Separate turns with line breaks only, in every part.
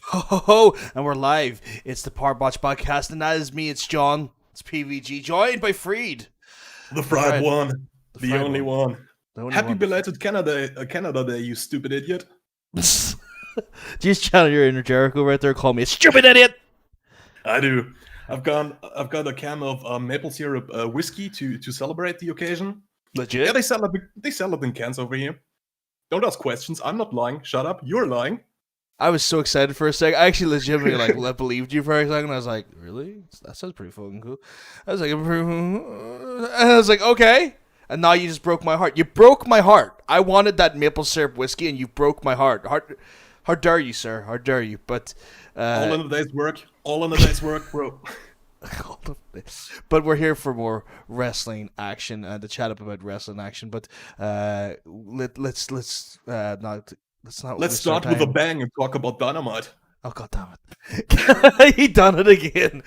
Ho ho ho! And we're live. It's the Powerbotch Podcast, and that is me. It's John. It's PVG, joined by Freed.
The fried one.
The
The
fried
only one.
The only
Happy
one.
belated Canada Day, you stupid idiot.
Just channel your inner Jericho right there. Call me a stupid idiot.
I do. I've got a can of maple syrup whiskey to celebrate the occasion.
Legit.
Yeah, they sell it in cans over here. Don't ask questions. I'm not lying. Shut up. You're lying.
I was so excited for a second. I actually legitimately believed you for a second. I was like, really? That sounds pretty fucking cool. I was like, and I was like, okay. And now you just broke my heart. You broke my heart. I wanted that maple syrup whiskey, and you broke my heart. How dare you, sir? How dare you? But
all in a day's work. All in a day's work, bro.
But we're here for more wrestling action, to chat up about wrestling action. But let's
Let's start with a bang and talk about Dynamite.
Oh, god damn it! He done it again.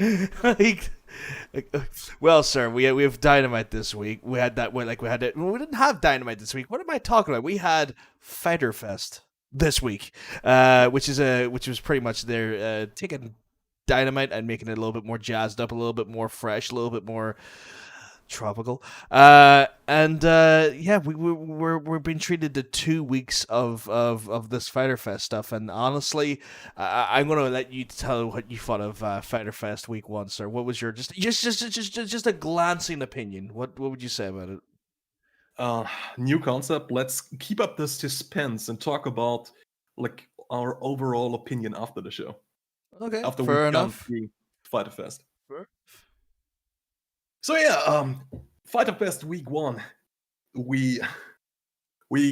Well, sir, we have Dynamite this week. We had that. We didn't have Dynamite this week. What am I talking about? We had Fyter Fest this week, which was pretty much their taking Dynamite and making it a little bit more jazzed up, a little bit more fresh, a little bit more tropical. We're being treated to 2 weeks of this Fyter Fest stuff, and honestly, I'm gonna let you tell what you thought of Fyter Fest week 1, sir. What was your just a glancing opinion? What would you say about it?
New concept. Let's keep up the suspense and talk about like our overall opinion after the show.
Okay,
after
fair enough.
Fyter Fest.
Fair.
So yeah, Fyter Fest week 1, we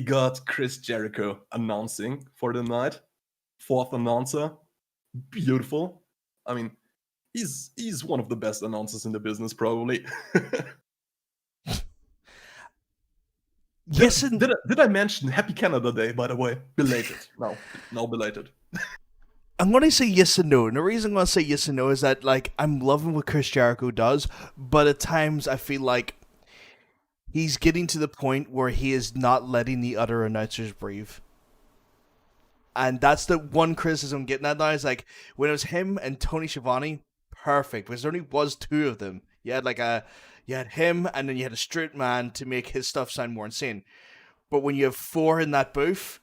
got Chris Jericho announcing for the night, 4th announcer, beautiful. I mean, he's one of the best announcers in the business, probably.
Yes,
did I mention Happy Canada Day, by the way? Belated. No, belated.
I'm going to say yes and no. And the reason I'm going to say yes and no is that, like, I'm loving what Chris Jericho does, but at times I feel like he's getting to the point where he is not letting the other announcers breathe. And that's the one criticism I'm getting at now. Is like, when it was him and Tony Schiavone, perfect. Because there only was 2 of them. You had him, and then you had a straight man to make his stuff sound more insane. But when you have 4 in that booth,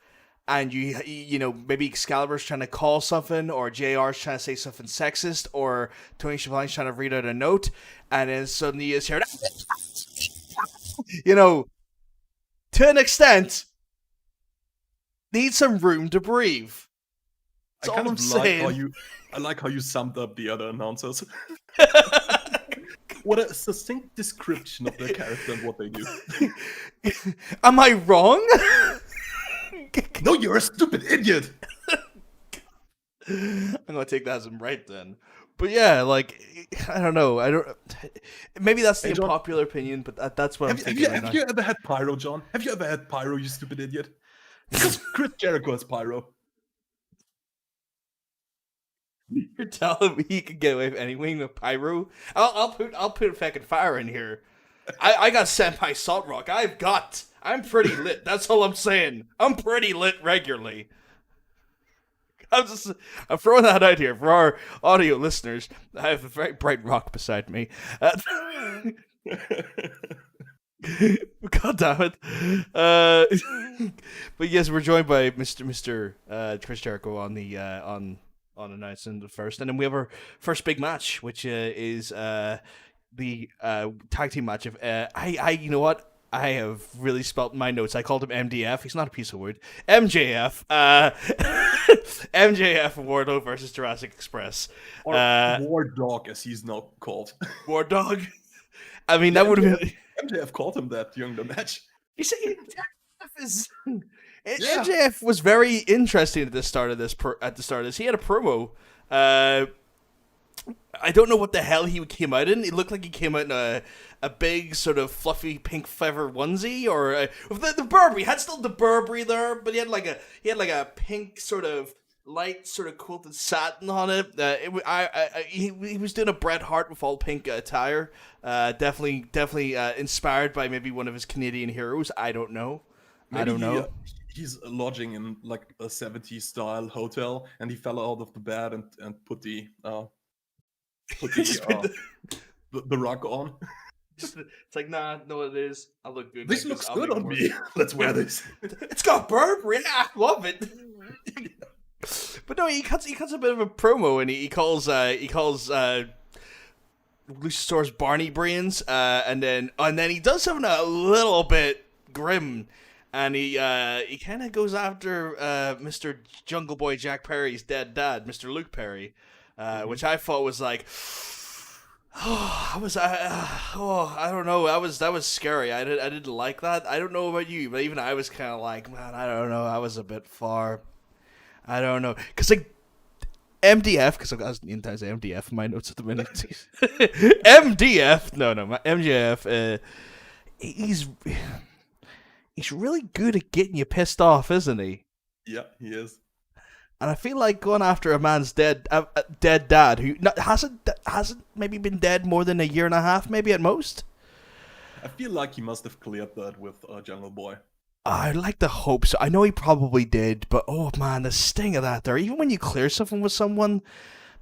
and you know, maybe Excalibur's trying to call something, or JR's trying to say something sexist, or Tony Schiavone's trying to read out a note, and then suddenly you hear, you know, to an extent, need some room to breathe. That's all I'm saying.
I like how you summed up the other announcers. What a succinct description of their character and what they do.
Am I wrong?
No, you're a stupid idiot.
I'm gonna take that as I'm right then. But yeah, like, I don't know. Maybe that's the unpopular opinion, but that's what I'm thinking.
Have you ever had pyro, John? Have you ever had pyro, you stupid idiot? Because Chris Jericho has pyro.
You're telling me he could get away with anything with pyro? I'll put fucking fire in here. I got sent by Salt Rock. I'm pretty lit. That's all I'm saying. I'm pretty lit regularly. I'm throwing that out here for our audio listeners. I have a very bright rock beside me. God damn it. But yes, we're joined by Mr. Chris Jericho on the on announcing the first, and then we have our first big match, which is the tag team match of you know what? I have really spelt my notes. I called him MDF. He's not a piece of wood. MJF. MJF Wardlow versus Jurassic Express.
Or War Dog, as he's now called.
War Dog. I mean, that would have been.
MJF called him that during the match.
You see, MJF was very interesting at the start of this. He had a promo. I don't know what the hell he came out in. It looked like he came out in a big sort of fluffy pink feather onesie, or the Burberry. He had still the Burberry there, but he had like a pink sort of light sort of quilted satin on it. He was doing a Bret Hart with all pink attire. Definitely inspired by maybe one of his Canadian heroes. I don't know.
he's lodging in like a 70s style hotel, and he fell out of the bed and put the the rug on.
It's like, nah, no, it is. I look good.
This looks good on me. Let's wear this.
It's got Burberry. I love it. But no, he cuts a bit of a promo, and he calls Luchasaurus Barney Brains, and then he does something a little bit grim, and he kind of goes after Mr. Jungle Boy Jack Perry's dead dad, Mr. Luke Perry, which I thought was like. I don't know. That was scary. I didn't like that. I don't know about you, but even I was kind of like, man, I don't know. I was a bit far. I don't know, cause like MDF, because I've got the entire MDF in my notes at the minute. MDF, my MJF. He's really good at getting you pissed off, isn't he?
Yeah, he is.
And I feel like going after a man's dead dad who hasn't maybe been dead more than a year and a half, maybe at most.
I feel like he must have cleared that with Jungle Boy.
I'd like to hope so. I know he probably did, but oh man, the sting of that there. Even when you clear something with someone,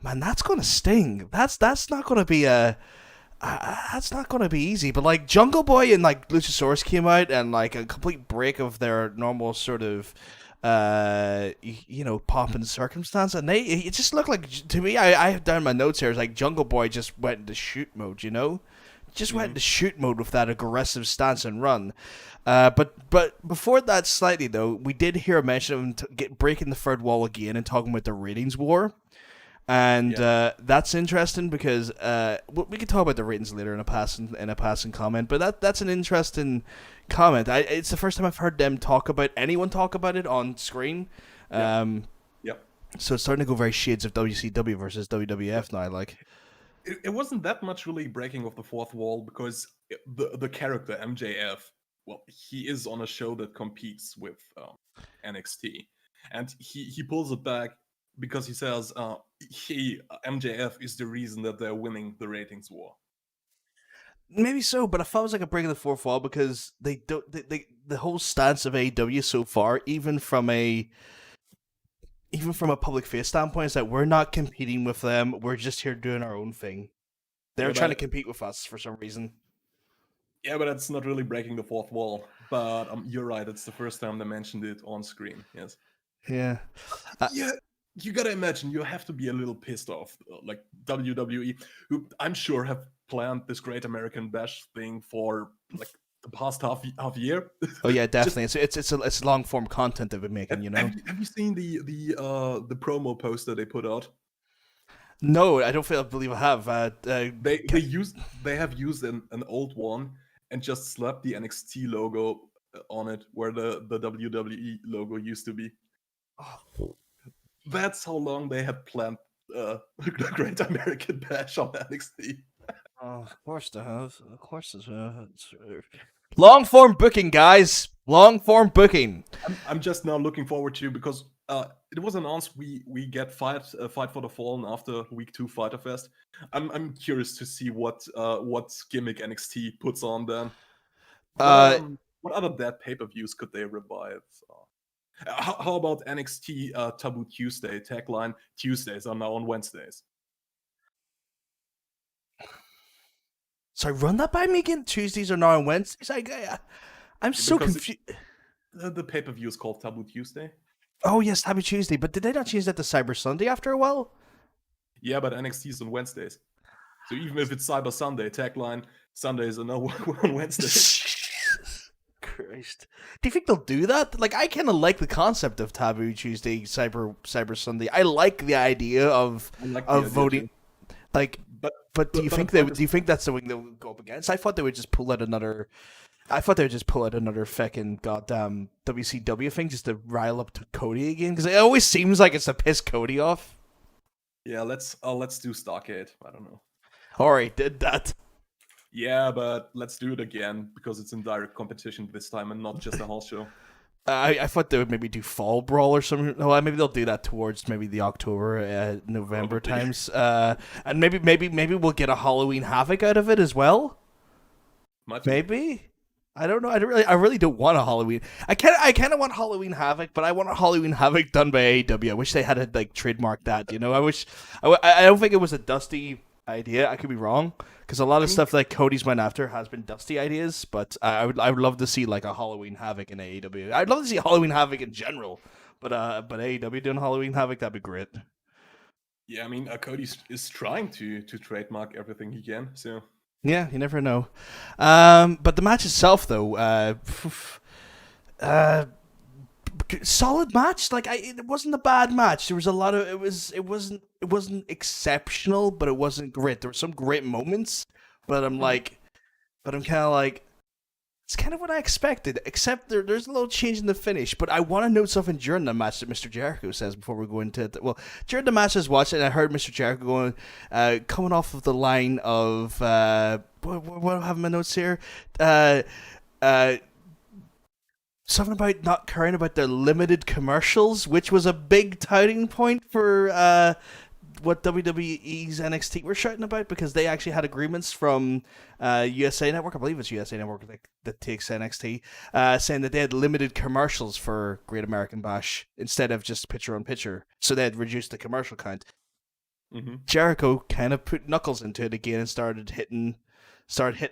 man, that's gonna sting. That's not gonna be that's not gonna be easy. But like Jungle Boy and like Luchasaurus came out, and like a complete break of their normal sort of pop and circumstance, and it just looked like, to me, I have down my notes here, it's like Jungle Boy just went into shoot mode, went into shoot mode with that aggressive stance and run. But before that slightly though, we did hear a mention of him breaking the third wall again and talking about the ratings war. And that's interesting because we can talk about the ratings later in a passing comment, but that's an interesting comment. It's the first time I've heard anyone talk about it on screen.
Yep.
So it's starting to go very shades of WCW versus WWF now. Like,
it wasn't that much really breaking of the fourth wall, because the character MJF, well, he is on a show that competes with NXT, and he pulls it back because he says MJF is the reason that they're winning the ratings war.
Maybe so, but I thought it was like a break of the fourth wall because the whole stance of AEW so far, even from a public face standpoint, is that we're not competing with them. We're just here doing our own thing. They're trying to compete with us for some reason.
Yeah, but that's not really breaking the fourth wall. But you're right. It's the first time they mentioned it on screen. Yes.
Yeah.
Yeah. You gotta imagine you have to be a little pissed off, like WWE, who I'm sure have planned this Great American Bash thing for like the past half year.
Oh yeah, definitely. It's long form content they've been making.
Have you seen the promo poster they put out?
No, I believe I have.
They have used an old one and just slapped the NXT logo on it where the WWE logo used to be. Oh. That's how long they had planned the Great American Bash on NXT.
Of course they have. Of course they have. Long form booking, guys. Long form booking.
I'm just now looking forward to, because it was announced we get Fight for the Fallen after week 2 Fyter Fest. I'm curious to see what gimmick NXT puts on then. What other dead pay-per-views could they revive? How about NXT Taboo Tuesday tagline? Tuesdays are now on Wednesdays.
Sorry, run that by me again. Tuesdays are now on Wednesdays. I'm so confused.
The pay-per-view is called Taboo Tuesday.
Oh yes, Taboo Tuesday. But did they not change that to Cyber Sunday after a while?
Yeah, but NXT is on Wednesdays. So even if it's Cyber Sunday, tagline Sundays are now on Wednesdays.
Christ. Do you think they'll do that? Like, I kind of like the concept of Taboo Tuesday, Cyber Sunday. I like the idea of voting. Like, but do you think that's something they'll go up against? I thought they would just pull out another fucking goddamn WCW thing just to rile up to Cody again, because it always seems like it's to piss Cody off.
Yeah, let's do Starcade. I don't know.
Already did that.
Yeah, but let's do it again because it's in direct competition this time and not just a house show.
I thought they would maybe do Fall Brawl or something. No, maybe they'll do that towards maybe the October, November times. And maybe we'll get a Halloween Havoc out of it as well.
Might
maybe. I don't know. I really don't want a Halloween. I kind of want Halloween Havoc, but I want a Halloween Havoc done by AEW. I wish they had like trademarked that. You know, I wish. I don't think it was a Dusty idea. I could be wrong because a lot
I
of
mean,
stuff that Cody's went after has been Dusty ideas. But I would love to see like a Halloween Havoc in AEW. I'd love to see Halloween Havoc in general. But AEW doing Halloween Havoc, that'd be great.
yeah, I mean, Cody is trying to trademark everything he can. So
Yeah, you never know. But the match itself, though, uh, solid match. Like it wasn't a bad match. There was a lot of it wasn't exceptional, but it wasn't great. There were some great moments, but I'm kind of like. It's kind of what I expected, except there's a little change in the finish. But I want to note something during the match that Mr. Jericho says before we go into it. Well, during the match I was watching, I heard Mr. Jericho going, coming off of the line of, what have my notes here? Uh, Something about not caring about their limited commercials, which was a big touting point for what WWE's NXT were shouting about because they actually had agreements from USA Network, I believe it's USA Network that takes NXT, saying that they had limited commercials for Great American Bash instead of just picture on picture. So they had reduced the commercial count.
mm-hmm.
Jericho kind of put knuckles into it again and started hitting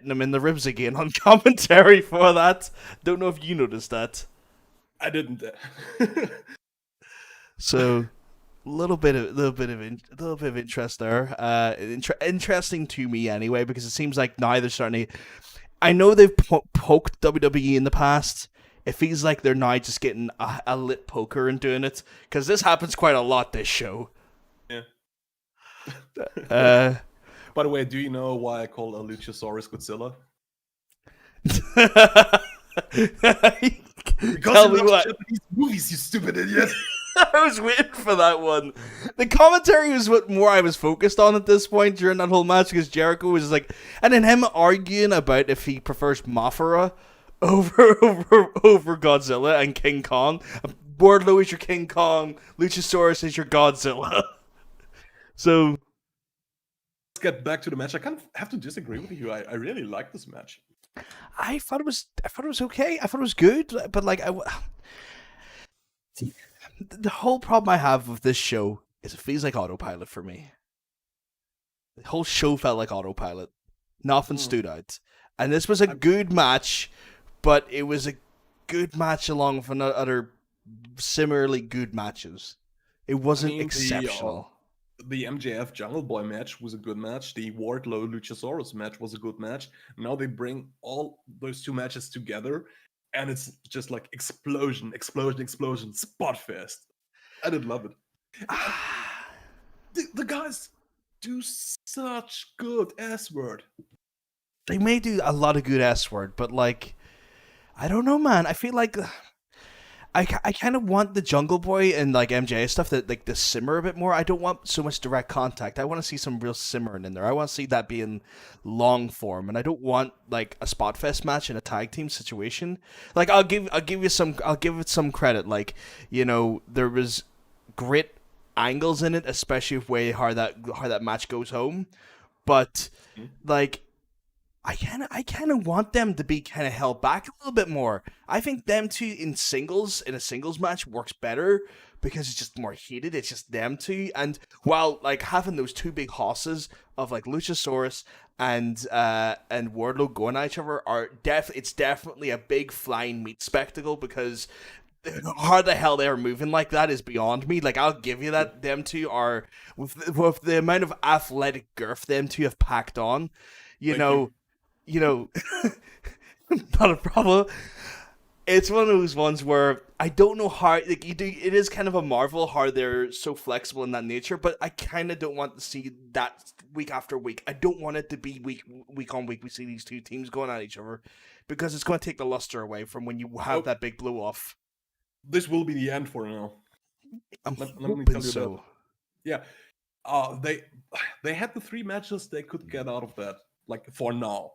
them in the ribs again on commentary for that. Don't know if you noticed that.
I didn't.
So little bit of interest there. Interesting to me anyway because it seems like now they're starting to. I know they've poked WWE in the past. It feels like they're now just getting a lit poker and doing it because this happens quite a lot this show.
Yeah.
Uh,
By the way, do you know why I call a Luchasaurus Godzilla? Because
Tell
he
me
loves
what.
Japanese movies, you stupid idiot.
I was waiting for that one. The commentary was what more I was focused on at this point during that whole match because Jericho was like, and then him arguing about if he prefers Mothra over Godzilla and King Kong. Wardlow is your King Kong, Luchasaurus is your Godzilla. So
Let's get back to the match. I kind of have to disagree with you. I really like this match.
I thought it was okay. I thought it was good, but like the whole problem I have with this show is it feels like autopilot for me. The whole show felt like autopilot. Nothing stood out. And this was a good match, but it was a good match along with other similarly good matches. It wasn't exceptional.
The MJF Jungle Boy match was a good match. The Wardlow Luchasaurus match was a good match. Now they bring all those two matches together, and it's just like explosion, spot fest. I did love it. The guys do such good S-word.
They may do a lot of good S-word, but like, I don't know, man. I feel like I kind of want the Jungle Boy and like MJ stuff that like to simmer a bit more. I don't want so much direct contact. I want to see some real simmering in there. I want to see that being long form, and I don't want like a spot fest match in a tag team situation. Like I'll give it some credit. Like, you know, there was great angles in it, especially with how that match goes home. But like, I kind of want them to be kind of held back a little bit more. I think them two in a singles match works better because it's just more heated. It's just them two, and while like having those two big hosses of like Luchasaurus and Wardlow going at each other it's definitely a big flying meat spectacle because how the hell they're moving like that is beyond me. Like I'll give you that them two are with the amount of athletic girth them two have packed on. You know, not a problem. It's one of those ones where I don't know how like you do. It is kind of a marvel how they're so flexible in that nature, but I kind of don't want to see that week after week. I don't want it to be week on week. We see these two teams going at each other because it's going to take the luster away from when you have that big blow off.
This will be the end for now.
Let me tell you so.
That. Yeah, they had the 3 matches they could get out of that. Like for now.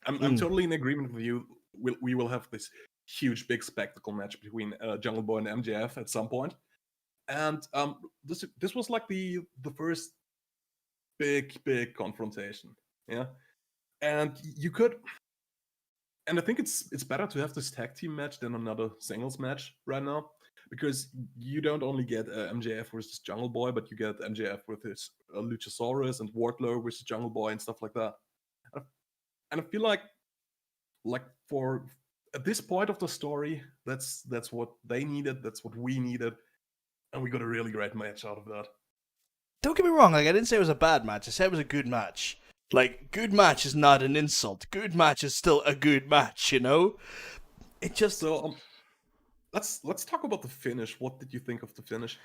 I'm totally in agreement with you. We will have this huge, big spectacle match between Jungle Boy and MJF at some point, and this was like the first big confrontation, yeah. And you could And I think it's better to have this tag team match than another singles match right now, because you don't only get MJF versus Jungle Boy, but you get MJF with his Luchasaurus and Wardlow versus Jungle Boy and stuff like that. And I feel like for at this point of the story, that's what they needed, that's what we needed, and we got a really great match out of that.
Don't get me wrong, like I didn't say it was a bad match. I said it was a good match. Like, good match is not an insult. Good match is still a good match, you know? It just...
So let's talk about the finish. What did you think of the finish?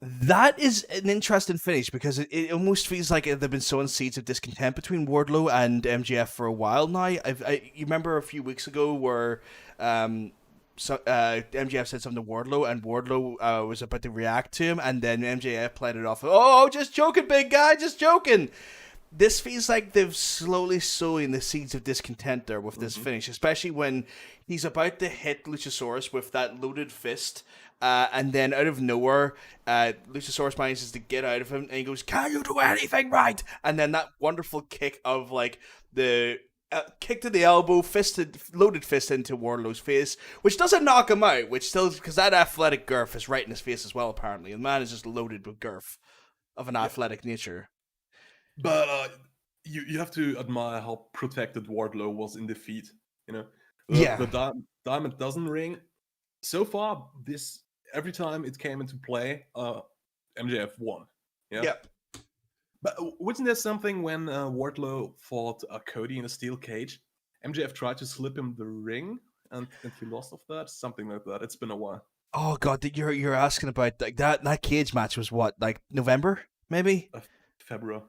That is an interesting finish because it almost feels like there have been sowing seeds of discontent between Wardlow and MJF for a while now. You remember a few weeks ago where MJF said something to Wardlow, and Wardlow was about to react to him, and then MJF played it off. Oh, just joking, big guy, just joking. This feels like they've slowly sowing the seeds of discontent there with this finish, especially when he's about to hit Luchasaurus with that loaded fist, and then out of nowhere, Luchasaurus manages to get out of him, and he goes, "Can you do anything right?" And then that wonderful kick of like the kick to the elbow, loaded fist into Wardlow's face, which doesn't knock him out, which still, because that athletic girth is right in his face as well, apparently. The man is just loaded with girth of an athletic nature.
But you have to admire how protected Wardlow was in defeat. You know, the Diamond doesn't ring. So far, every time it came into play, MJF won. Yeah. Yep. But wasn't there something when Wardlow fought Cody in a steel cage? MJF tried to slip him the ring, and he lost of that. Something like that. It's been a while.
Oh God, you're asking about like that cage match was what, like November maybe?
February.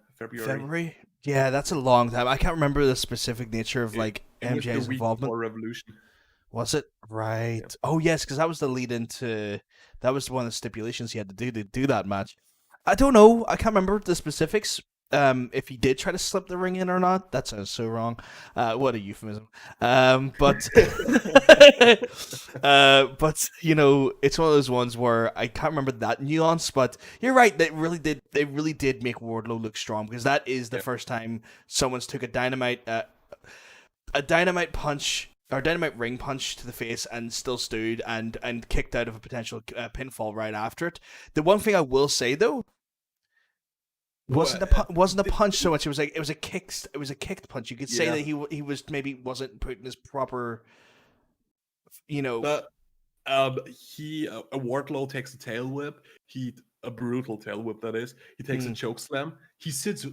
Yeah, that's a long time. I can't remember the specific nature of like MJ's involvement.
Revolution.
Was it? Right. Yeah. Oh yes, because that was the lead into. That was one of the stipulations he had to do that match. I don't know. I can't remember the specifics. If he did try to slip the ring in or not, that sounds so wrong. What a euphemism. But but you know, it's one of those ones where I can't remember that nuance. But you're right. They really did make Wardlow look strong, because that is the first time someone's took a dynamite punch or dynamite ring punch to the face and still stood and kicked out of a potential pinfall right after it. The one thing I will say though. Wasn't a punch so much. It was a kicked punch. You could say that he wasn't putting his proper, you know.
But Wardlow takes a tail whip. A brutal tail whip, that is. He takes a choke slam. He sits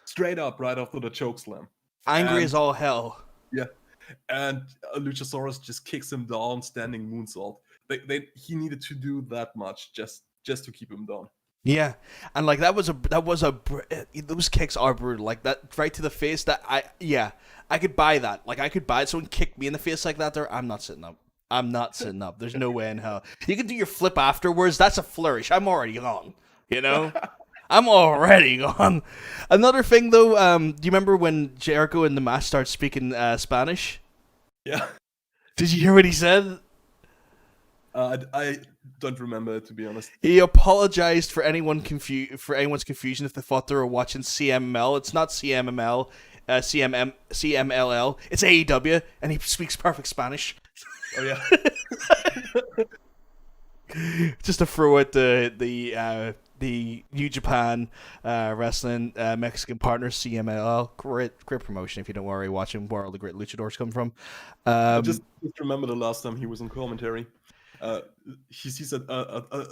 straight up right after the choke slam,
angry as all hell.
Yeah, and Luchasaurus just kicks him down, standing moonsault. He needed to do that much just to keep him down.
Yeah, and like those kicks are brutal. Like that right to the face. I could buy that. Like I could buy it. Someone kicked me in the face like that. I'm not sitting up. There's no way in hell. You can do your flip afterwards. That's a flourish. I'm already gone. You know, I'm already gone. Another thing though, do you remember when Jericho in the match started speaking Spanish?
Yeah.
Did you hear what he said?
I don't remember, to be honest.
He apologized for anyone's confusion if they thought they were watching CMML. It's not CMML, CMLL. It's AEW, and he speaks perfect Spanish.
Oh yeah.
Just to throw out the New Japan wrestling Mexican partner CMLL. Great promotion. If you don't worry, watching where all the great luchadors come from.
Just remember the last time he was on commentary. He sees a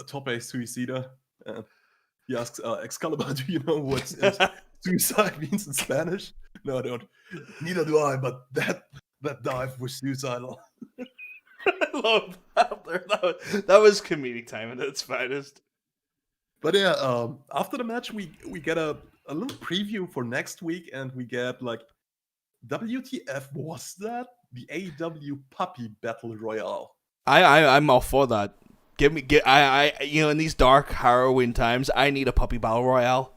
Tope Suicida. He asks Excalibur, "Do you know what suicide means in Spanish?" No, I don't. Neither do I. But that dive was suicidal.
I love that. That was comedic timing at its finest.
But yeah, after the match, we get a little preview for next week, and we get like, WTF was that? The AEW Puppy Battle Royale.
I'm all for that. In these dark, harrowing times, I need a puppy battle royale.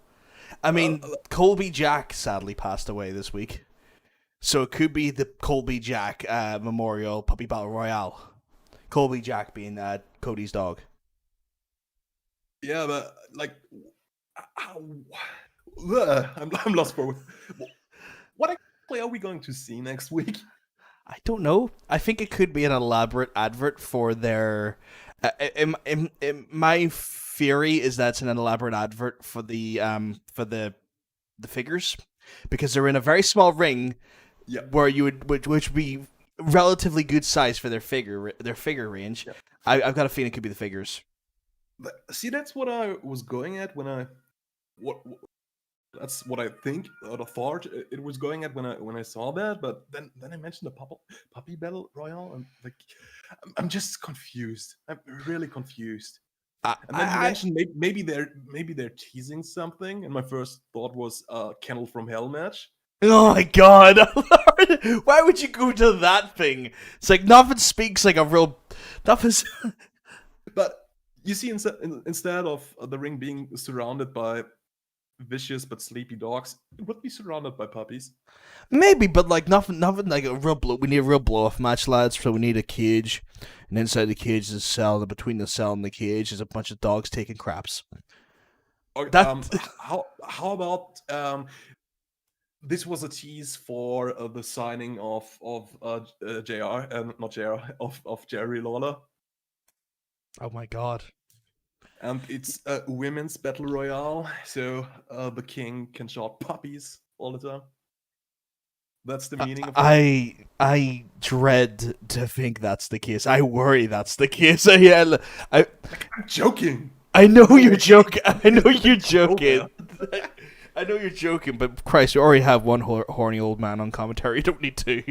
I mean, Colby Jack sadly passed away this week, so it could be the Colby Jack Memorial Puppy Battle Royale. Colby Jack being Cody's dog.
Yeah, but like, I'm lost for what exactly are we going to see next week?
I don't know. I think it could be an elaborate advert for their. My theory is that it's an elaborate advert for the figures, because they're in a very small ring,
Yeah.
where you which would be relatively good size for their figure range.
Yeah.
I've got a feeling it could be the figures.
See, that's what I was going at when I that's what I think or the thought it was going at when I saw that. But then I mentioned the puppy battle royale, and like I'm just confused. I'm really confused. And then you mentioned maybe they're teasing something, and my first thought was Kennel from Hell match.
Oh my god! Why would you go to that thing? It's like nothing speaks like a real. Nothing's.
But you see, instead of the ring being surrounded by vicious but sleepy dogs, it would be surrounded by puppies.
Maybe, but like nothing like a real blow. We need a real blow-off match, lads. So we need a cage, and inside the cage is a cell. And between the cell and the cage is a bunch of dogs taking craps.
Or, how about this was a tease for the signing of JR, not JR, of Jerry Lawler.
Oh my god!
And it's a women's battle royale, so the king can shout puppies all the time. That's the meaning of it.
I dread to think that's the case. I worry that's the case. I'm
joking.
I know you're joking. I know you're joking. I know you're joking, but Christ, you already have one horny old man on commentary. You don't need two.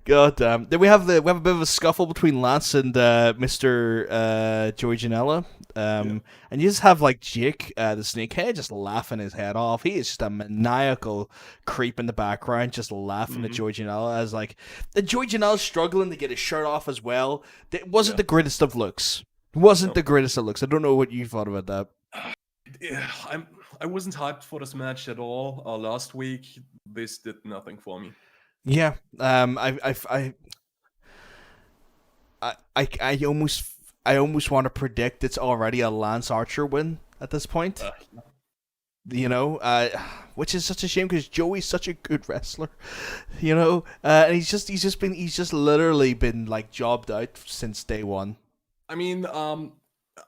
God damn. Then we have a bit of a scuffle between Lance and Mr. Joey Janela. And you just have like Jake, the snakehead, just laughing his head off. He is just a maniacal creep in the background, just laughing at Joey Janela as like Joey Janela's struggling to get his shirt off as well. It wasn't the greatest of looks. The greatest of looks. I don't know what you thought about that.
Yeah, I wasn't hyped for this match at all. Last week, this did nothing for me.
Yeah, I almost want to predict it's already a Lance Archer win at this point. You know, which is such a shame because Joey's such a good wrestler. You know, and he's just literally been like jobbed out since day one.
I mean,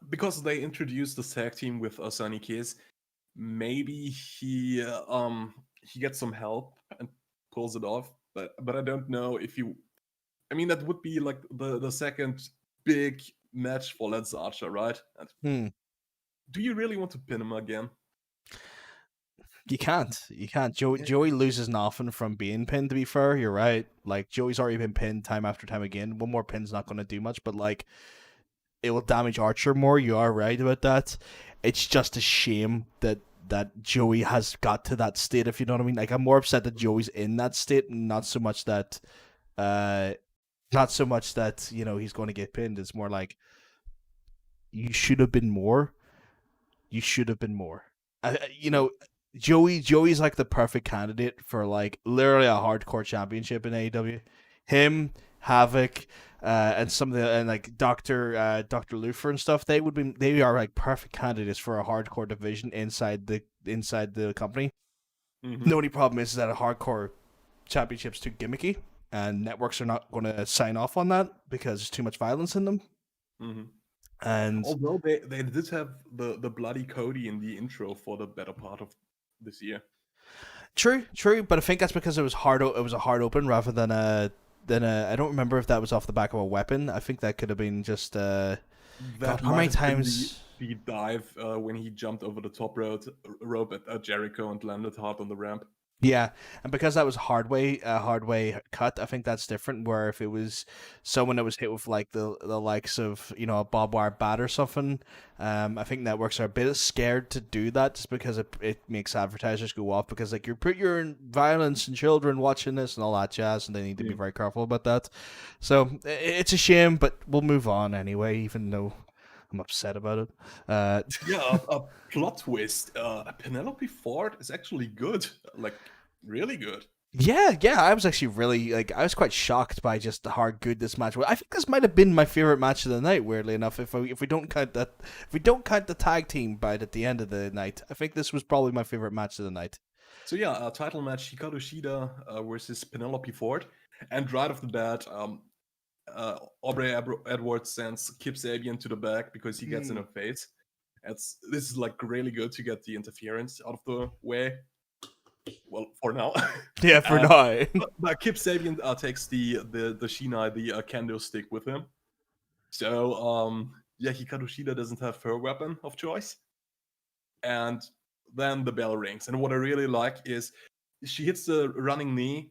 because they introduced the tag team with Sonny Kiss, maybe he gets some help and pulls it off. But I don't know if you. I mean, that would be like the second big match for Lance Archer, right? Do you really want to pin him again?
You can't. Joey loses nothing from being pinned, to be fair. You're right. Like, Joey's already been pinned time after time again. One more pin's not going to do much, but, like, it will damage Archer more. You are right about that. It's just a shame that Joey has got to that state, if you know what I mean. Like, I'm more upset that Joey's in that state, and not so much that, you know, he's going to get pinned. It's more like, you should have been more. You should have been more. You know, Joey's like the perfect candidate for like literally a hardcore championship in AEW. Him, Havoc, and some of the like Dr. Luther and stuff. They are like perfect candidates for a hardcore division inside the company. The only problem is that a hardcore championship's too gimmicky, and networks are not going to sign off on that because there's too much violence in them. And
although they did have the bloody Cody in the intro for the better part of this year.
True, but I think that's because it was a hard open rather than a I don't remember if that was off the back of a weapon. I think that could have been just God, how many times
the dive when he jumped over the top rope at Jericho and landed hard on the ramp.
Yeah, and because that was a hard way cut, I think that's different. Where if it was someone that was hit with like the likes of, you know, a barbed wire bat or something, I think networks are a bit scared to do that just because it makes advertisers go off because like you're violence and children watching this and all that jazz, and they need to be very careful about that. So it's a shame, but we'll move on anyway, even though I'm upset about it.
A plot twist. Penelope Ford is actually good, like really good.
Yeah. I was actually really I was quite shocked by just how good this match was. I think this might have been my favorite match of the night. Weirdly enough, if we don't count the tag team bout at the end of the night, I think this was probably my favorite match of the night.
So yeah, a title match: Hikaru Shida versus Penelope Ford, and right off the bat, Aubrey Edwards sends Kip Sabian to the back because he gets in her face. This is like really good to get the interference out of the way. Well, for now.
Yeah, for
and
now.
but Kip Sabian takes the Sheena, the kendo stick with him. So yeah, Hikaru Shida doesn't have her weapon of choice, and then the bell rings. And what I really like is she hits the running knee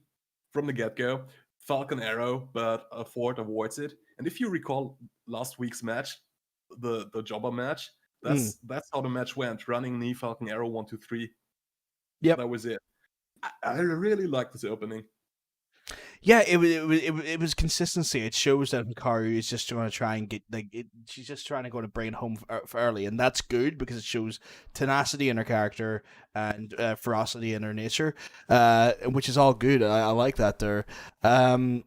from the get-go, Falcon Arrow, but Ford avoids it. And if you recall last week's match, the Jobber match, that's how the match went. Running knee, Falcon Arrow, 1, 2, 3.
Yep.
That was it. I really like this opening.
Yeah, it was consistency. It shows that Hikaru is just going to try and get she's just trying to go to bring it home for early, and that's good because it shows tenacity in her character and ferocity in her nature, which is all good. I like that there. There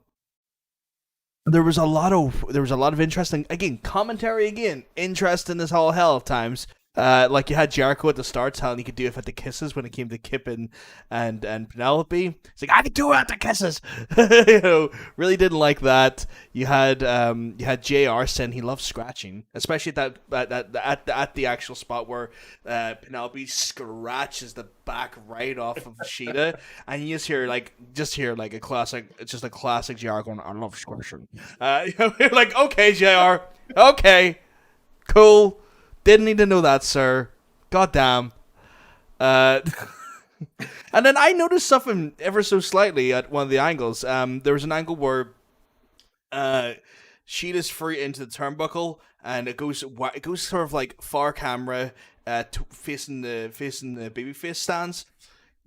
was a lot of interesting commentary interesting as all hell at times. Like you had Jericho at the start telling he could do it at the kisses when it came to Kip and Penelope. It's like I could do it at the kisses. Really didn't like that. You had JR saying he loves scratching, especially at the actual spot where Penelope scratches the back right off of Sheeta, and you just hear a classic JR going, I love scratching. You're like, okay, JR, okay, cool. Didn't need to know that, sir. Goddamn. And then I noticed something ever so slightly at one of the angles. There was an angle where Sheeta's free into the turnbuckle, and it goes sort of like far camera, facing the babyface stands.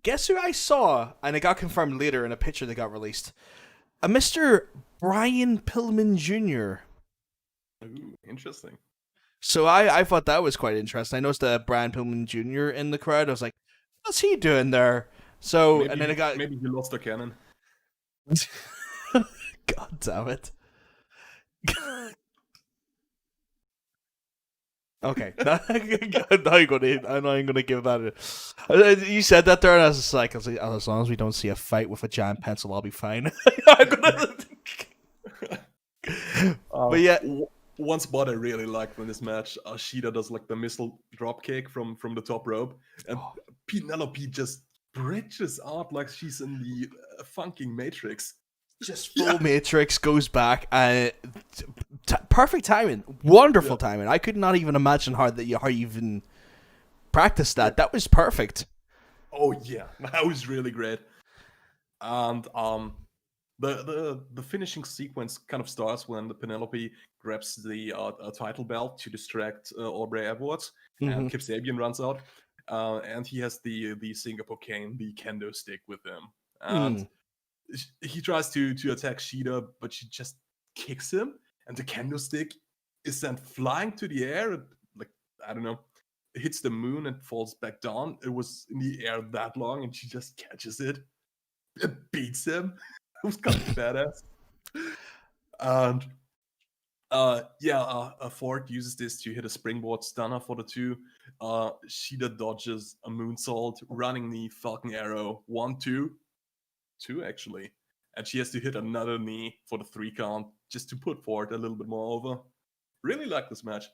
Guess who I saw, and it got confirmed later in a picture that got released. A Mr. Brian Pillman Jr.
Ooh, interesting.
So I thought that was quite interesting. I noticed Brian Pillman Jr. in the crowd. I was like, what's he doing there? So
maybe,
and then it got
maybe he lost a cannon.
God damn it. Okay, I'm not gonna give that. You said that there, and I was like, oh, as long as we don't see a fight with a giant pencil, I'll be fine. But yeah.
One spot I really liked in this match, Shida does like the missile drop kick from the top rope, and Penelope just bridges out like she's in the funking Matrix.
Just full Matrix, goes back, perfect timing, wonderful timing. I could not even imagine how you even practiced that. That was perfect.
Oh yeah, that was really great. And the finishing sequence kind of starts when the Penelope grabs the title belt to distract Aubrey Edwards, and Kip Sabian runs out, and he has the Singapore cane, the kendo stick with him, and he tries to attack Shida, but she just kicks him, and the kendo stick is sent flying to the air, like I don't know, it hits the moon and falls back down. It was in the air that long, and she just catches it. It beats him. It was kind of badass. And Ford uses this to hit a springboard stunner for the two. Shida dodges a moonsault, running knee, Falcon Arrow, 1, 2 actually. And she has to hit another knee for the 3 count just to put Ford a little bit more over. Really like this match.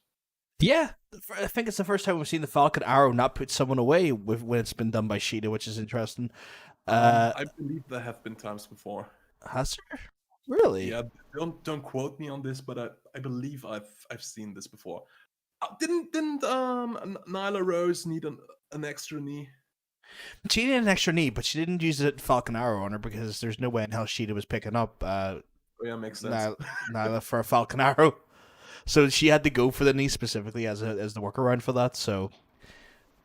Yeah, I think it's the first time we've seen the Falcon Arrow not put someone away when it's been done by Shida, which is interesting.
I believe there have been times before.
Has there? Really?
Yeah, don't quote me on this, but I believe I've seen this before. Didn't Nyla Rose need an extra knee?
She needed an extra knee, but she didn't use the Falcon Arrow on her because there's no way in hell Shida was picking up
Makes sense.
Nyla for a Falcon Arrow. So she had to go for the knee specifically as the workaround for that. So,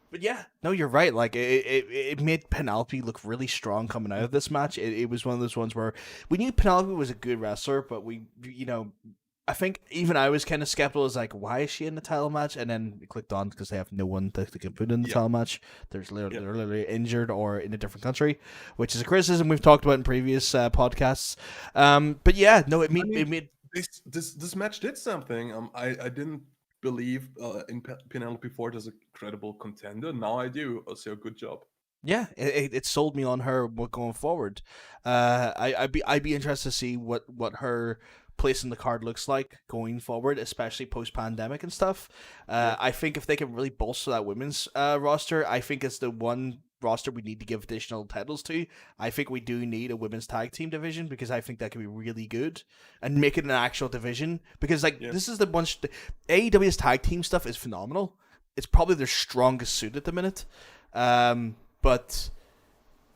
but yeah, no, you're right. Like it made Penelope look really strong coming out of this match. It was one of those ones where we knew Penelope was a good wrestler, but I think even I was kind of skeptical. As like, why is she in the title match? And then we clicked on because they have no one to can put in the title match. They're literally injured or in a different country, which is a criticism we've talked about in previous podcasts. But yeah, no, it made
this match did something. I didn't believe in Penelope Ford as a credible contender. Now I do. So good job.
Yeah, it sold me on her going forward. I'd be interested to see what her place in the card looks like going forward, especially post pandemic and stuff.
Yeah.
I think if they can really bolster that women's roster, I think it's the one roster we need to give additional titles to. I think we do need a women's tag team division because I think that could be really good and make it an actual division because
Yeah.
this is the bunch. AEW's tag team stuff is phenomenal. It's probably their strongest suit at the minute. But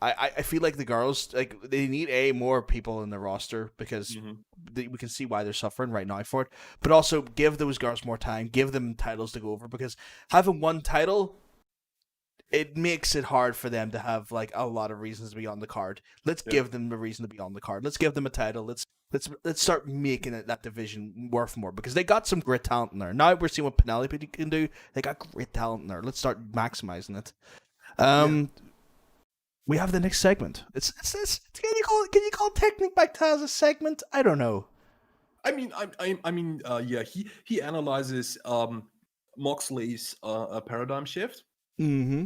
I feel like the girls they need more people in the roster because we can see why they're suffering right now for it. But also give those girls more time, give them titles to go over because having one title, it makes it hard for them to have like a lot of reasons to be on the card. Let's give them a reason to be on the card. Let's give them a title. Let's start making that division worth more because they got some great talent in there. Now we're seeing what Penelope can do. They got great talent in there. Let's start maximizing it. We have the next segment. It's can you call Technic back as a segment? I don't know.
I mean, yeah. He analyzes Moxley's paradigm shift.
Mm-hmm.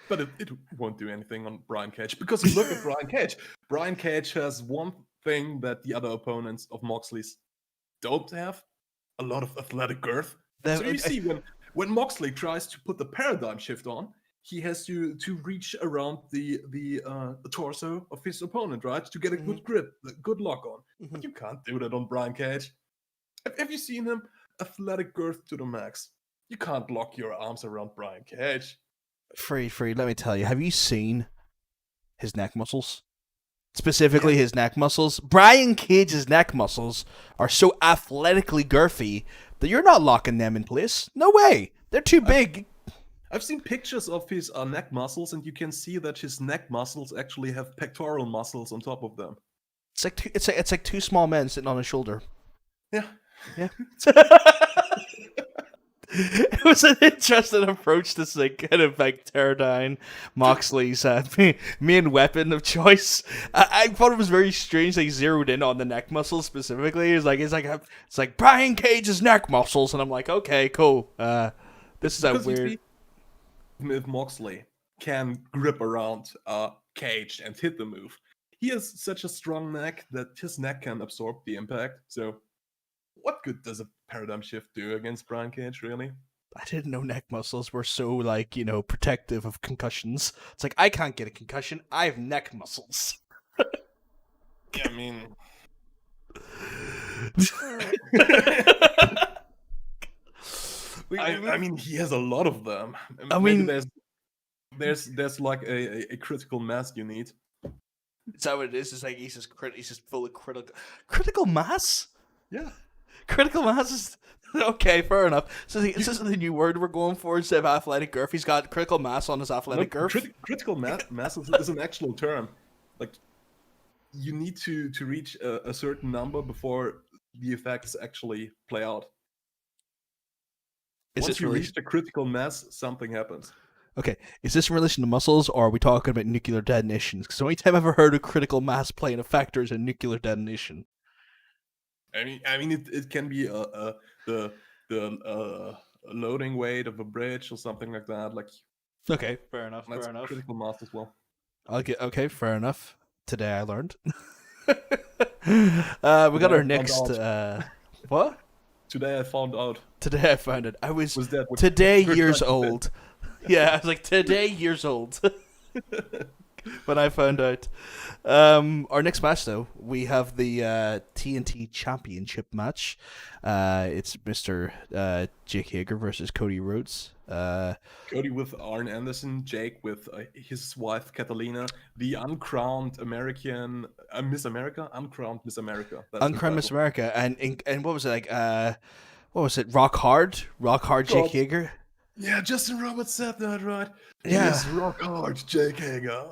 But it won't do anything on Brian Cage because you look at Brian Cage. Brian Cage has one thing that the other opponents of Moxley's don't have: a lot of athletic girth. So you see when Moxley tries to put the paradigm shift on, he has to reach around the torso of his opponent, right, to get a good grip, a good lock on. But you can't do that on Brian Cage. Have you seen him? Athletic girth to the max. You can't lock your arms around Brian Cage.
Free. Let me tell you. Have you seen his neck muscles? Specifically, his neck muscles. Brian Cage's neck muscles are so athletically girthy that you're not locking them in place. No way. They're too big.
I've seen pictures of his neck muscles, and you can see that his neck muscles actually have pectoral muscles on top of them.
It's like two small men sitting on a shoulder.
Yeah.
It was an interesting approach to kind of like tear down Moxley's main weapon of choice. I thought it was very strange they zeroed in on the neck muscles specifically. It's like Brian Cage's neck muscles, and I'm like, okay, cool. This is a weird.
If Moxley can grip around Cage and hit the move, he has such a strong neck that his neck can absorb the impact. So what good does a paradigm shift do against Brian Cage, really?
I didn't know neck muscles were so, protective of concussions. It's like, I can't get a concussion. I have neck muscles.
Yeah, I mean... I mean, he has a lot of them. There's like a critical mass you need.
Is that what it is? It's like he's just full of critical mass?
Yeah.
Critical mass is okay, fair enough. So is this the new word we're going for instead of athletic girth? He's got critical mass on his athletic girth.
Critical mass is an actual term. Like you need to reach a certain number before the effects actually play out. Once you reach the critical mass, something happens.
Okay, is this in relation to muscles, or are we talking about nuclear detonations? Because the only time I've ever heard of critical mass playing a factor is a nuclear detonation.
I mean, it can be the loading weight of a bridge or something like that. Like,
okay, fair enough.
Critical mass as well.
Okay, fair enough. Today I learned. We got our next. What?
Today I found out.
Today I found it. I was
that
today years old. Yeah, I was like today years old. When I found out. Our next match, though, we have the TNT Championship match. It's Mr. Jake Hager versus Cody Rhodes.
Cody with Arn Anderson, Jake with his wife Catalina, the uncrowned American Miss America, uncrowned Miss America.
Uncrowned Miss America, and what was it like? What was it? Rock hard, Jake Hager.
Yeah, Justin Roberts said that, right?
Yeah,
yes, rock hard, Jake Hager.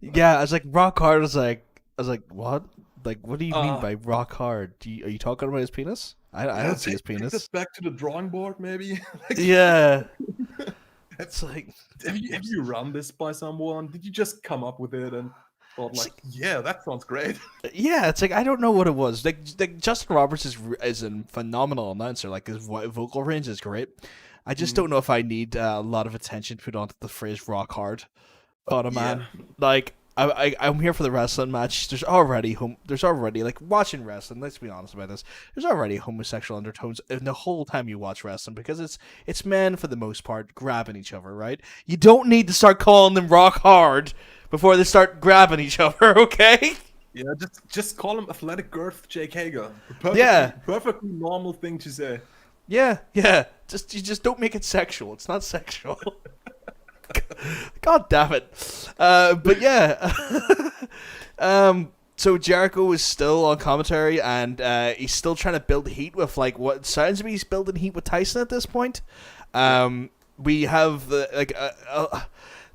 Yeah, I was like rock hard. I was like, what? Like, what do you mean by rock hard? Are you talking about his penis? I don't see his penis.
Take us back to the drawing board, maybe.
Yeah. It's like,
have you run this by someone? Did you just come up with it and thought like, yeah, that sounds great?
Yeah, it's like I don't know what it was. Like Justin Roberts is a phenomenal announcer. Like his vocal range is great. I just don't know if I need a lot of attention put onto the phrase rock hard. Oh
Yeah.
man, like I'm here for the wrestling match. There's already like watching wrestling. Let's be honest about this. There's already homosexual undertones in the whole time you watch wrestling because it's men for the most part grabbing each other, right? You don't need to start calling them rock hard before they start grabbing each other, okay?
Yeah, just call him Athletic Girth Jake Hager. Perfectly normal thing to say.
Yeah. You just don't make it sexual. It's not sexual. God damn it. But yeah. So Jericho is still on commentary, and he's still trying to build heat with like what sounds to me he's building heat with Tyson at this point. We have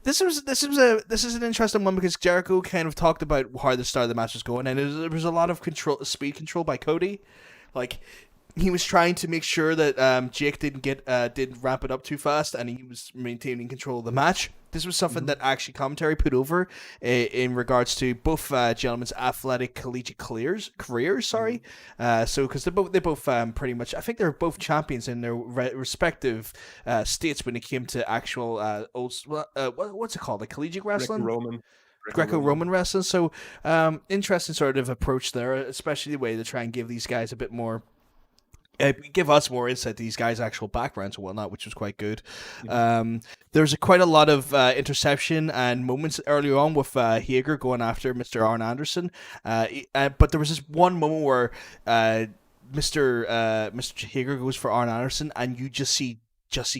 this is an interesting one because Jericho kind of talked about how the start of the match was going, and there was a lot of speed control by Cody. Like he was trying to make sure that Jake didn't wrap it up too fast, and he was maintaining control of the match. This was something that actually commentary put over in regards to both gentlemen's athletic collegiate careers. Sorry, so because they both pretty much, I think they're both champions in their respective states when it came to actual what's it called, like collegiate wrestling. Greco-Roman wrestling. So interesting sort of approach there, especially the way they try and give these guys a bit more. Give us more insight to these guys' actual backgrounds and whatnot, which was quite good. There's quite a lot of interception and moments earlier on with Hager going after Mr. Arn Anderson. But there was this one moment where Mr. Hager goes for Arn Anderson, and you just see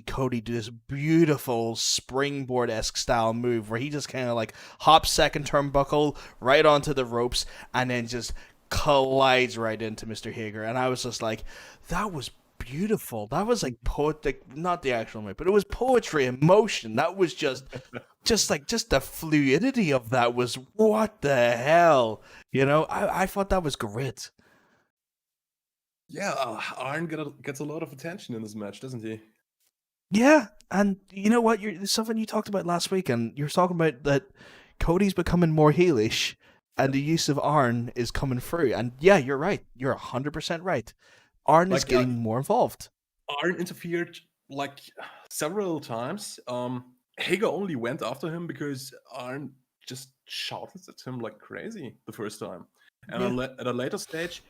Cody do this beautiful springboard-esque style move where he just kind of like hops second turnbuckle right onto the ropes and then just collides right into Mr. Hager, and I was just like, that was beautiful. That was like poetic, not the actual move, but it was poetry in motion. That was just the fluidity of that was what the hell, you know. I thought that was great.
Yeah, Arn gets a lot of attention in this match, doesn't he?
Yeah, and you know what? Something you talked about last week, and you're talking about that Cody's becoming more heelish. And the use of Arn is coming through. And yeah, you're right. You're 100% right. Arn is getting more involved.
Arn interfered like several times. Hager only went after him because Arn just shouted at him like crazy the first time. And at a later stage,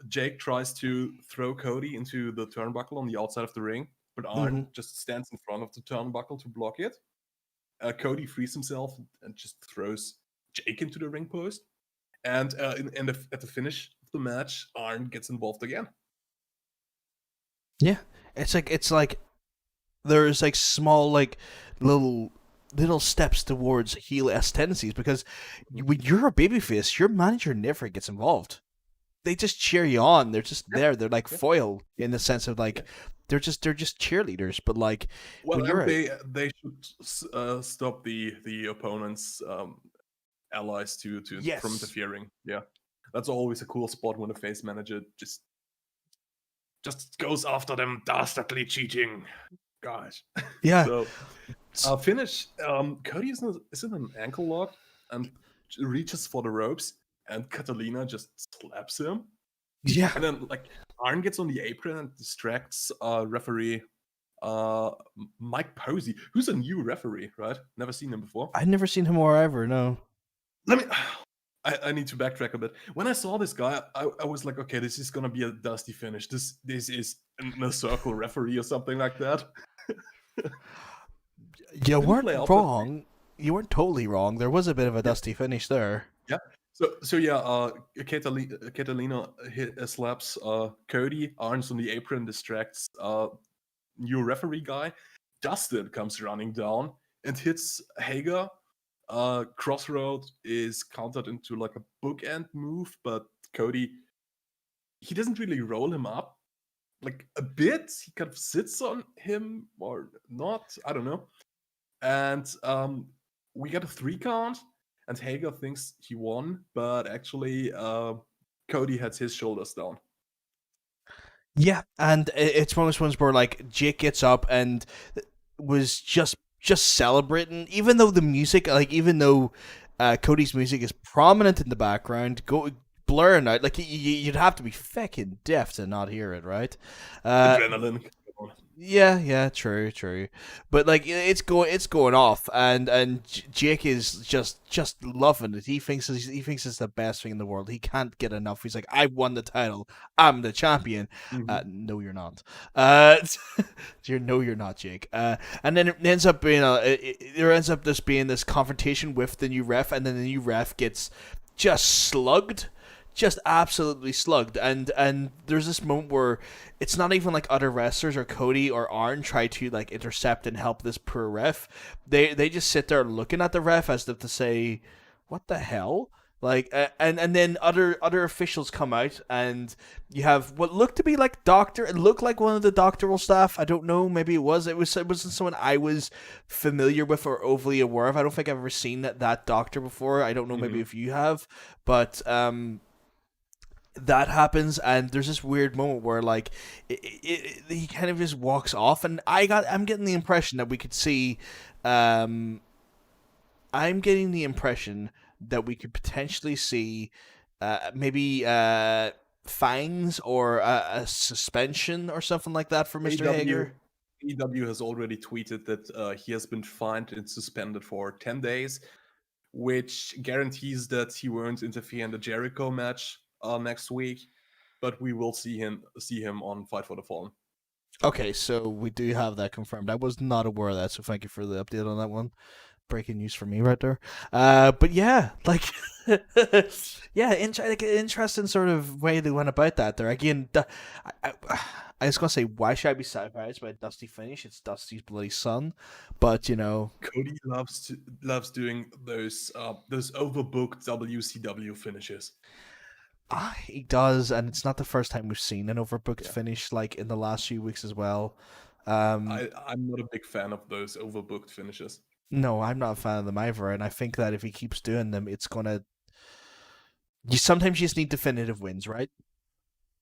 Jake tries to throw Cody into the turnbuckle on the outside of the ring. But Arn just stands in front of the turnbuckle to block it. Cody frees himself and just throws Jake into the ring post, and at the finish of the match, Arn gets involved again.
Yeah, it's like there's like small like little steps towards heel-esque tendencies because when you're a babyface, your manager never gets involved. They just cheer you on. They're just there. They're like foil in the sense of like they're just cheerleaders. But like,
they should stop the opponents. Allies from interfering. Yeah, that's always a cool spot when a face manager just goes after them dastardly cheating guys.
Yeah.
So finish. Cody is in an ankle lock and reaches for the ropes, and Catalina just slaps him.
Yeah,
and then like Arn gets on the apron and distracts referee Mike Posey, who's a new referee, right? Never seen him before.
I've never seen him or ever. No.
I need to backtrack a bit. When I saw this guy, I was like, okay, this is gonna be a dusty finish. This is a circle referee or something like that.
You weren't wrong. You weren't totally wrong. There was a bit of a dusty finish there.
Yeah. So yeah, Catalina slaps Cody. Arn's on the apron, distracts new referee guy. Dustin comes running down and hits Hager. Crossroad is countered into like a bookend move, but Cody, he doesn't really roll him up like a bit. He kind of sits on him or not, I don't know. And we got a 3 count, and Hager thinks he won, but actually Cody has his shoulders down.
Yeah, and it's one of those ones where like Jake gets up and was just celebrating, even though the music, like even though Cody's music is prominent in the background, blurring out, like you'd have to be fucking deaf to not hear it, right?
Adrenaline. on.
Yeah, true. But like it's going off, and Jake is just loving it. He thinks it's the best thing in the world. He can't get enough. He's like, I won the title. I'm the champion.
Mhm.
No, you're not. Uh, you're not, Jake. And then it ends up being there ends up this being this confrontation with the new ref, and then the new ref gets just slugged, just absolutely slugged. And there's this moment where it's not even like other wrestlers or Cody or Arn try to like intercept and help this poor ref. They just sit there looking at the ref as if to say, what the hell? Like and then other officials come out, and you have what looked to be like doctor. It looked like one of the doctoral staff. I don't know. Maybe it wasn't someone I was familiar with or overly aware of. I don't think I've ever seen that doctor before. I don't know. Maybe
Mhm.
if you have, but that happens, and there's this weird moment where like he kind of just walks off, and I'm getting the impression that we could see um I'm getting the impression that we could potentially see maybe fines or a suspension or something like that for Mr.
AEW
Hager.
AEW has already tweeted that he has been fined and suspended for 10 days, which guarantees that he won't interfere in the Jericho match next week. But we will see him on Fight for the Fallen.
Okay, so we do have that confirmed. I was not aware of that, so thank you for the update on that one. Breaking news for me right there. But yeah, like, yeah, like an interesting sort of way they went about that there. Again, I was gonna say, why should I be surprised by a Dusty finish? It's Dusty's bloody son, but you know,
Cody loves doing those overbooked WCW finishes.
he does, and it's not the first time we've seen an overbooked
Yeah.
finish like in the last few weeks as well. Um,
I'm not a big fan of those overbooked finishes.
no, I'm not a fan of them either, and I think that if he keeps doing them, it's gonna. You sometimes you just need definitive wins, right?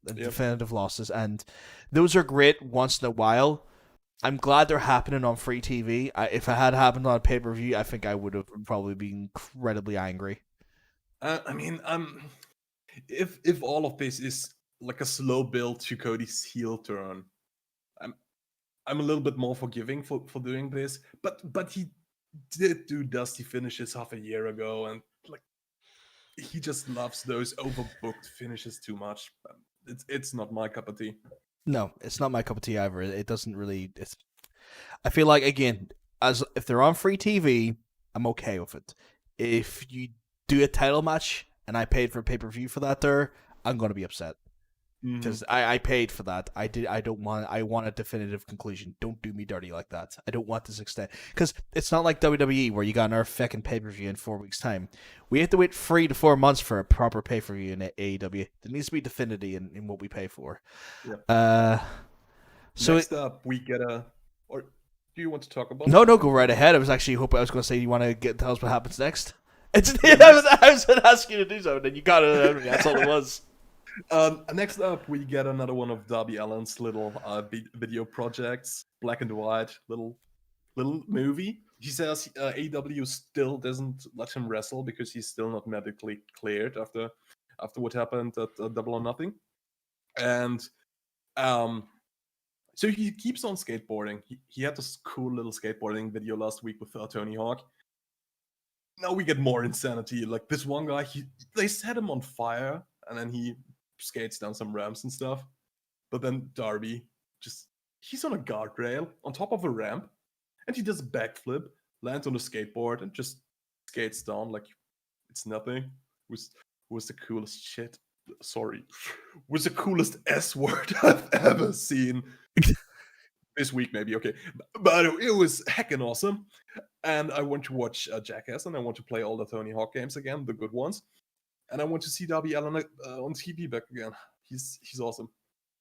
And
Yep.
definitive losses, and those are great once in a while. I'm glad they're happening on free TV. If it had happened on pay per view, I think I would have probably been incredibly angry.
I mean, if all of this is like a slow build to Cody's heel turn, I'm I'm a little bit more forgiving for doing this. But he did do Dusty finishes half a year ago, and like he just loves those overbooked finishes too much. It's not my cup of tea.
No, it's not my cup of tea either. It doesn't really. It's. I feel like again, as if they're on free TV, I'm okay with it. If you do a title match and I paid for pay per view for that, I'm gonna be upset.
Mhm.
Because I paid for that. I want a definitive conclusion. Don't do me dirty like that. I don't want this extent. Because it's not like WWE where you got another fucking pay-per-view in 4 weeks' time. We have to wait 3 to 4 months for a proper pay-per-view in AEW. There needs to be definitivity in what we pay for.
Yeah.
So
Next up, we get a. Or do you want to talk about?
no, go right ahead. I was actually hoping I was going to say, you want to tell us what happens next? It's
Yeah,
I was going to ask you to do something, and you got it out of me. That's all it was.
Next up, we get another one of Darby Allin's little video projects, black and white little movie. He says AEW still doesn't let him wrestle because he's still not medically cleared after what happened at Double or Nothing, and so he keeps on skateboarding. He had this cool little skateboarding video last week with Tony Hawk. Now we get more insanity. Like this one guy, they set him on fire, and then he skates down some ramps and stuff. But then Darby he's on a guardrail on top of a ramp, and he does a backflip, lands on a skateboard, and just skates down like it's nothing. Was the coolest shit. Sorry, was the coolest S word I've ever seen. This week, maybe, okay. But it was heckin' awesome. And I want to watch Jackass, and I want to play all the Tony Hawk games again, the good ones. And I want to see Darby Allin on TV back again. He's awesome.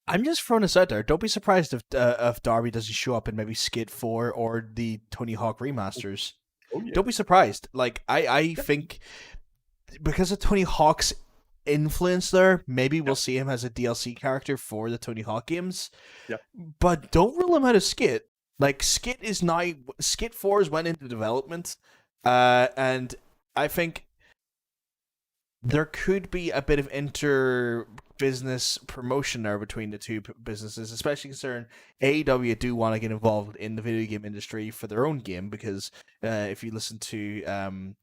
I'm just throwing this out there. Don't be surprised if Darby doesn't show up in maybe Skid 4 or the Tony Hawk remasters.
Oh, yeah.
Don't be surprised. Like I think because of Tony Hawk's influence there, maybe we'll see him as a DLC character for the Tony Hawk games.
Yeah.
But don't rule him out of Skid. Like Skid 4 went into development, and I think there could be a bit of business promotion there between the two businesses, especially considering AEW do want to get involved in the video game industry for their own game, because if you listen to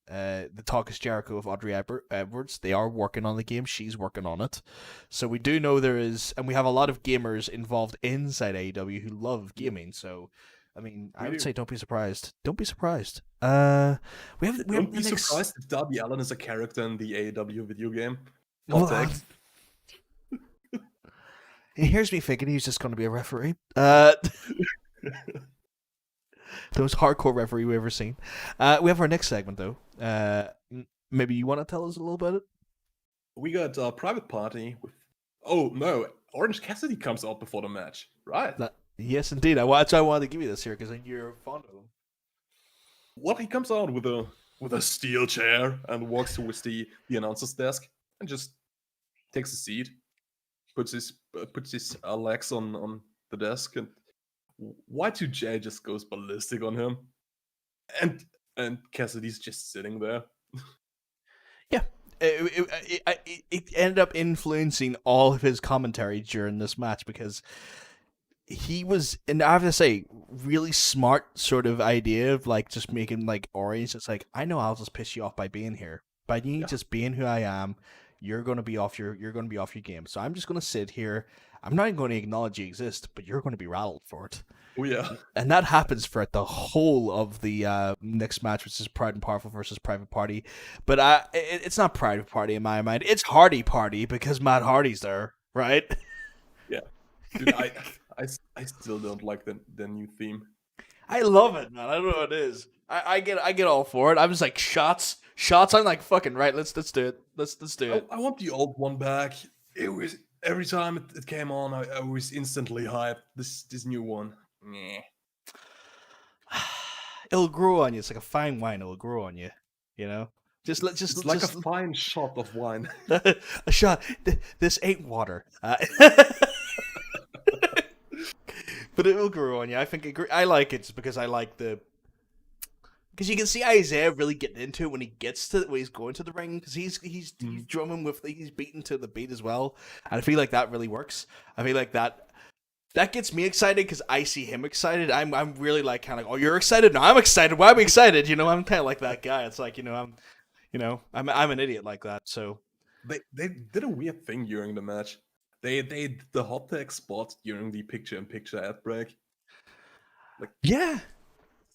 the Talk is Jericho of Audrey Edwards, they are working on the game. She's working on it. So we do know there is, and we have a lot of gamers involved inside AEW who love gaming. So, I mean, I would say don't be surprised. Don't be surprised. Don't
be surprised if Darby Allin is a character in the AEW video game.
Here's me thinking he's just going to be a referee. The most hardcore referee we've ever seen. We have our next segment, though. Maybe you want to tell us a little about it?
We got a private party with... Oh, no. Orange Cassidy comes out before the match. Right.
Yes, indeed. That's why I wanted to give you this here, because you're fond of him.
Well, he comes out with a steel chair and walks towards the announcer's desk and just takes a seat, puts his legs on the desk, and Y2J just goes ballistic on him, and Cassidy's just sitting there.
Yeah, it ended up influencing all of his commentary during this match, because he was, and I have to say, really smart sort of idea of like just making like Orange. It's like, I know I'll just piss you off by being here, by you just being who I am. You're gonna be off your game. So I'm just gonna sit here. I'm not even going to acknowledge you exist, but you're going to be rattled for it.
Oh yeah,
and that happens throughout the whole of the next match, which is Proud and Powerful versus Private Party. But it's not Private Party in my mind. It's Hardy Party, because Matt Hardy's there, right?
Yeah, dude, I still don't like the new theme.
I love it, man. I don't know what it is. I get all for it. I was like, shots. I'm like, fucking right. Let's do it. Let's do it.
I want the old one back. It was every time it came on, I was instantly hyped. This new one, meh.
It'll grow on you. It's like a fine wine. It'll grow on you. You know.
It's like a fine shot of wine.
A shot. This ain't water. But it will grow on you. I think I like it just because I like because you can see Isaiah really getting into it when he's going to the ring, because he's drumming he's beating to the beat as well, and I feel like that really works. I feel like that gets me excited because I see him excited. I'm really like kind of like, oh, you're excited? No, I'm excited. Why am I excited? I'm kind of like that guy. It's like I'm an idiot like that. So
they did a weird thing during the match. They did the hot tag spot during the picture-in-picture ad break. Like,
yeah,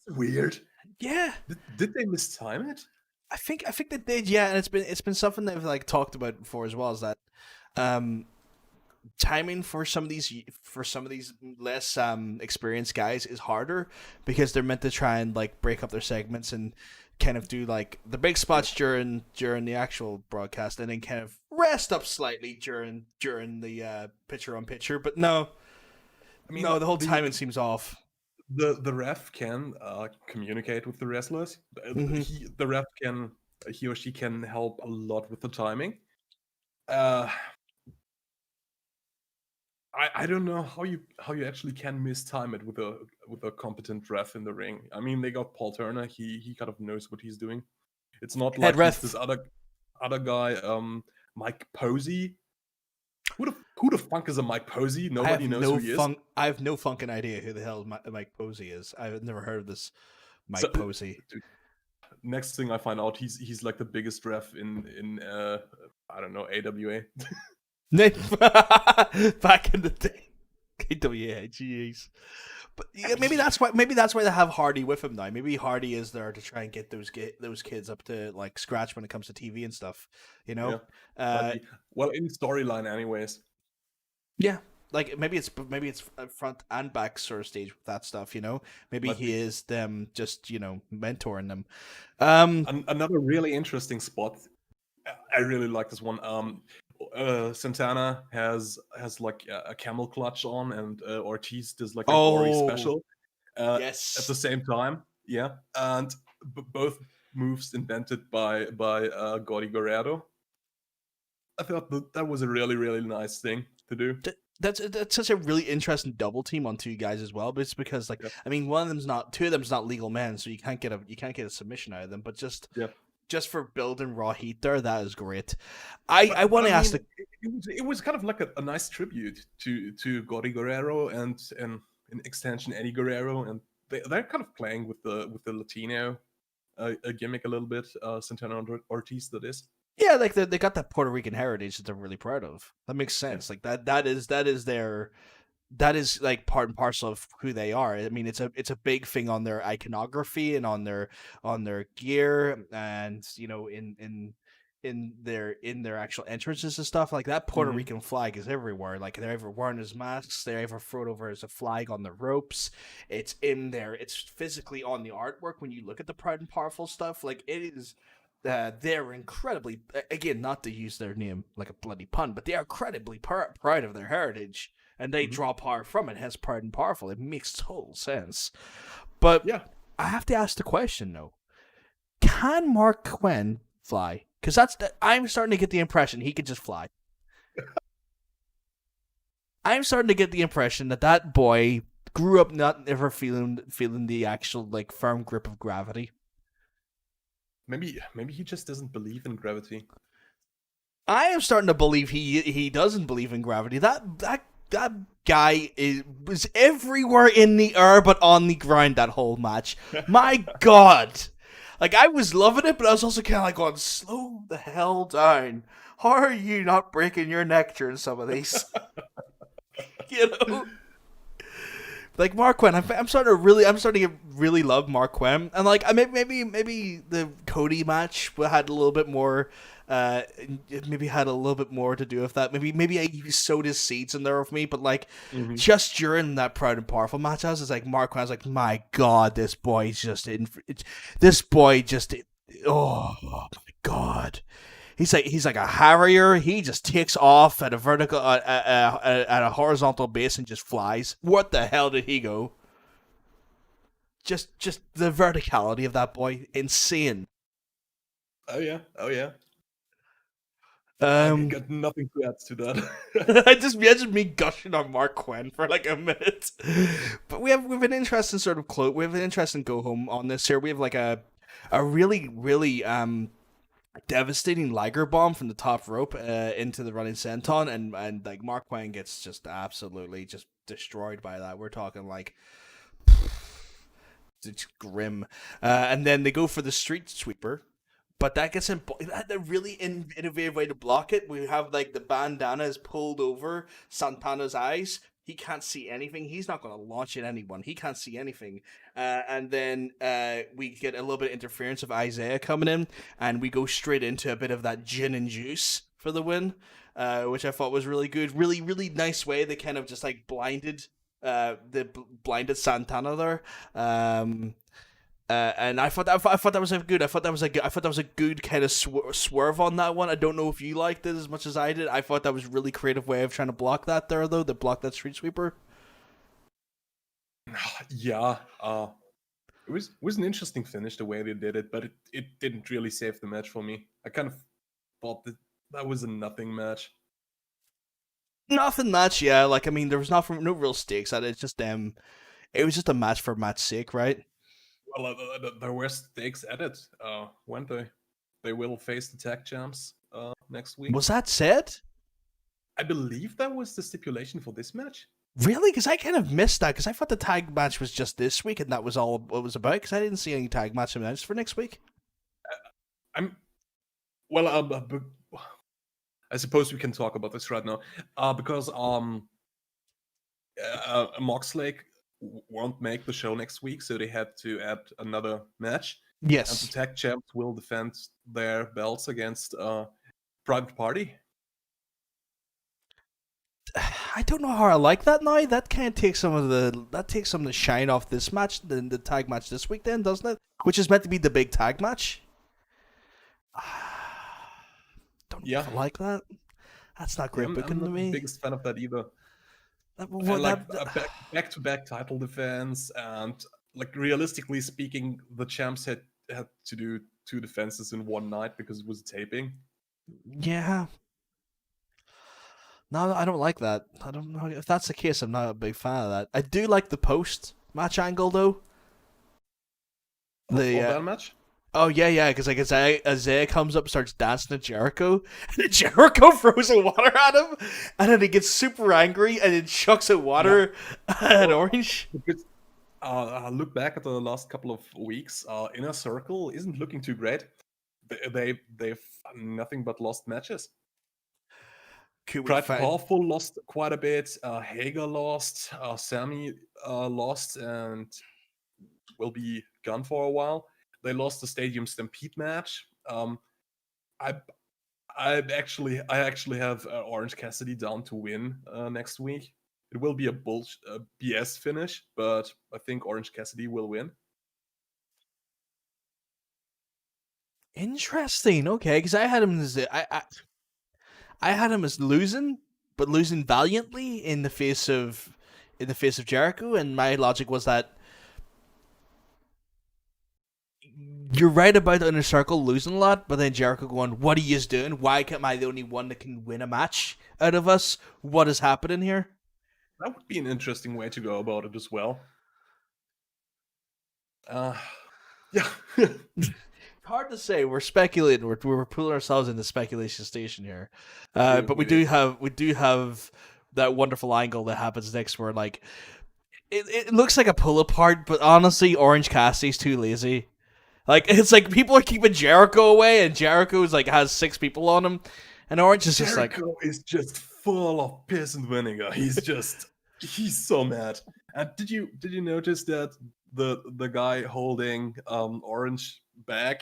weird.
Yeah.
Did they mistime it?
I think they did. Yeah, and it's been something they've like talked about before as well. Is that timing for some of these less experienced guys is harder, because they're meant to try and like break up their segments and kind of do like the big spots during the actual broadcast, and then kind of rest up slightly during the picture on picture. But no, I mean, the whole timing seems off.
The ref can communicate with the wrestlers. The ref he or she can help a lot with the timing. I don't know how you actually can mistime it with a competent ref in the ring. I mean, they got Paul Turner. He kind of knows what he's doing. It's not like this other guy, Mike Posey. Who the fuck is a Mike Posey? Nobody knows who he is.
I have no fucking idea who the hell Mike Posey is. I've never heard of this Mike Posey.
Dude, next thing I find out, he's like the biggest ref in I don't know, AWA.
Back in the day. AWA, jeez. But yeah, maybe that's why they have Hardy with him now. Maybe Hardy is there to try and get those kids up to like scratch when it comes to TV and stuff.
Yeah. Well, in storyline, anyways.
Yeah, like maybe it's front and back sort of stage with that stuff. Maybe he is them just mentoring them.
Another really interesting spot. I really like this one. Santana has like a camel clutch on, and Ortiz does like a gory special.
Yes.
At the same time, yeah, and both moves invented by Gordy Guerrero. I thought that was a really, really nice thing to do.
That's such a really interesting double team on two guys as well. But it's because I mean, two of them's not legal men, so you can't get a submission out of them. But just for building raw heat there, that is great. I want to ask
it was kind of like a nice tribute to Gordy Guerrero and in extension Eddie Guerrero, and they're kind of playing with the Latino a gimmick a little bit. Santana Ortiz, that is.
Yeah, like they got that Puerto Rican heritage that they're really proud of. That makes sense.
Yeah.
Like that is their that is like part and parcel of who they are. I mean, it's a big thing on their iconography and on their gear, and in their actual entrances and stuff. Like that Puerto
Mm-hmm.
Rican flag is everywhere. Like they're ever wearing as masks, they're ever thrown over as a flag on the ropes. It's in there. It's physically on the artwork when you look at the Proud and Powerful stuff. Like it is. They're incredibly, again, not to use their name like a bloody pun, but they are incredibly proud of their heritage, and they
Mm-hmm.
draw power from it. Hence, Proud and Powerful. It makes total sense. But
Yeah.
I have to ask the question though: can Mark Quinn fly? Because I'm starting to get the impression he could just fly. I'm starting to get the impression that boy grew up not ever feeling the actual like firm grip of gravity.
Maybe he just doesn't believe in gravity.
I am starting to believe he doesn't believe in gravity. That guy was everywhere in the air but on the ground that whole match. My God. Like, I was loving it, but I was also kind of like going, slow the hell down. How are you not breaking your neck during some of these? You know? Like Mark Quinn, I'm starting to really love Mark Quinn, and like maybe the Cody match had a little bit more, maybe had a little bit more to do with that. Maybe I sowed his seeds in there with me, but like
Mm-hmm.
just during that Proud and Powerful match, I was like Mark Quinn, I was like, my God, this boy's just oh my God. He's like a harrier. He just takes off at a vertical at a horizontal base and just flies. What the hell did he go? Just the verticality of that boy, insane.
Oh yeah. I
Um,
got nothing to add to that.
I just imagine me gushing on Mark Quinn for like a minute. But we have an interesting sort of we have an interesting go home on this here. We have like a really devastating Liger bomb from the top rope into the running senton, and like Mark Quinn gets just absolutely just destroyed by that. We're talking like it's grim, and then they go for the street sweeper, but that gets a really innovative way to block it. We have like the bandana is pulled over Santana's eyes. He can't see anything. He's not going to launch at anyone. He can't see anything. And then we get a little bit of interference of Isaiah coming in, and we go straight into a bit of that gin and juice for the win, which I thought was really good. Really, really nice way they kind of just like blinded Santana there. And I thought that was a good. I thought that was a good kind of swerve on that one. I don't know if you liked it as much as I did. I thought that was a really creative way of trying to block that there, though. To block that street sweeper.
Yeah. It was an interesting finish the way they did it, but it didn't really save the match for me. I kind of thought that was a nothing match.
Nothing much, yeah. Like I mean, there was no real stakes at it. It's just it was just a match for match sake, right?
Well, there were stakes at it, weren't they? They will face the tag champs next week.
Was that said?
I believe that was the stipulation for this match.
Really? Because I kind of missed that. Because I thought the tag match was just this week, and that was all it was about. Because I didn't see any tag match announced for next week.
I suppose we can talk about this right now, because Moxley won't make the show next week, so they had to add another match. And
Yes.
the tag champs will defend their belts against Private Party.
I don't know how I like that now. That kind of takes some of the shine off this match, the tag match this week, then, doesn't it? Which is meant to be the big tag match. Don't know if I like that. That's not great booking
I'm not
to me.
the biggest fan of that either.
That-
I
well,
like
that-
a back-to-back title defense, and like realistically speaking, the champs had to do 2 defenses in one night because it was taping.
yeah. No, I don't like that. I don't know if that's the case. I'm not a big fan of that. I do like the post match angle though.
For that match.
Oh yeah, because like Isaiah comes up, starts dancing at Jericho, and Jericho throws the water at him, and then he gets super angry and then chucks the
Yeah.
water at Orange.
Because, look back at the last couple of weeks. Inner Circle isn't looking too great. They've nothing but lost matches.
Could we
Pride to
find?
Powerful lost quite a bit. Hager lost. Sammy lost and will be gone for a while. They lost the Stadium Stampede match. I actually have Orange Cassidy down to win next week. It will be a BS finish, but I think Orange Cassidy will win.
Interesting. Okay, because I had him as I had him as losing, but losing valiantly in the face of Jericho, and my logic was that you're right about the Inner Circle losing a lot, but then Jericho going, "What are you doing? Why am I the only one that can win a match out of us? What is happening here?"
That would be an interesting way to go about it as well. Yeah.
Hard to say. We're speculating. We're pulling ourselves into speculation station here.
Yeah,
But we
we
do have that wonderful angle that happens next where like it looks like a pull apart, but honestly, Orange Cassidy's too lazy. Like it's like people are keeping Jericho away, and Jericho's like has 6 people on him, and Orange is just like
Jericho is just full of piss and vinegar. He's so mad. And did you notice that the guy holding Orange back,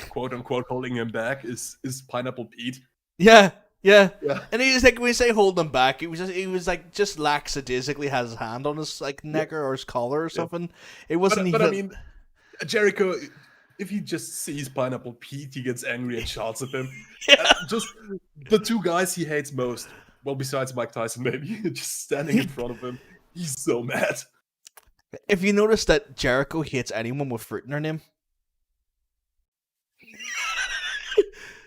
quote unquote holding him back, is Pineapple Pete?
yeah.
Yeah.
And he was like, when we say hold him back, he was like just lackadaisically has his hand on his like neck or his collar or something. It wasn't
But
even.
I mean, Jericho, if he just sees Pineapple Pete, he gets angry and shouts at him.
Yeah.
Just the 2 guys he hates most, well, besides Mike Tyson, maybe, just standing in front of him. He's so mad.
If you notice that Jericho hates anyone with fruit in their name,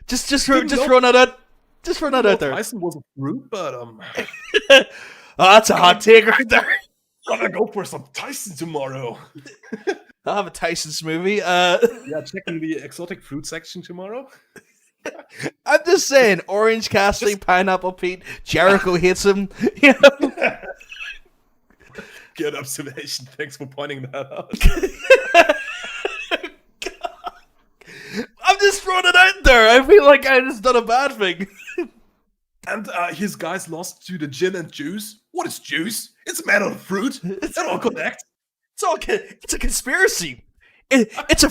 just run that out. Just run that out there.
Tyson was a fruit, but
Oh, that's a hot take right there.
gonna go for some Tyson tomorrow.
I'll have a Tyson smoothie.
Yeah, checking the exotic fruit section tomorrow.
I'm just saying, Orange Cassidy, Pineapple Pete, Jericho hates him. You know?
Good observation. Thanks for pointing that out.
I'm just throwing it out there. I feel like I just done a bad thing.
And his guys lost to the gin and juice. What is juice? It's made out of fruit. It's all connect.
It's a conspiracy. It's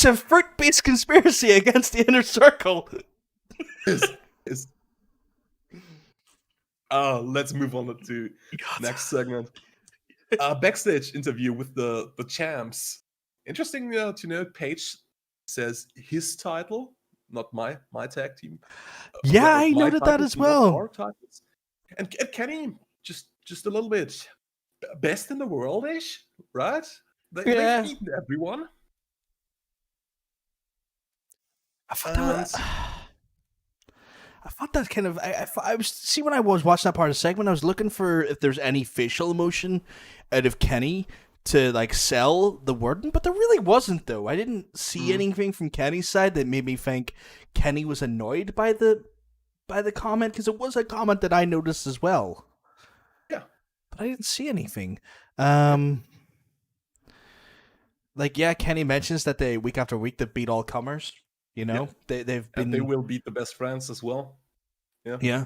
a fruit-based conspiracy against the Inner Circle.
Let's move on to next segment. Backstage interview with the champs. Interesting to note, Paige says his title, not my tag team.
Yeah, I noted that as well.
And Kenny, just a little bit best in the world-ish, right? They've beaten everyone.
I thought that kind of. I was see when I was watching that part of the segment, I was looking for if there's any facial emotion out of Kenny to like sell the wording, but there really wasn't though. I didn't see anything from Kenny's side that made me think Kenny was annoyed by the comment, because it was a comment that I noticed as well.
Yeah,
but I didn't see anything. Like Kenny mentions that they week after week they beat all comers. You know, they've been.
And they will beat the best friends as well. Yeah.
Yeah.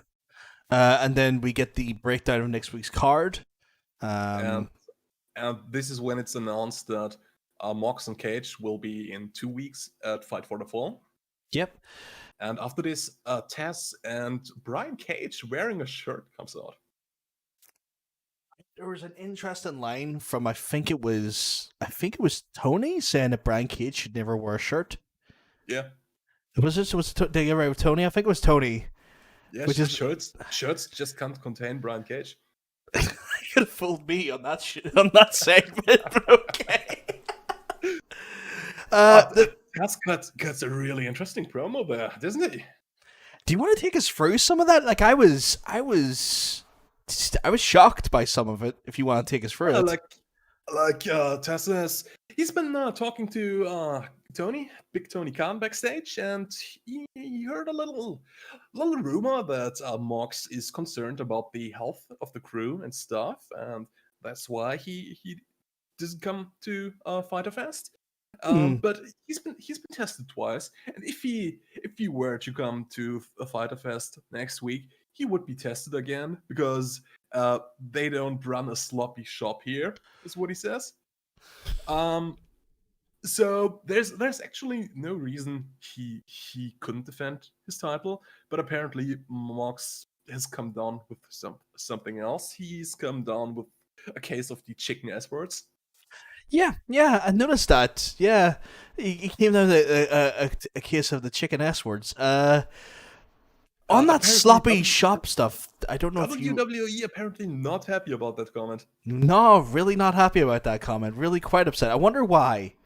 And then we get the breakdown of next week's card.
And this is when it's announced that Mox and Cage will be in 2 weeks at Fight for the Fall.
Yep.
And after this, Taz and Brian Cage wearing a shirt comes out.
There was an interesting line from I think it was Tony saying that Brian Cage should never wear a shirt.
Yeah.
Was did I get right with Tony? I think it was Tony.
Yeah,
which is
shirts just can't contain Brian Cage.
You could have fooled me on that segment, but okay.
Taz cuts a really interesting promo there, doesn't he?
Do you want to take us through some of that? Like I was shocked by some of it. If you want to take us through it,
Taz says he's been talking to Big Tony Khan backstage, and he heard a little rumor that Mox is concerned about the health of the crew and stuff, and that's why he doesn't come to Fyter Fest. But he's been tested twice, and if he were to come to a Fyter Fest next week, he would be tested again because they don't run a sloppy shop here, is what he says. So there's actually no reason he couldn't defend his title, but apparently Mox has come down with something else. He's come down with a case of the chicken S-words.
Yeah, I noticed that. Yeah, he came down with a case of the chicken S-words. On that sloppy shop stuff, I don't know if
WWE apparently not happy about that comment.
No, really not happy about that comment. Really quite upset. I wonder why.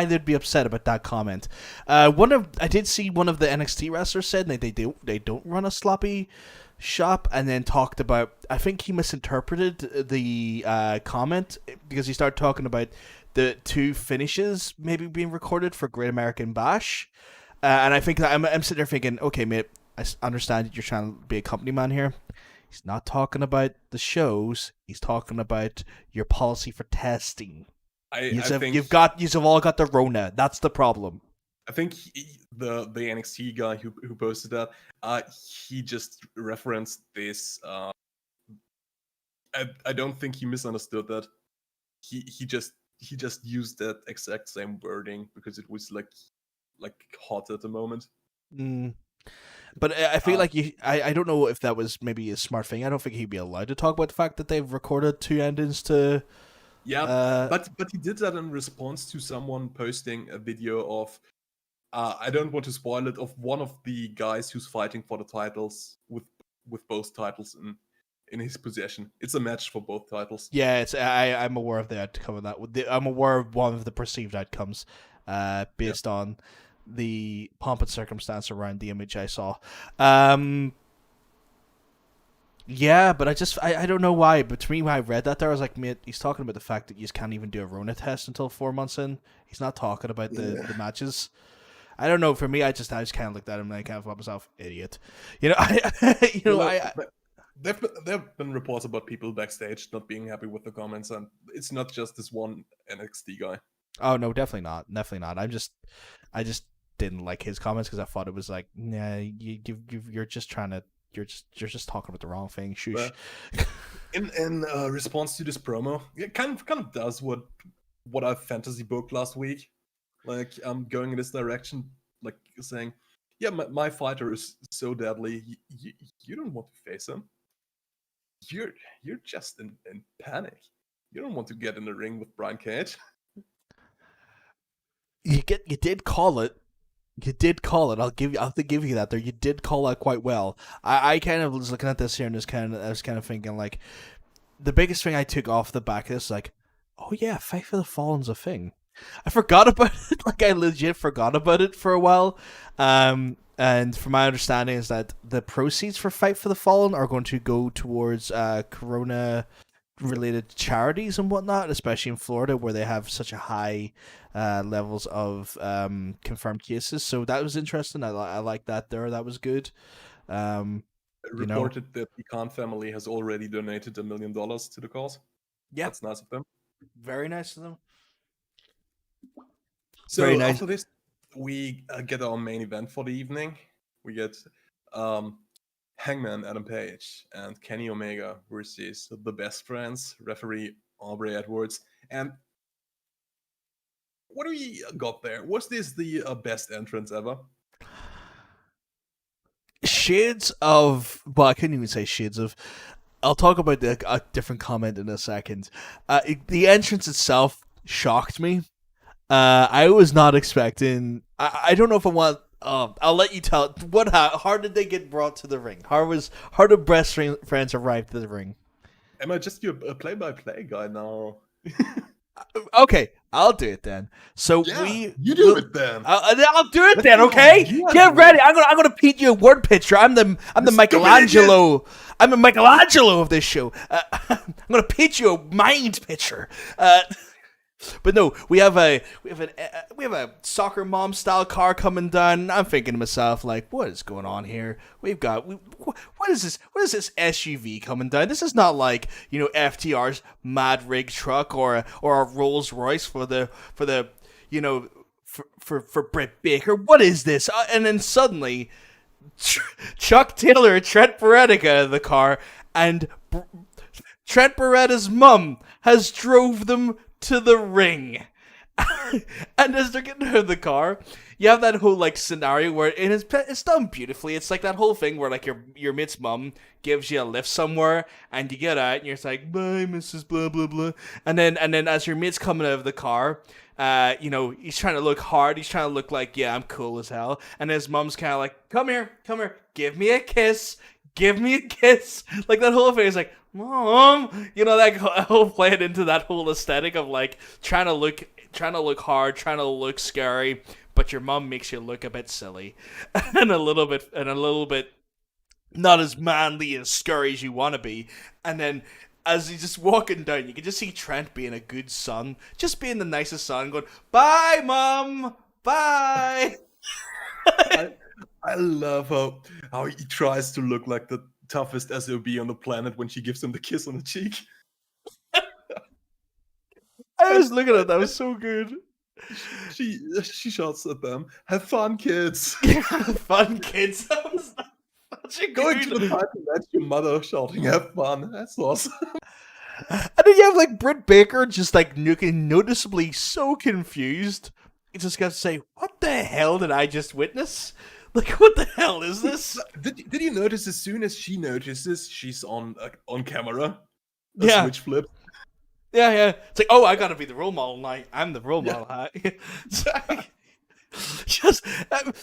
They'd be upset about that comment. I did see one of the NXT wrestlers said that they don't run a sloppy shop, and then talked about, I think he misinterpreted the comment because he started talking about the 2 finishes maybe being recorded for Great American Bash, and I think that I'm sitting there thinking, okay, mate, I understand that you're trying to be a company man here. He's not talking about the shows. He's talking about your policy for testing. You've all got the Rona. That's the problem.
I think the NXT guy who posted that, he just referenced this. I don't think he misunderstood that. He just used that exact same wording because it was like hot at the moment.
But I feel like I don't know if that was maybe a smart thing. I don't think he'd be allowed to talk about the fact that they've recorded 2 endings to.
Yeah, but he did that in response to someone posting a video of, I don't want to spoil it, of one of the guys who's fighting for the titles with both titles in his possession. It's a match for both titles.
Yeah, I'm aware of the outcome of that. I'm aware of one of the perceived outcomes, based on the pomp and circumstance around the image I saw. Yeah, but I don't know why. But to me, when I read that there, I was like, mate, he's talking about the fact that you just can't even do a Rona test until 4 months in. He's not talking about the matches. I don't know. For me, I just kind of looked at him and I kind of thought myself, idiot.
There've been reports about people backstage not being happy with the comments, and it's not just this one NXT guy.
Oh no, definitely not. I just didn't like his comments because I thought it was like, nah, you're just trying to. You're just talking about the wrong thing. Shush.
In response to this promo, it kind of does what I fantasy booked last week. Like, I'm going in this direction, like saying, yeah, my fighter is so deadly, you don't want to face him. You're just in panic. You don't want to get in the ring with Brian Cage.
You did call it. You did call it. I'll have to give you that there. You did call out quite well. I kind of was looking at this here and I was kind of thinking, like, the biggest thing I took off the back of this is like, oh yeah, Fight for the Fallen's a thing. I forgot about it. Like, I legit forgot about it for a while. And from my understanding is that the proceeds for Fight for the Fallen are going to go towards Corona related charities and whatnot, especially in Florida where they have such a high levels of confirmed cases. So that was interesting. I like that there. That was good.
Reported that the Khan family has already donated $1 million to the cause.
Yeah,
that's nice of them.
Very nice of them.
So
very nice.
After this, we get our main event for the evening. We get Hangman Adam Page and Kenny Omega versus the Best Friends, referee Aubrey Edwards. And what do we got there? Was this the best entrance ever?
Shades of... Well, I couldn't even say shades of... I'll talk about a different comment in a second. The entrance itself shocked me. I was not expecting... I don't know if I want... I'll let you tell. How did they get brought to the ring? How did Best Friends arrive to the ring?
Am I just your play-by-play guy now?
Okay, I'll do it then. So
you do it then.
I'll do it then. Okay, get ready. I'm gonna paint you a word picture. I'm the Michelangelo. I'm the Michelangelo of this show. I'm gonna paint you a mind picture. But no, we have a soccer mom style car coming down. I'm thinking to myself, like, what is going on here? What is this? What is this SUV coming down? This is not like, you know, FTR's mad rig truck or a Rolls Royce for the you know, for Britt Baker. What is this? And then suddenly, Chuck Taylor, Trent Beretta get out of the car, and Trent Beretta's mum has drove them to the ring. And as they're getting out of the car, you have that whole like scenario where it's done beautifully. It's like that whole thing where like your mate's mum gives you a lift somewhere, and you get out and you're just like, bye, Mrs. Blah blah blah. And then as your mate's coming out of the car, you know, he's trying to look hard. He's trying to look like, yeah, I'm cool as hell. And his mum's kind of like, come here, give me a kiss. Give me a kiss. Like that whole thing is like, Mom, you know, that whole playing into that whole aesthetic of like trying to look hard, trying to look scary, but your mom makes you look a bit silly and a little bit not as manly and scary as you want to be. And then as he's just walking down, you can just see Trent being a good son, just being the nicest son, going, bye, Mom, bye.
I love how he tries to look like the toughest SOB on the planet when she gives him the kiss on the cheek.
I was looking at that. Was so good.
She shouts at them, "Have fun, kids!
Have fun, kids!" That was such a
Going to the title match, your mother shouting, "Have fun!" That's awesome.
And then you have like Britt Baker just like looking noticeably so confused. He just got to say, "What the hell did I just witness? Like, what the hell is this?"
Did you notice as soon as she notices she's on camera?
Yeah.
Switch flip.
Yeah. It's like, oh, I gotta be the role model now. I'm the role model. Just,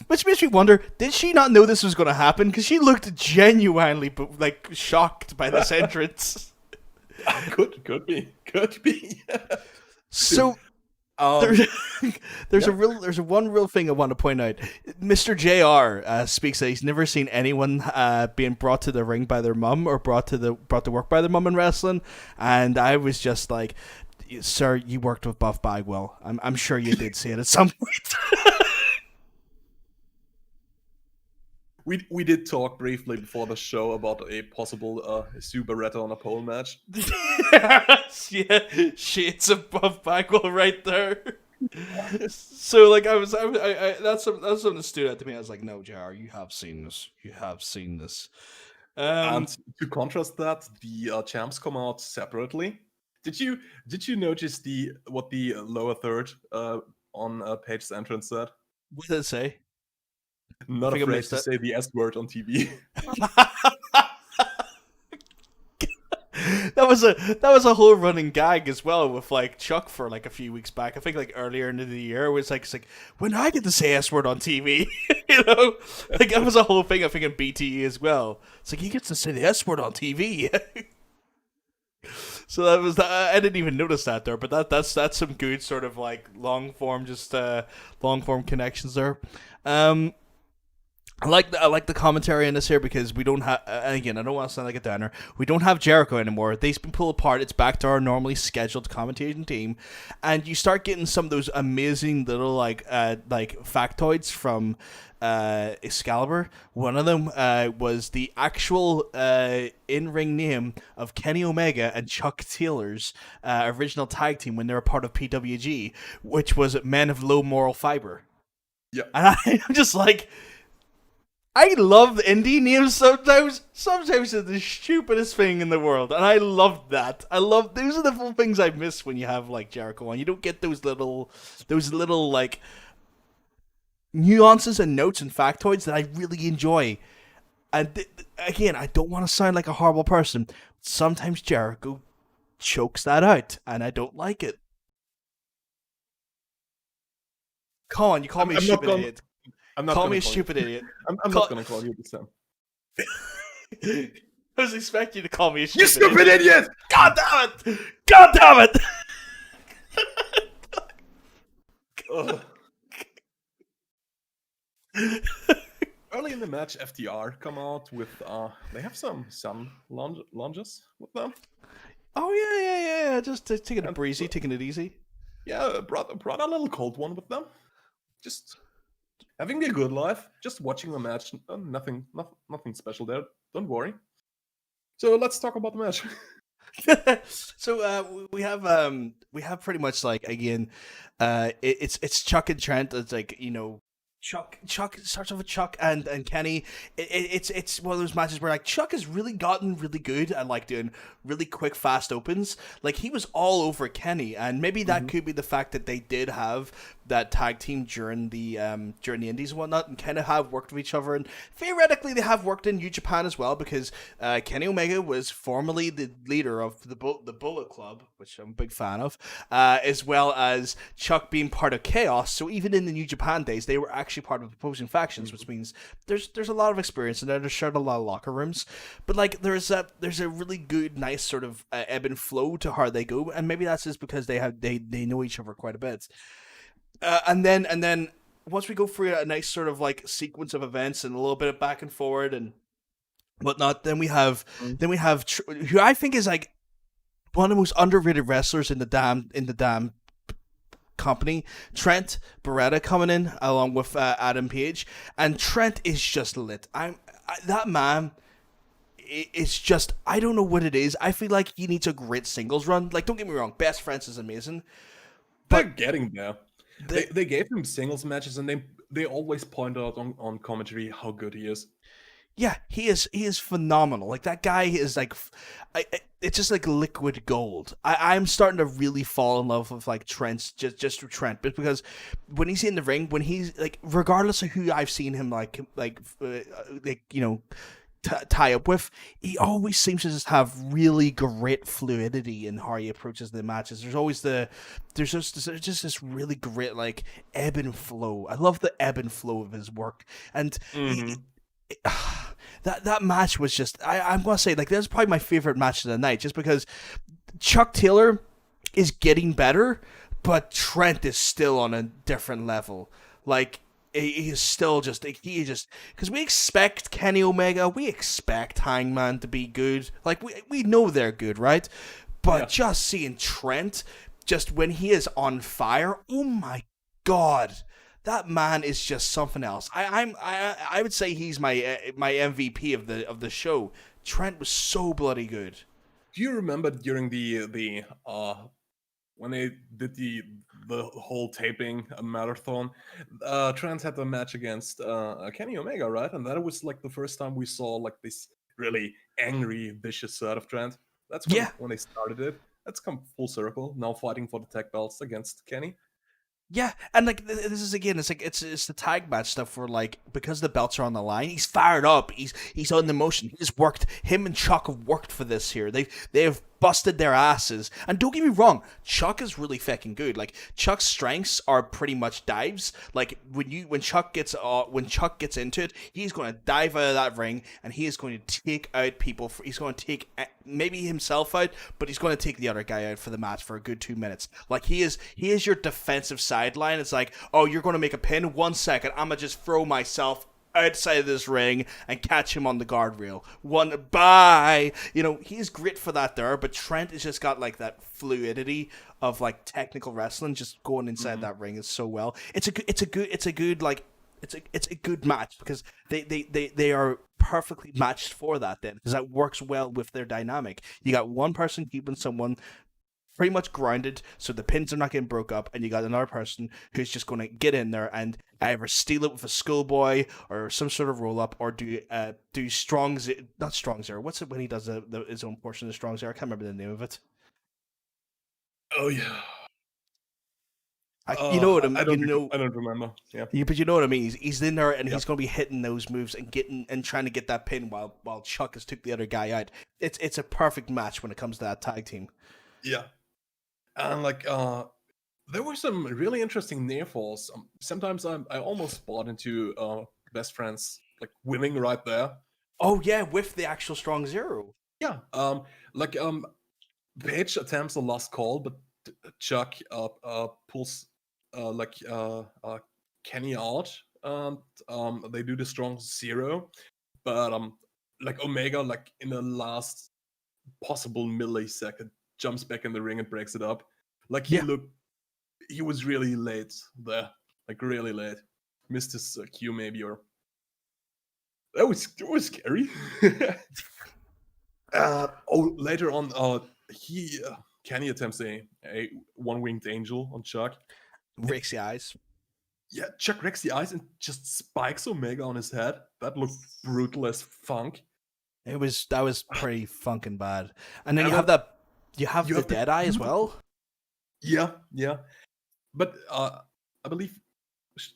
which makes me wonder, did she not know this was going to happen? Because she looked genuinely like shocked by this entrance.
Could be.
So there's one real thing I want to point out. Mr. JR speaks that he's never seen anyone being brought to the ring by their mum or brought to work by their mum in wrestling, and I was just like, sir, you worked with Buff Bagwell. I'm sure you did see it at some point.
We did talk briefly before the show about a possible Sue Beretta on a pole match.
Yeah, shit's above Bagwell right there. So like I that's something that stood out to me. I was like, no, JR, you have seen this.
And to contrast that, the champs come out separately. Did you notice what the lower third on Paige's entrance said?
What did it say?
Not afraid to say the S word on TV.
That was a whole running gag as well with like Chuck for like a few weeks back. I think like earlier into the year, it was like, it's like, when I get to say S word on TV, you know, like that was a whole thing. I think in BTE as well. It's like, he gets to say the S word on TV. So that was I didn't even notice that there, but that's some good sort of like long form connections there. I like the commentary in this here because we don't have, again, I don't want to sound like a downer, we don't have Jericho anymore. They've been pulled apart. It's back to our normally scheduled commentating team, and you start getting some of those amazing little like factoids from Excalibur. One of them was the actual in-ring name of Kenny Omega and Chuck Taylor's original tag team when they were part of PWG, which was Men of Low Moral Fiber.
Yeah,
and I'm just like, I love indie names sometimes. Sometimes they're the stupidest thing in the world, and I love that. Those are the little things I miss when you have like Jericho on. You don't get those little like nuances and notes and factoids that I really enjoy. And again, I don't want to sound like a horrible person. Sometimes Jericho chokes that out, and I don't like it. Colin, you call me a stupid idiot. Call me a stupid idiot.
I'm not going to call you this time.
I was expecting you to call me a stupid idiot.
You stupid idiot!
God damn it! God damn it!
Early in the match, FTR come out with they have some lunges with them.
Oh yeah. Just taking it breezy, taking it easy.
Yeah, brought a little cold one with them. Just having a good life. Just watching the match. Nothing special there. Don't worry. So let's talk about the match.
So we have pretty much like again, it's Chuck and Trent. It's like Chuck starts off with Chuck and Kenny. It's one of those matches where like Chuck has really gotten really good at like doing really quick fast opens. Like he was all over Kenny, and maybe that
Mhm.
could be the fact that they did have that tag team during the indies and whatnot, and kind of have worked with each other. And theoretically, they have worked in New Japan as well because Kenny Omega was formerly the leader of the Bullet Club, which I'm a big fan of, as well as Chuck being part of Chaos. So even in the New Japan days, they were actually part of opposing factions, which means there's a lot of experience and they're shared a lot of locker rooms. But like there's a really good, nice sort of ebb and flow to how they go, and maybe that's just because they know each other quite a bit. And then once we go through a nice sort of like sequence of events and a little bit of back and forward and whatnot,
Mhm.
then we have who I think is like one of the most underrated wrestlers in the damn company, Trent Beretta, coming in along with Adam Page, and Trent is just lit. That man. It's just I don't know what it is. I feel like he needs a great singles run. Like don't get me wrong, Best Friends is amazing,
They're
but
getting there.
the
They gave him singles matches, and they always point out on commentary how good he is.
yeah, he is phenomenal. Like that guy is like, it's just like liquid gold. I'm starting to really fall in love with like Trent, just with Trent, but because when he's in the ring, when he's like, regardless of who I've seen him tie up with, he always seems to just have really great fluidity in how he approaches the matches. There's just this really great like ebb and flow. I love the ebb and flow of his work, and he,
Hmm.
that match was just I'm gonna say like that's probably my favorite match of the night just because Chuck Taylor is getting better, but Trent is still on a different level. Like he is still just because we expect Kenny Omega, we expect Hangman to be good. Like we know they're good, right? But
Yeah.
just seeing Trent, just when he is on fire, oh my god, that man is just something else. I would say he's my MVP of the show. Trent was so bloody good.
Do you remember during the when they did the whole taping marathon, Trent had the match against Kenny Omega, right? And that was like the first time we saw like this really angry, vicious side of Trent. That's
Yeah,
when they started it. That's come full circle. Now fighting for the tag belts against Kenny.
yeah, and like this is again, it's like it's the tag match stuff where like because the belts are on the line, he's fired up, he's on the motion. He's worked. Him and Chuck have worked for this here. They have busted their asses. And don't get me wrong, Chuck is really fucking good. Like Chuck's strengths are pretty much dives. Like when Chuck gets into it, he's going to dive out of that ring and he is going to take out people. He's going to take maybe himself out, but he's going to take the other guy out for the match for a good 2 minutes. Like he is your defensive sideline. It's like, oh, you're going to make a pin. 1 second, I'm gonna just throw myself outside of this ring and catch him on the guardrail. Bye. He's great for that there, but Trent has just got like that fluidity of like technical wrestling just going inside
Mhm.
that ring is so well. It's a good match because they are perfectly matched for that then because that works well with their dynamic. You got one person keeping someone pretty much grounded so the pins are not getting broke up, and you got another person who's just going to get in there and either steal it with a schoolboy or some sort of roll up or do not strong zero. What's it when he does his own portion of strong zero? I can't remember the name of it.
Oh yeah.
You know what I
I
mean?
I don't remember. Yeah.
But you know what I mean. He's in there and
Yeah.
he's going to be hitting those moves and getting and trying to get that pin while Chuck has took the other guy out. It's a perfect match when it comes to that tag team.
Yeah. And like there were some really interesting near falls. Sometimes I almost bought into best friends like winning right there.
Oh yeah, with the actual strong zero.
Yeah. Like Page attempts a lost call, but Chuck pulls like Kenny out, and they do the strong zero. But like Omega, like in the last possible millisecond, jumps back in the ring and breaks it up. Like he
Yeah.
looked he was really late there, like really late. Missed his cue maybe, or that was scary. Later on, Kenny attempts a one-winged angel on Chuck.
Breaks the eyes.
Yeah, Chuck wrecks the eyes and just spikes Omega on his head. That looked brutal as funk.
That was pretty funkin' bad. And then
And
you have that. You have the dead eye as well.
Yeah. But I believe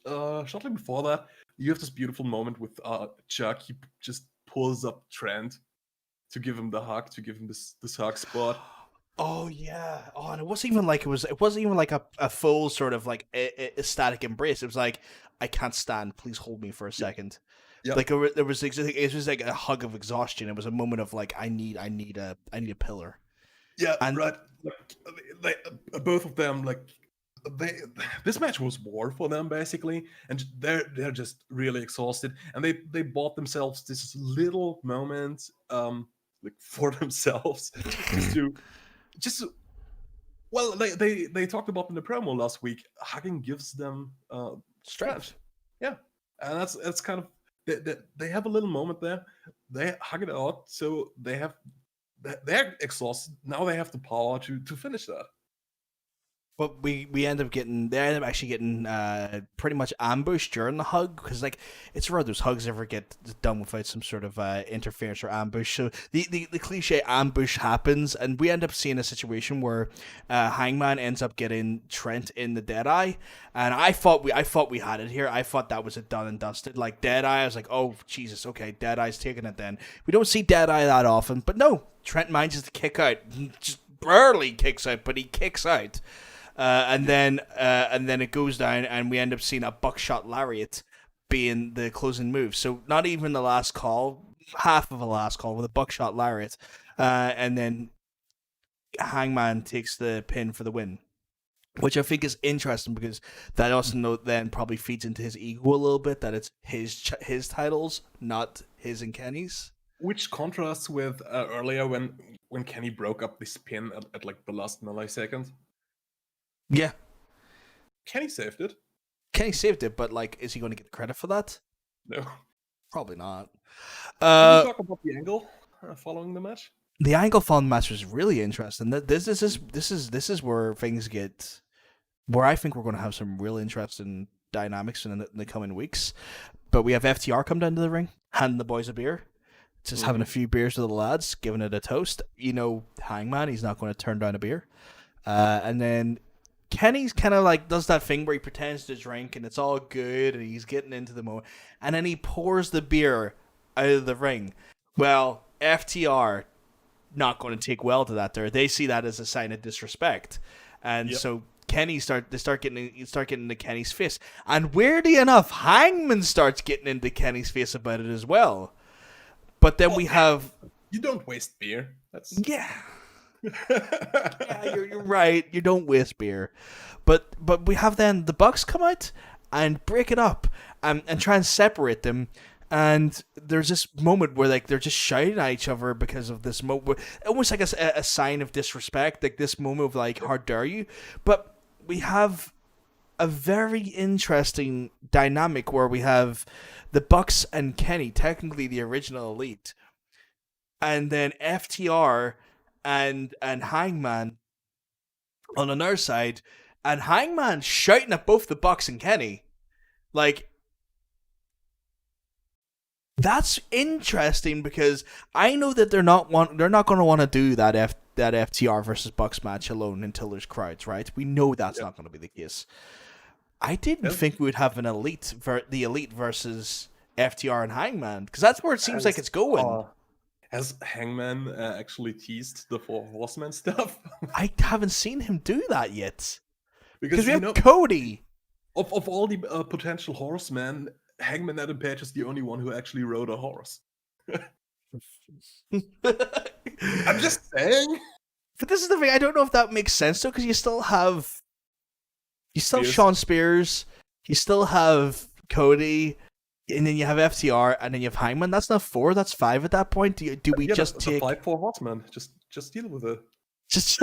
shortly before that, you have this beautiful moment with Chuck. He just pulls up Trent to give him the hug, to give him this hug spot.
Oh yeah. Oh, and it wasn't even like a full sort of like a static embrace. It was like, I can't stand. Please hold me for a second.
Yep.
Like it was like a hug of exhaustion. It was a moment of like, I need a pillar.
Yeah,
and
right. They both of them, like, this match was war for them basically, and they're just really exhausted, and they bought themselves this little moment, like for themselves, well, they talked about in the promo last week. Hugging gives them strength. Yeah, and that's kind of they have a little moment there. They hug it out, so they're exhausted. Now they have the power to finish that.
But they end up actually getting pretty much ambushed during the hug, because like it's rare those hugs ever get done without some sort of interference or ambush. So the cliche ambush happens, and we end up seeing a situation where Hangman ends up getting Trent in the Deadeye, and I thought we had it here. I thought that was a done and dusted. Like Deadeye, I was like, oh Jesus, okay, Deadeye's taking it then. We don't see Deadeye that often, but no, Trent manages to kick out, just barely kicks out, but he kicks out. And then it goes down, and we end up seeing a buckshot lariat being the closing move. So not even the last call, half of a last call with a buckshot lariat, and then Hangman takes the pin for the win, which I think is interesting, because that also then probably feeds into his ego a little bit, that it's his titles, not his and Kenny's.
Which contrasts with earlier when Kenny broke up this pin at like the last millisecond.
Yeah.
Kenny saved it.
But like, is he going to get credit for that?
No.
Probably not.
Can you talk about the angle following the match?
The angle following the match was really interesting. This is where things get, where I think we're going to have some real interesting dynamics in the coming weeks. But we have FTR come down to the ring, handing the boys a beer, just having a few beers with the lads, giving it a toast. You know, Hangman, he's not going to turn down a beer. And then Kenny's kind of like does that thing where he pretends to drink and it's all good and he's getting into the moment, and then he pours the beer out of the ring. Well, FTR not going to take well to that. They see that as a sign of disrespect, and so Kenny start getting into Kenny's face, and weirdly enough, Hangman starts getting into Kenny's face about it as well. But then we have,
you don't waste beer.
Yeah, you're right. You don't waste beer, but we have then the Bucks come out and break it up and try and separate them. And there's this moment where like they're just shouting at each other because of this moment, almost like a sign of disrespect, like this moment of like, how dare you? But we have a very interesting dynamic where we have the Bucks and Kenny, technically the original Elite, and then FTR and Hangman on another side, and Hangman shouting at both the Bucks and Kenny. Like, that's interesting, because I know that they're not going to want to do that FTR versus Bucks match alone until there's crowds, right? We know that's not going to be the case. I didn't think we would have the Elite versus FTR and Hangman, because that's where it seems like it's going.
Has Hangman actually teased the Four Horsemen stuff?
I haven't seen him do that yet.
Because
we have Cody.
Of all the potential horsemen, Hangman Adam Page is the only one who actually rode a horse. I'm just saying.
But this is the thing. I don't know if that makes sense though, because you still have Shawn Spears, you still have Cody, and then you have FTR, and then you have Hangman. That's not 4, that's 5 at that point. Do we just take
the 5 Four Horsemen? Just deal with it.
Just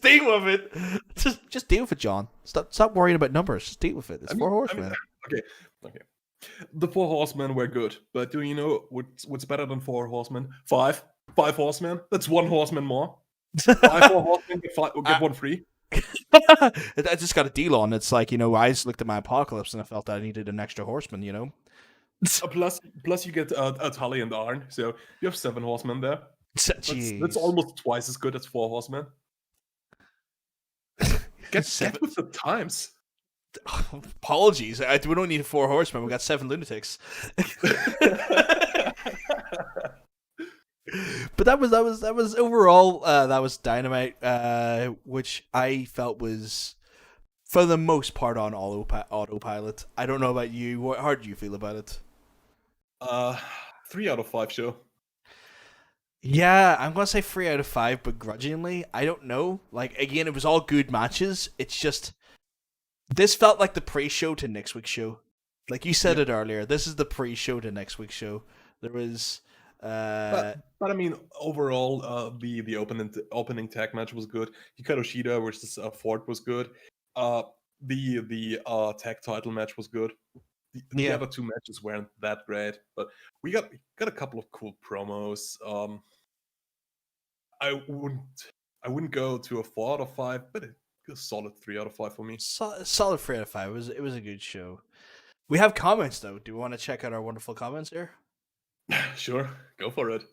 deal with it. Just deal with it, John. Stop worrying about numbers. Just deal with it. It's Four Horsemen.
Okay. The Four Horsemen were good, but do you know what's better than Four Horsemen? Five horsemen. That's one horseman more. 4 horsemen get one free.
I just got a deal on. It's like, I just looked at my apocalypse and I felt that I needed an extra horseman.
Plus you get Tully and Arn, so you have 7 horsemen there. That's almost twice as good as 4 horsemen. Get with the times.
Apologies. We don't need 4 horsemen. We got 7 lunatics. But that was overall. That was Dynamite, which I felt was for the most part on autopilot. I don't know about you. How did you feel about it?
3 out of 5 show.
Yeah, I'm gonna say 3 out of 5, begrudgingly. I don't know. Like, again, it was all good matches. It's just this felt like the pre-show to next week's show. Like you said it earlier, this is the pre-show to next week's show. There was,
but I mean, overall, the opening tag match was good. Hikaru Shida versus Ford was good. The tag title match was good. The other 2 matches weren't that great, but we got a couple of cool promos. I wouldn't go to a 4 out of 5, but a solid 3 out of 5 for me.
Solid 3 out of 5. It was a good show. We have comments though. Do we want to check out our wonderful comments here?
Sure, go for it.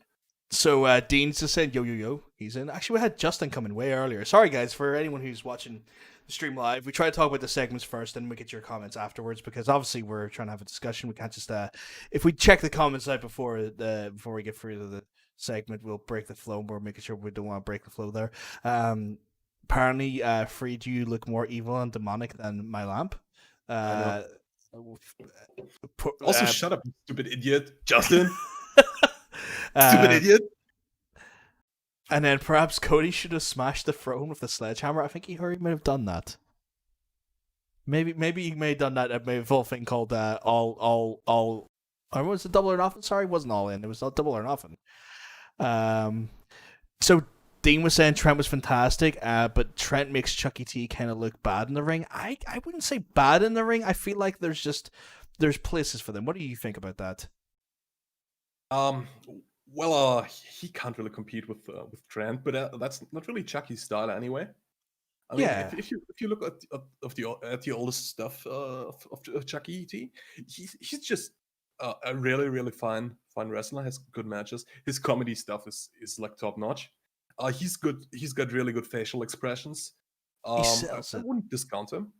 So Dean's just saying yo. He's in. Actually, we had Justin coming way earlier. Sorry guys for anyone who's watching the stream live. We try to talk about the segments first, then we get your comments afterwards because obviously we're trying to have a discussion. We can't just if we check the comments out before we get through to the segment, we'll break the flow. We're making sure we don't want to break the flow there. Apparently, Freed, you look more evil and demonic than my lamp.
Also, shut up, you stupid idiot, Justin. Stupid idiot.
And then perhaps Cody should have smashed the throne with the sledgehammer. I think he might have done that. Maybe he may have done that at a full thing called all. Or was it Double or Nothing? Sorry, it wasn't All In. It was Double or Nothing. So Dean was saying Trent was fantastic, but Trent makes Chucky T kind of look bad in the ring. I wouldn't say bad in the ring. I feel like there's places for them. What do you think about that?
Well, he can't really compete with Trent, but that's not really Chucky's style anyway. I mean, if you look at the oldest stuff of Chucky T, he's just a really really fine wrestler. Has good matches. His comedy stuff is like top notch. He's good. He's got really good facial expressions. I wouldn't discount him.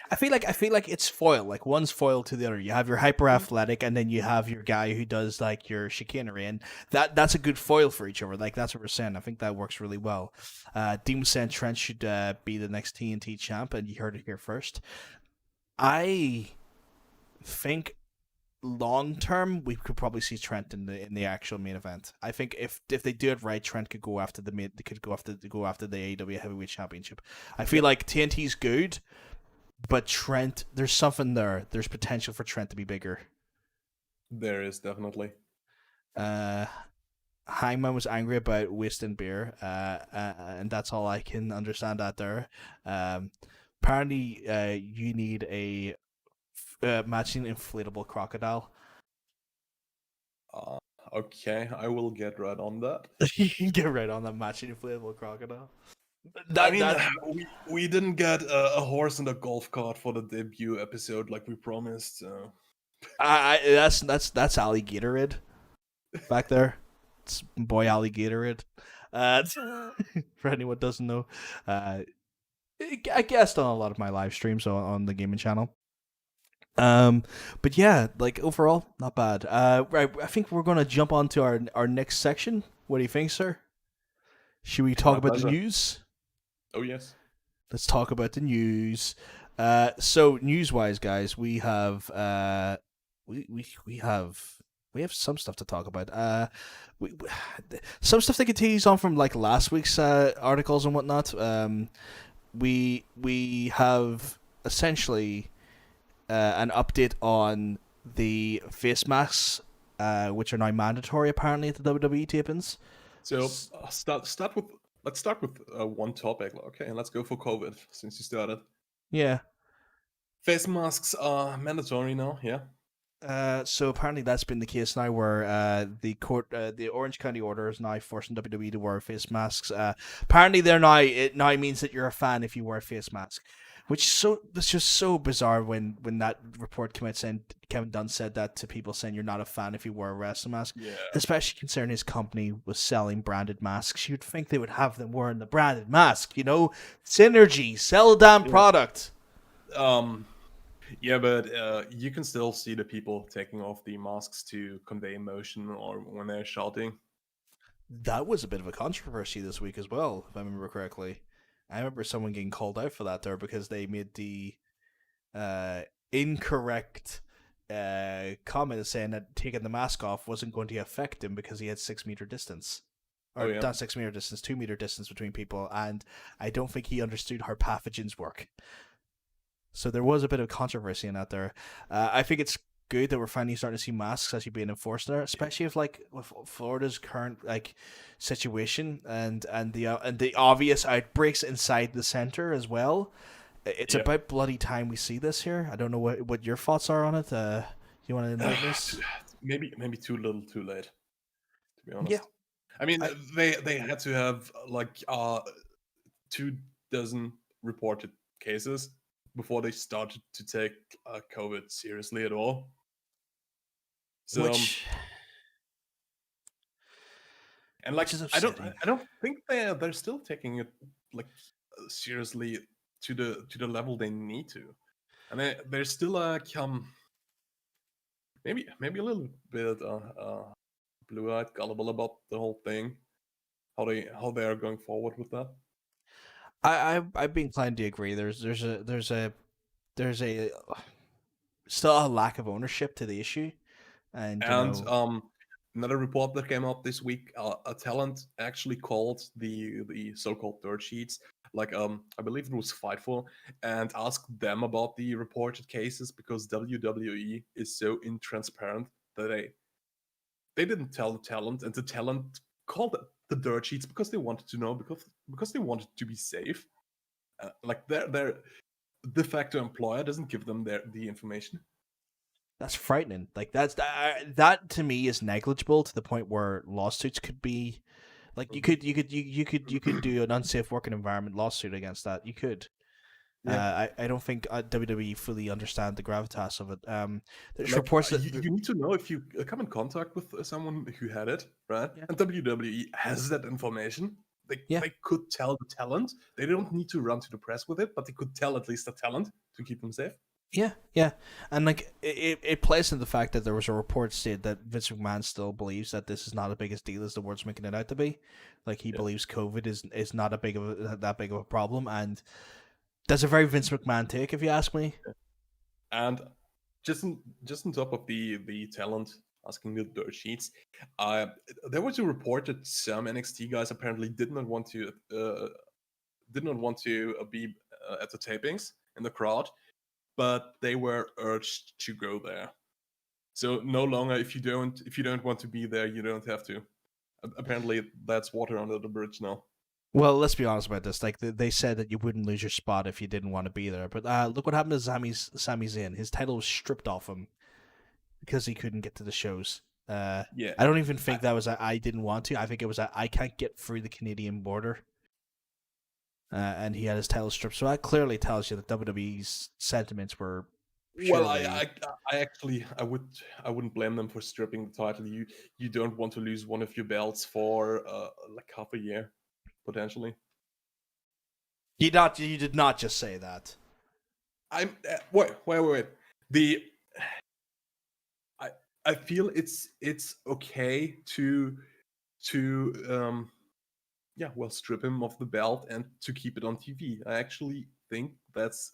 I feel like it's foil. Like one's foil to the other. You have your hyper athletic, and then you have your guy who does like your chicanery, and that's a good foil for each other. Like that's what we're saying. I think that works really well. Dean was saying Trent should be the next TNT champ, and you heard it here first. I think long term we could probably see Trent in the actual main event. I think if they do it right, Trent could go after the AEW Heavyweight Championship. I feel like TNT's good. But Trent, there's something there. There's potential for Trent to be bigger.
There is definitely.
Hangman was angry about wasting beer, and that's all I can understand that there. Apparently, you need a matching inflatable crocodile.
Okay, I will get right on that.
You can get right on that matching inflatable crocodile.
We didn't get a horse and a golf cart for the debut episode like we promised.
That's Alligatorade back there. It's boy Alligatorade. For anyone who doesn't know, I guessed on a lot of my live streams on the gaming channel. But yeah, like overall, not bad. Right, I think we're gonna jump on to our next section. What do you think, sir? Should we talk about the news?
Oh yes.
Let's talk about the news. So news-wise, guys, we have we have some stuff to talk about. Some stuff that continues on from like last week's articles and whatnot. We have essentially an update on the face masks, which are now mandatory apparently at the WWE tapings.
So start with let's start with one topic. Okay, and let's go for COVID since you started.
Yeah.
Face masks are mandatory now. Yeah.
So apparently that's been the case now, where the Orange County order is now forcing WWE to wear face masks. Apparently it now means that you're a fan if you wear a face mask, which it's just so bizarre when that report came out saying Kevin Dunn said that to people, saying you're not a fan if you wear a wrestling mask.
Yeah.
Especially considering his company was selling branded masks, you'd think they would have them wearing the branded mask. You know, synergy, sell a damn product.
Yeah, but you can still see the people taking off the masks to convey emotion or when they're shouting.
That was a bit of a controversy this week as well, if I remember correctly. I remember someone getting called out for that there because they made the incorrect comment saying that taking the mask off wasn't going to affect him because he had 6 meter distance. Or not 6 meter distance, 2 meter distance between people, and I don't think he understood how pathogens work. So there was a bit of controversy in that there. I think it's good that we're finally starting to see masks actually being enforced there, especially with Florida's current situation and the obvious outbreaks inside the center as well. It's about bloody time we see this here. I don't know what your thoughts are on it. You want to enlighten this?
Maybe too little, too late. To be honest.
Yeah.
I mean, they had to have like 24 reported cases before they started to take COVID seriously at all. So, and like I don't think they're still taking it like seriously to the level they need to, and they're still like maybe a little bit blue-eyed, gullible about the whole thing, how they are going forward with that.
I'd be inclined to agree. There's a still a lack of ownership to the issue, and
another report that came out this week, a talent actually called the so-called dirt sheets, like I believe it was Fightful, and asked them about the reported cases because WWE is so intransparent that they didn't tell the talent, and the talent called it the dirt sheets because they wanted to know, because they wanted to be safe. Like their de facto employer doesn't give them the information.
That's frightening. Like that to me is negligible to the point where lawsuits could be, like you could do an unsafe working environment lawsuit against that. You could. Yeah. I don't think WWE fully understand the gravitas of it. There's reports that
you need to know if you come in contact with someone who had it, right? Yeah. And WWE has that information. They could tell the talent. They don't need to run to the press with it, but they could tell at least the talent to keep them safe.
Yeah, and like it plays into the fact that there was a report stated that Vince McMahon still believes that this is not as big a deal as the world's making it out to be. Like he believes COVID is not that big of a problem, and that's a very Vince McMahon take, if you ask me.
And just on top of the talent asking the dirt sheets, there was a report that some NXT guys apparently did not want to be at the tapings in the crowd, but they were urged to go there. So no longer, if you don't want to be there, you don't have to. Apparently, that's water under the bridge now.
Well, let's be honest about this. Like they said that you wouldn't lose your spot if you didn't want to be there. But look what happened to Sami Zayn. His title was stripped off him because he couldn't get to the shows. I don't even think that was I didn't want to. I think it was I can't get through the Canadian border. And he had his title stripped. So that clearly tells you that WWE's sentiments were.
Well, I wouldn't blame them for stripping the title. You don't want to lose one of your belts for like half a year, potentially.
You did not just say that.
Wait. I feel it's okay to strip him of the belt and to keep it on TV. I actually think that's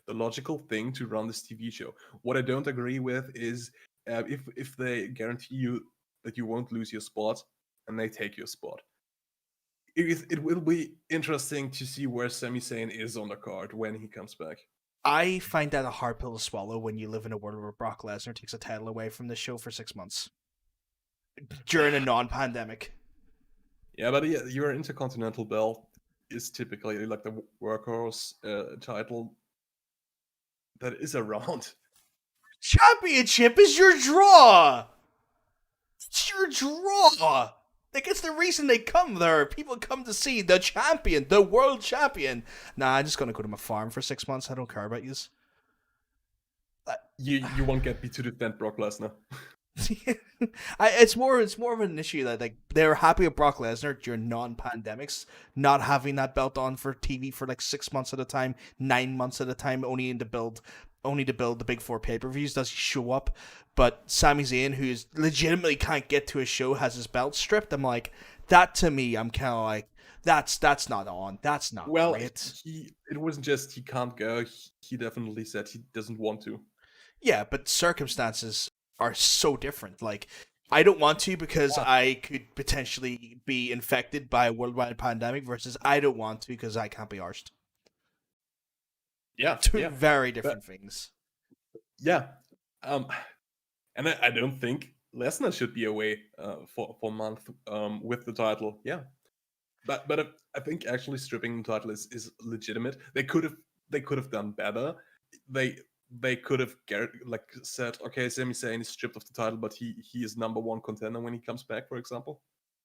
the logical thing to run this TV show. What I don't agree with is if they guarantee you that you won't lose your spot and they take your spot. It will be interesting to see where Sami Zayn is on the card when he comes back.
I find that a hard pill to swallow when you live in a world where Brock Lesnar takes a title away from the show for 6 months during a non-pandemic.
Yeah, but your Intercontinental belt is typically like the workhorse title that is around.
Championship is your draw. It's your draw. Like, it's the reason they come there. People come to see the champion, the world champion. Nah, I'm just gonna go to my farm for 6 months. I don't care about yous.
You won't get me to defend Brock Lesnar.
It's more of an issue that like they're happy with Brock Lesnar during non-pandemics, not having that belt on for TV for like 6 months at a time, 9 months at a time, only to build the big four pay-per-views. Does he show up? But Sami Zayn, who is legitimately can't get to a show, has his belt stripped. I'm like, that to me, I'm kind of like, that's not on. That's not
Well,
great.
it wasn't just he can't go. He definitely said he doesn't want to.
Yeah, but circumstances are so different. Like, I don't want to because I could potentially be infected by a worldwide pandemic versus I don't want to because I can't be arsed.
Yeah,
Two
yeah,
very different things.
yeah. And I don't think Lesnar should be away for a month with the title. Yeah, but I think actually stripping the title is legitimate. They could have done better. They they could have like said, okay, Sami Zayn is stripped of the title, but he is number one contender when he comes back, for example.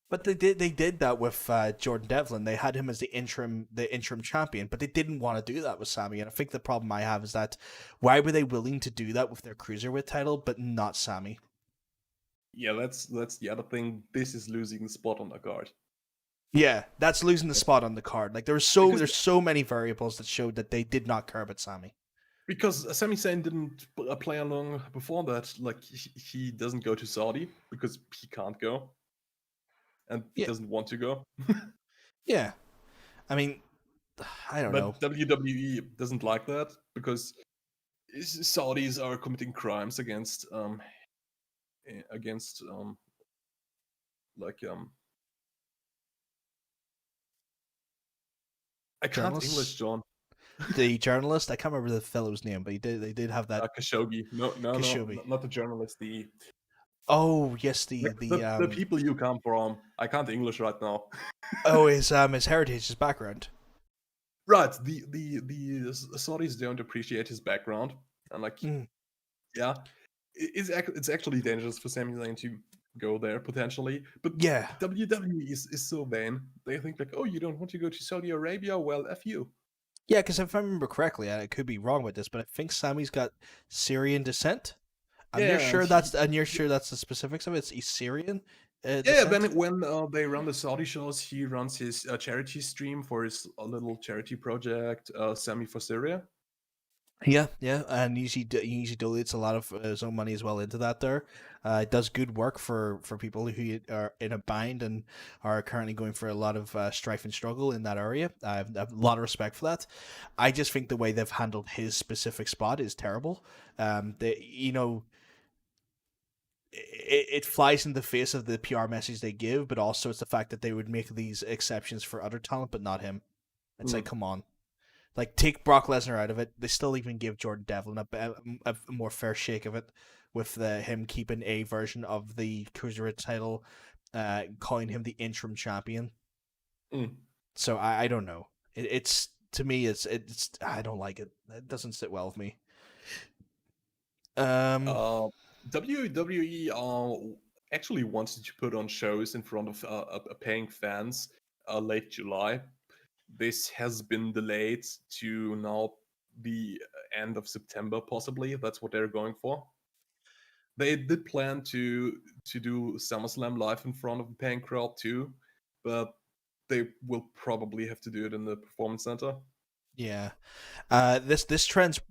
But they did that with Jordan Devlin. They had him as the interim champion, but they didn't want to do that with Sammy. And I think the problem I have is that why were they willing to do that with their cruiserweight title, but not Sammy?
Yeah, that's the other thing. This is losing the spot on the card.
Yeah, that's losing the spot on the card. Like there's so many variables that showed that they did not care about Sammy.
Because Sami Zayn didn't play along before that. Like he doesn't go to Saudi because he can't go, and he doesn't want to go.
Yeah, I mean, I don't know.
But WWE doesn't like that because Saudis are committing crimes against like I can't English, John.
The journalist, I can't remember the fellow's name, but they did have that
Khashoggi. No,
Khashoggi.
not the journalist.
Oh yes,
The people you come from. I can't English right now.
Oh, his heritage, his background.
Right. The Saudis don't appreciate his background, and like, yeah, it's actually dangerous for Sami Zayn to go there potentially. But
yeah,
WWE is so vain. They think like, oh, you don't want to go to Saudi Arabia? Well, f you.
Yeah, because if I remember correctly, I could be wrong with this, but I think Sammy's got Syrian descent. You're sure that's the specifics of it. It's Syrian.
Yeah, when they run the Saudi shows, he runs his charity stream for his little charity project, Sammy for Syria.
Yeah, and he usually donates a lot of his own money as well into that. There, it does good work for people who are in a bind and are currently going for a lot of strife and struggle in that area. I have a lot of respect for that. I just think the way they've handled his specific spot is terrible. It flies in the face of the PR message they give, but also it's the fact that they would make these exceptions for other talent, but not him. It's like, come on. Like, take Brock Lesnar out of it. They still even give Jordan Devlin a more fair shake of it with him keeping a version of the Cruiserweight title, calling him the interim champion. So I don't know. It's to me, it's I don't like it. It doesn't sit well with me.
WWE actually wanted to put on shows in front of paying fans late July. This has been delayed to now the end of September, possibly. That's what they're going for. They did plan to do SummerSlam live in front of a paying crowd too, but they will probably have to do it in the Performance Center.
Yeah, this trends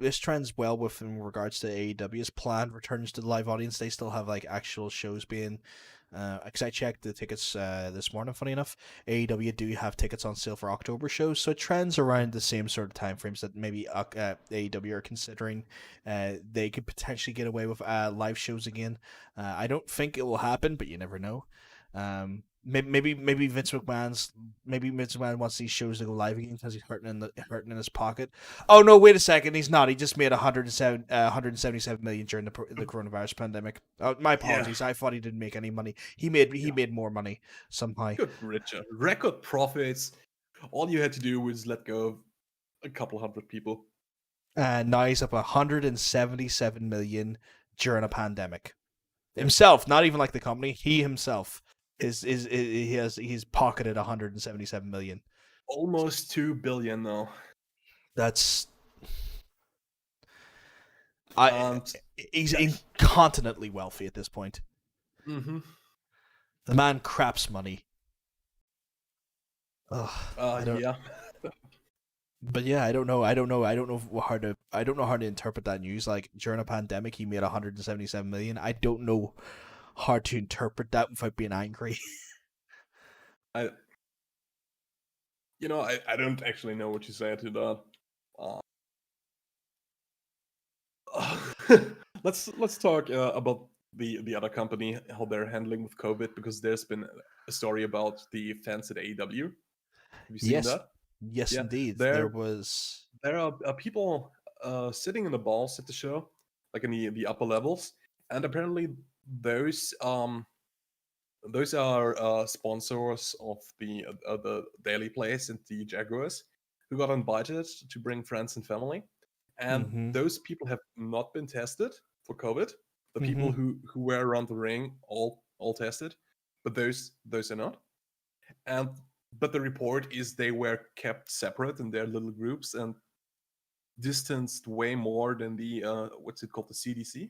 well with in regards to AEW's planned returns to the live audience. They still have like actual shows being. Because I checked the tickets this morning. Funny enough, AEW do have tickets on sale for October shows, so it trends around the same sort of time frames that maybe AEW are considering. They could potentially get away with live shows again. I don't think it will happen, but you never know. Maybe Vince McMahon wants these shows to go live again because he's hurting in his pocket. Oh no, wait a second, he's not. He just made 177 million during the coronavirus pandemic. My apologies. I thought he didn't make any money. He made more money somehow.
Good, Richard. Record profits. All you had to do was let go of a couple hundred people.
And now he's up 177 million during a pandemic. Himself, not even like the company. He himself he's pocketed 177 million.
Almost 2 billion now.
That's he's incontinently wealthy at this point.
Mm-hmm.
The man craps money.
Yeah.
But yeah, I don't know how to interpret that news. Like during a pandemic, he made 177 million. I don't know how to interpret that without being angry.
I don't actually know what you say to that. Let's talk about the other company, how they're handling with COVID, because there's been a story about the fans at AEW. Have you seen that?
Yes, yeah, indeed.
There are people sitting in the balls at the show, like in the upper levels, and apparently those are sponsors of the Daily Place and the Jaguars, who got invited to bring friends and family, and those people have not been tested for COVID. The people who were around the ring all tested, but those are not. But the report is they were kept separate in their little groups and distanced way more than the what's it called, the CDC.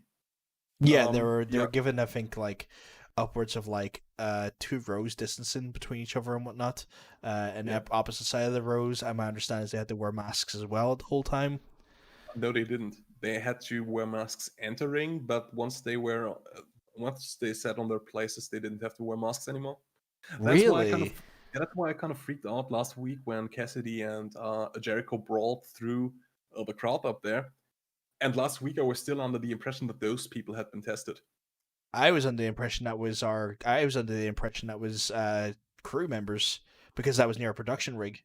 Yeah, they were given, I think, like upwards of like 2 rows distancing between each other and whatnot. And opposite side of the rows, my understanding is they had to wear masks as well the whole time.
No, they didn't. They had to wear masks entering, but once they sat on their places, they didn't have to wear masks anymore.
Really?
That's why I kind of freaked out last week when Cassidy and Jericho brawled through the crowd up there. And last week I was still under the impression that those people had been tested.
I was under the impression that was crew members, because that was near a production rig.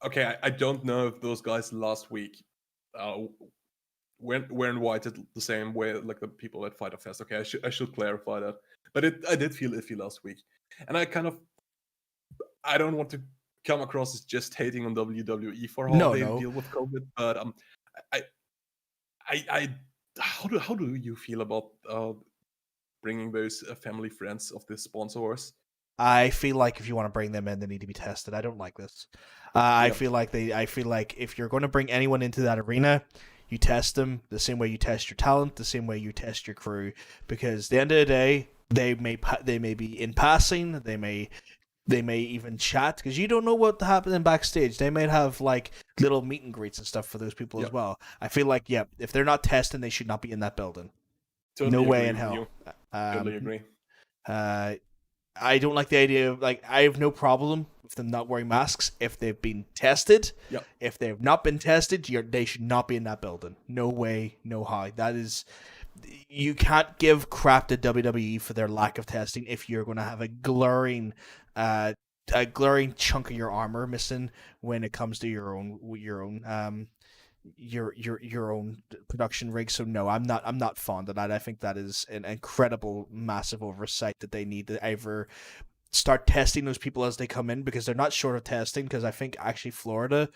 Okay, I don't know if those guys last week were invited the same way like the people at Fyter Fest. Okay, I should clarify that. But I did feel iffy last week, and I don't want to come across as just hating on WWE for how they deal with COVID, but how do you feel about bringing those family friends of the sponsors?
I feel like if you want to bring them in, they need to be tested. I don't like this. I feel like if you're going to bring anyone into that arena, you test them the same way you test your talent, the same way you test your crew, because at the end of the day, they may be in passing, they may even chat, because you don't know what happening backstage. They might have like little meet and greets and stuff for those people as well. I feel like if they're not testing, they should not be in that building. Totally no way in hell.
Totally agree.
I don't like the idea of, like, I have no problem with them not wearing masks if they've been tested.
Yep.
If they've not been tested, they should not be in that building. No way, no how. That is, you can't give crap to WWE for their lack of testing if you're going to have a glaring chunk of your armor missing when it comes to your own production rig. So no, I'm not fond of that. I think that is an incredible, massive oversight that they need to either start testing those people as they come in, because they're not short of testing, because I think actually Florida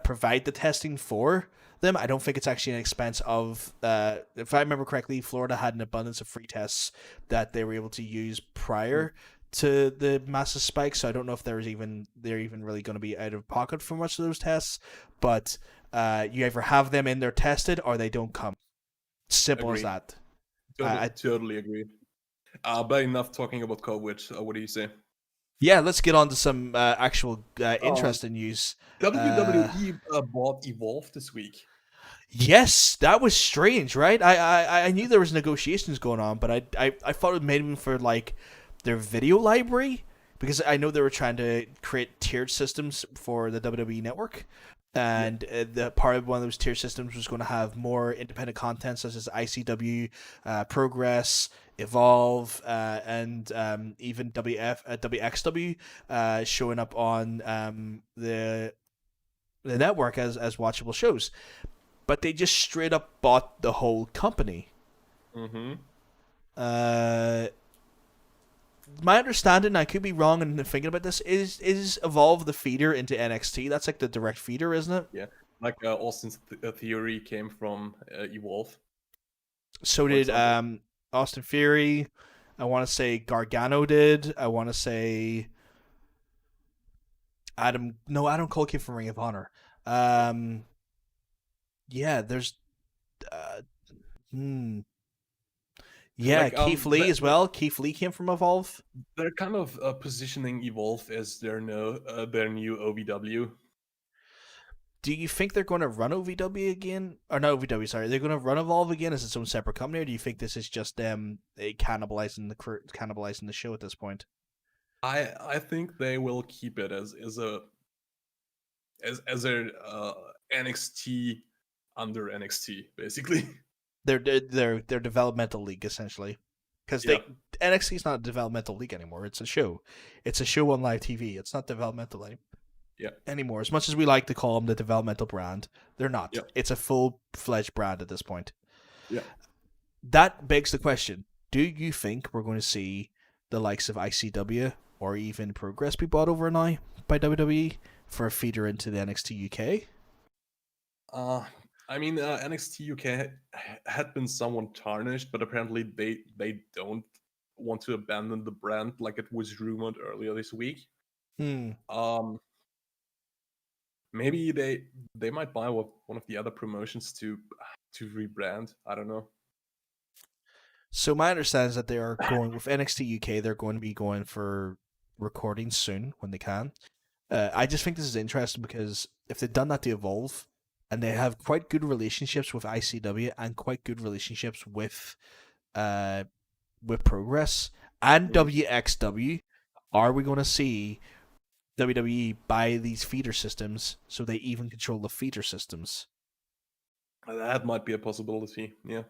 provide the testing for them. I don't think it's actually an expense of, if I remember correctly, Florida had an abundance of free tests that they were able to use prior to the massive spike. So I don't know if they're even really going to be out of pocket for much of those tests, but you either have them in there tested or they don't come. Simple as that.
I totally agree. But enough talking about COVID. What do you say?
Yeah, let's get on to some actual interesting news.
WWE bought Evolve this week.
Yes, that was strange, right? I knew there was negotiations going on, but I thought it made them for like their video library, because I know they were trying to create tiered systems for the WWE network. And the part of one of those tier systems was going to have more independent content such as ICW, Progress, Evolve, and even WXW showing up on the network as watchable shows. But they just straight up bought the whole company.
Mm-hmm.
My understanding, I could be wrong in thinking about this, is Evolve the feeder into NXT. That's like the direct feeder, isn't it?
Yeah, like Austin's theory came from Evolve.
So did Austin Theory. I want to say Gargano did. I want to say Adam Cole came from Ring of Honor. Yeah, there's yeah,
Like,
Keith Lee as well. Keith Lee came from Evolve.
They're kind of positioning Evolve as their new OVW.
Do you think they're going to run OVW again? Or not OVW, sorry. They're going to run Evolve again as its own separate company, or do you think this is just them cannibalizing the show at this point?
I think they will keep it as a NXT under NXT, basically.
Their developmental league, essentially. Because NXT is not a developmental league anymore. It's a show. It's a show on live TV. It's not developmental anymore. As much as we like to call them the developmental brand, they're not.
Yeah.
It's a full-fledged brand at this point.
Yeah.
That begs the question, do you think we're going to see the likes of ICW or even Progress be bought over now by WWE for a feeder into the NXT UK?
I mean, NXT UK had been somewhat tarnished, but apparently they don't want to abandon the brand like it was rumored earlier this week. Maybe they might buy one of the other promotions to rebrand. I don't know.
So my understanding is that they are going with NXT UK. They're going to be going for recording soon when they can. I just think this is interesting because if they've done that to Evolve, and they have quite good relationships with ICW and quite good relationships with Progress and WXW, are we going to see WWE buy these feeder systems so they even control the feeder systems?
That might be a possibility, yeah.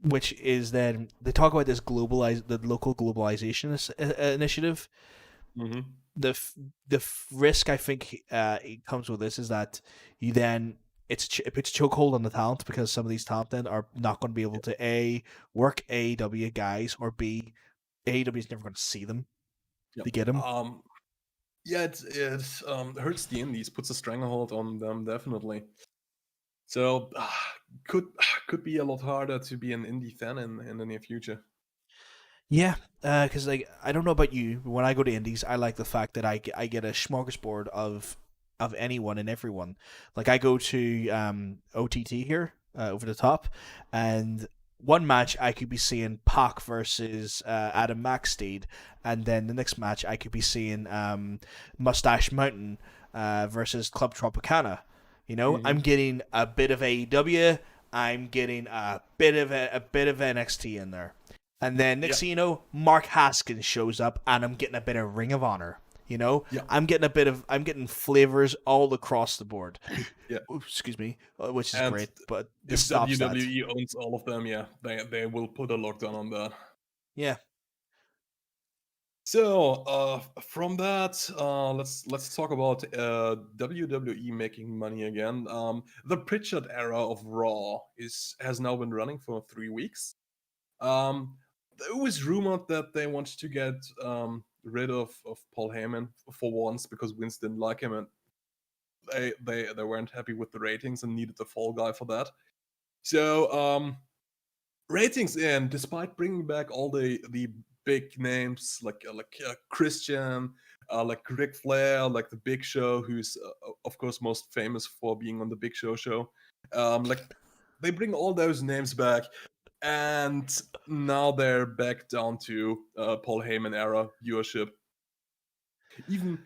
Which is then, they talk about this the local globalization initiative.
Mm-hmm.
The risk I think it comes with this is that you then it puts a chokehold on the talent because some of these talent then are not going to be able to A, work AEW guys, or B, AEW is never going to see them to get them.
Yeah, it hurts the indies, puts a stranglehold on them, definitely. So could be a lot harder to be an indie fan in the near future.
Yeah, because like I don't know about you, but when I go to indies, I like the fact that I get a smorgasbord of anyone and everyone. Like I go to OTT here, over the top, and one match I could be seeing Pac versus Adam McSteed, and then the next match I could be seeing Mustache Mountain versus Club Tropicana. You know, I'm getting a bit of AEW, I'm getting a bit of NXT in there. And then next thing you know, Mark Haskins shows up, and I'm getting a bit of Ring of Honor. You know, I'm getting flavors all across the board.
Yeah,
excuse me, which is great. But
if WWE owns all of them, they will put a lockdown on that.
Yeah.
So from that, let's talk about WWE making money again. The Pritchard era of Raw has now been running for 3 weeks. It was rumored that they wanted to get rid of Paul Heyman for once because Vince didn't like him and they weren't happy with the ratings and needed the fall guy for that. So ratings in, despite bringing back all the big names like Christian, like Ric Flair, like the Big Show, who's of course most famous for being on the Big Show. Like they bring all those names back. And now they're back down to Paul Heyman era viewership, even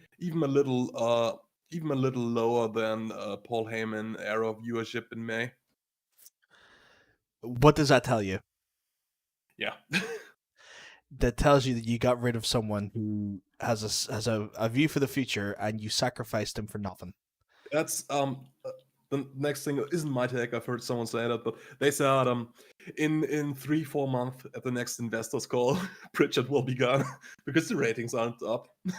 a little lower than Paul Heyman era viewership in May.
What does that tell you?
Yeah,
that tells you that you got rid of someone who has a view for the future, and you sacrificed him for nothing.
That's the next thing isn't my take. I've heard someone say that, but they said in 3-4 months at the next investors call, Pritchard will be gone because the ratings aren't up.
Do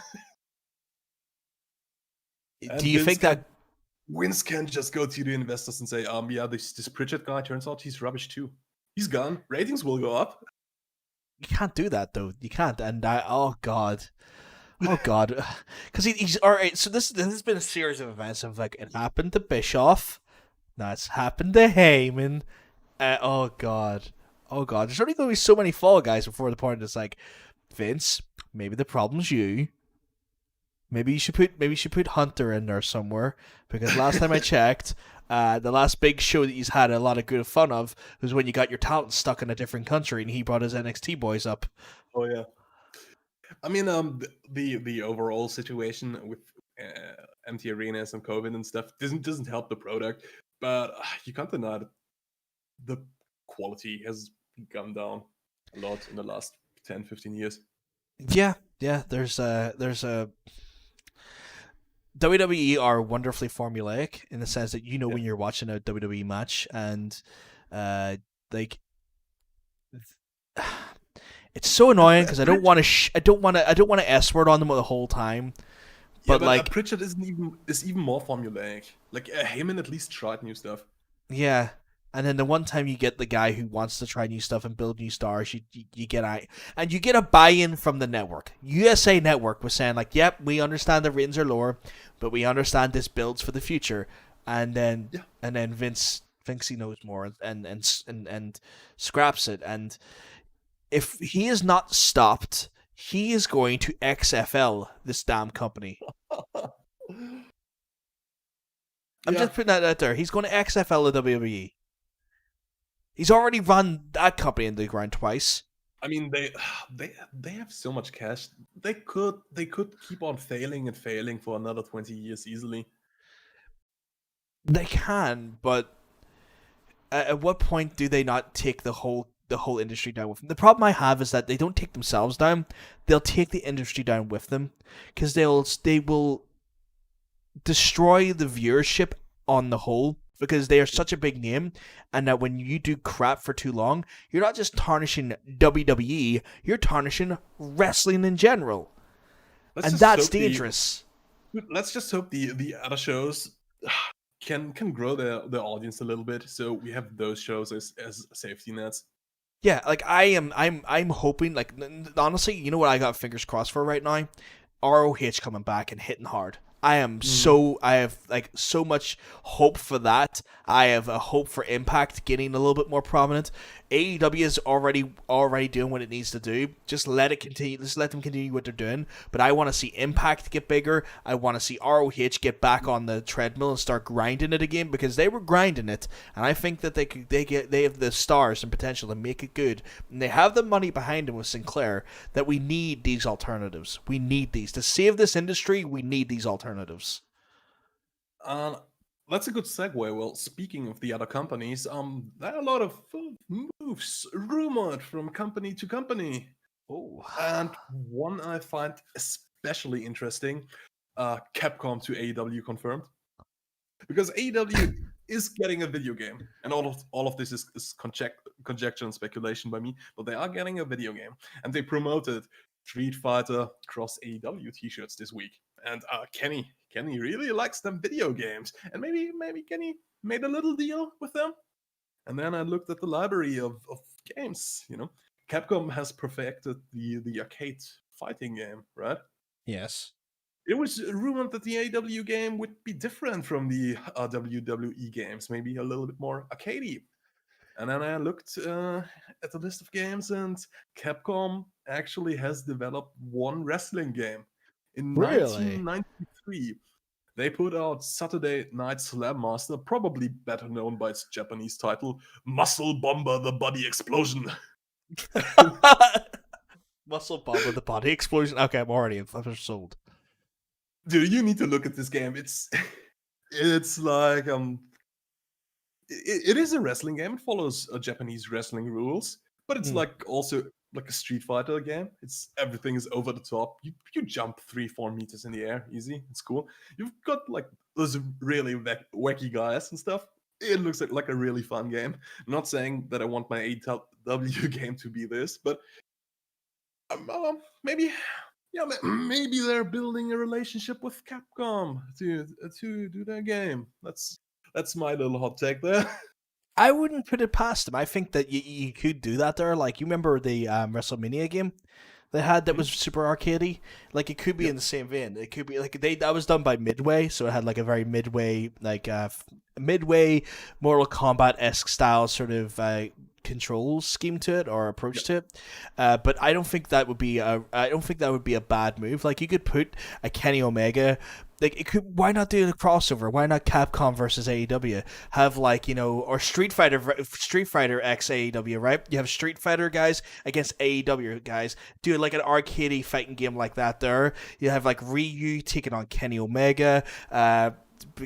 And
you think that
Vince can't just go to the investors and say, yeah, this Pritchard guy turns out he's rubbish too. He's gone. Ratings will go up.
you can't do that though? You can't. And oh god, because he's all right. So this has been a series of events of like it happened to Bischoff, now it's happened to Heyman. Oh god, there's only going to be so many fall guys before the point it's like, Vince, maybe the problem's you. Maybe you should put Hunter in there somewhere, because last time I checked, the last big show that he's had a lot of good fun of was when you got your talent stuck in a different country and he brought his NXT boys up.
Oh yeah. I mean, the overall situation with empty arenas and COVID and stuff doesn't help the product, but you can't deny that the quality has gone down a lot in the last 10-15 years.
Yeah. There's a WWE are wonderfully formulaic in the sense that when you're watching a WWE match, and like it's so annoying because I don't want to S word on them the whole time. But like
Pritchard is even more formulaic. Like Heyman at least tried new stuff.
Yeah. And then the one time you get the guy who wants to try new stuff and build new stars, you get a buy-in from the network. USA Network was saying like, "Yep, we understand the ratings are lower, but we understand this builds for the future." And then Vince thinks he knows more and scraps it. And if he is not stopped, he is going to XFL this damn company. I'm just putting that out there. He's going to XFL the WWE. He's already run that company in the ground twice.
I mean, they have so much cash. They could keep on failing and failing for another 20 years easily.
They can, but at what point do they not take the whole industry down with them? The problem I have is that they don't take themselves down; they'll take the industry down with them, because they will destroy the viewership on the whole, because they are such a big name, and that when you do crap for too long, you're not just tarnishing WWE, you're tarnishing wrestling in general. And that's dangerous.
Let's just hope the other shows can grow their audience a little bit, so we have those shows as safety nets.
Yeah, like I'm hoping, like, honestly, you know what I got fingers crossed for right now? ROH coming back and hitting hard. I have so much hope for that. I have a hope for Impact getting a little bit more prominent. AEW is already doing what it needs to do. Just let it continue. Just let them continue what they're doing. But I want to see Impact get bigger. I want to see ROH get back on the treadmill and start grinding it again, because they were grinding it, and I think that they have the stars and potential to make it good. And they have the money behind them with Sinclair. That we need these alternatives. We need these to save this industry. We need these alternatives.
That's a good segue. Well, speaking of the other companies, there are a lot of moves rumored from company to company.
Oh,
and one I find especially interesting: Capcom to AEW confirmed, because AEW is getting a video game, and all of this is conjecture and speculation by me, but they are getting a video game, and they promoted Street Fighter Cross AEW T-shirts this week. And Kenny really likes them video games, and maybe Kenny made a little deal with them. And then I looked at the library of games. Capcom has perfected the arcade fighting game, right?
yes.
It was rumored that the AEW game would be different from the WWE games, maybe a little bit more arcadey. And then I looked at the list of games, and Capcom actually has developed one wrestling game. In
Really?
1993, they put out Saturday Night Slam Master, probably better known by its Japanese title, Muscle Bomber the Body Explosion.
Muscle Bomber the Body Explosion. Okay, I'm sold.
Dude, you need to look at this game. It's like it is a wrestling game. It follows Japanese wrestling rules, but it's like also like a Street Fighter game. Everything is over the top. You jump 3-4 meters in the air, easy. It's cool. You've got like those really wacky guys and stuff. It looks like a really fun game. I'm not saying that I want my AEW game to be this, but maybe, yeah, maybe they're building a relationship with Capcom to do their game. That's my little hot take there.
I wouldn't put it past them. I think that you could do that there. Like, you remember the WrestleMania game they had that was super arcadey? Like, it could be in the same vein. It could be like that was done by Midway, so it had like a very Midway, like Midway Mortal Kombat-esque style sort of control scheme to it or approach to it. But I don't think that would be a bad move. Like, you could put a Kenny Omega. Like, it could. Why not do the crossover? Why not Capcom versus AEW? Have, like, or Street Fighter X AEW, right? You have Street Fighter guys against AEW guys. Do like an arcadey fighting game like that. There, you have like Ryu taking on Kenny Omega.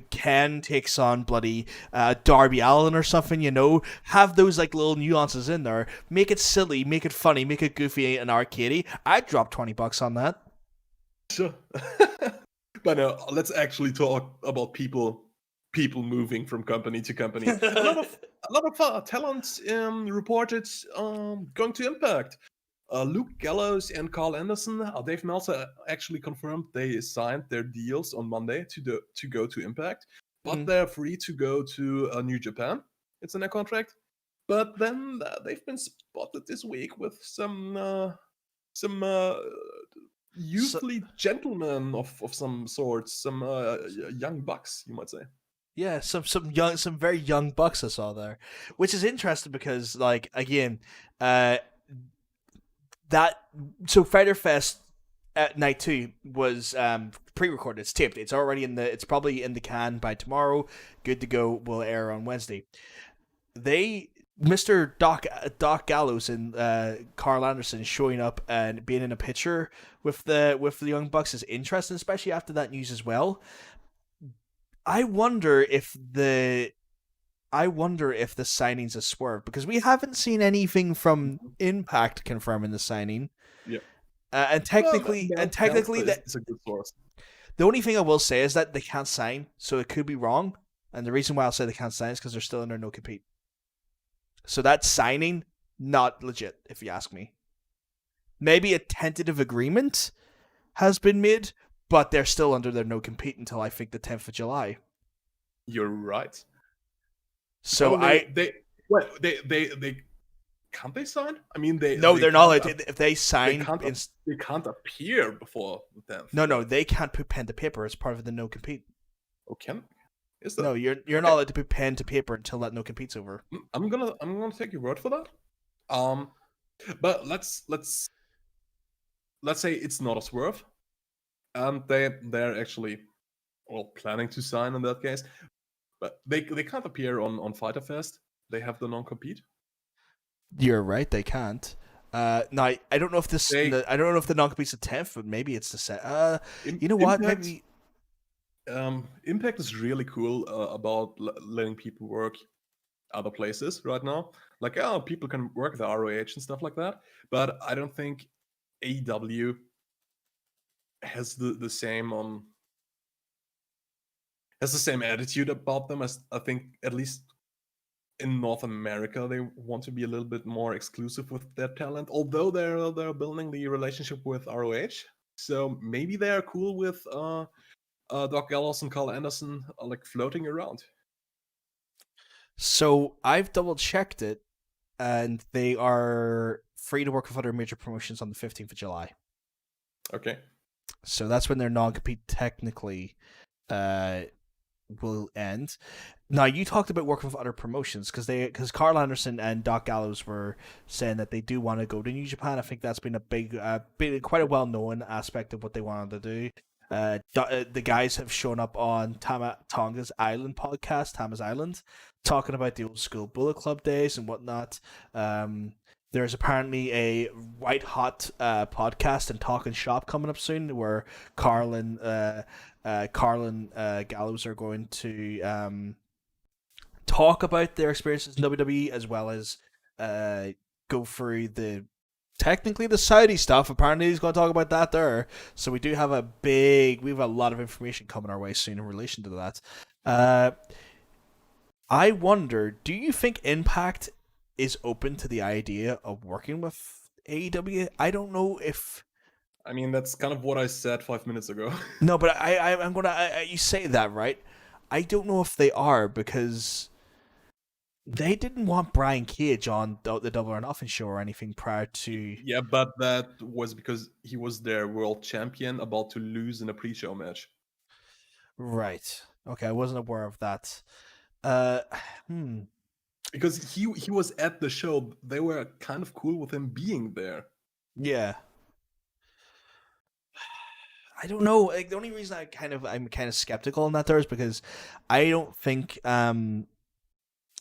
Ken takes on bloody Darby Allin or something. Have those like little nuances in there. Make it silly, make it funny, make it goofy and arcadey. I'd drop $20 on that.
Sure. But let's actually talk about people moving from company to company. a lot of talent reported going to Impact. Luke Gallows and Carl Anderson, Dave Meltzer actually confirmed they signed their deals on Monday to go to Impact, but they're free to go to New Japan. It's in their contract. But then they've been spotted this week with some youthly gentlemen of some sort, some young bucks, you might say.
Yeah, some very young bucks I saw there, which is interesting because, like, again, Fyter Fest at night 2 was pre-recorded. It's taped. It's already it's probably in the can by tomorrow. Good to go. Will air on Wednesday. Mr. Doc Gallows and Carl Anderson showing up and being in a picture with the Young Bucks is interesting, especially after that news as well. I wonder if the signing's a swerve, because we haven't seen anything from Impact confirming the signing.
Yeah.
And technically,
it's a good source.
The only thing I will say is that they can't sign, so it could be wrong. And the reason why I'll say they can't sign is because they're still under no compete. So that signing, not legit, if you ask me. Maybe a tentative agreement has been made, but they're still under their no compete until I think the 10th of July.
You're right.
So
they can't they sign? I mean, they're
not allowed. If they sign,
they can't appear before the 10th.
No, they can't put pen to paper as part of the no compete.
Oh, is that?
No, you're not allowed to put pen to paper until that no compete's over.
I'm gonna take your word for that. But let's say it's not a swerve, and they're actually planning to sign in that case. But they can't appear on Fyter Fest. They have the non-compete.
You're right. They can't. Now I don't know if I don't know if the non-compete's the 10th, but maybe it's the set. You know what? Maybe.
Impact is really cool about letting people work other places right now. Like, people can work the ROH and stuff like that. But I don't think AEW has the same has the same attitude about them as I think, at least in North America, they want to be a little bit more exclusive with their talent. Although they're building the relationship with ROH, so maybe they are cool with Doc Gallows and Carl Anderson like floating around.
So I've double checked it, and they are free to work with other major promotions on the 15th of July.
Okay.
So that's when their non-compete technically will end. Now, you talked about working with other promotions because Carl Anderson and Doc Gallows were saying that they do want to go to New Japan. I think that's been quite a well-known aspect of what they wanted to do. The guys have shown up on Tonga's Island podcast, Tama's Island, talking about the old school Bullet Club days and whatnot. There's apparently a white hot podcast and talking shop coming up soon where Carl and Gallows are going to talk about their experiences in WWE, as well as go through the technically the Saudi stuff. Apparently, he's going to talk about that there. So we have a lot of information coming our way soon in relation to that. I wonder, do you think Impact is open to the idea of working with AEW? I don't know if.
I mean, that's kind of what I said 5 minutes ago.
No, but I'm gonna. You say that, right? I don't know if they are, because they didn't want Brian Cage on the Double or Nothing show or anything prior to.
Yeah, but that was because he was their world champion about to lose in a pre-show match.
Right. Okay, I wasn't aware of that. Hmm.
Because he was at the show. They were kind of cool with him being there.
Yeah. I don't know. Like, the only reason I'm kind of skeptical on that there is because I don't think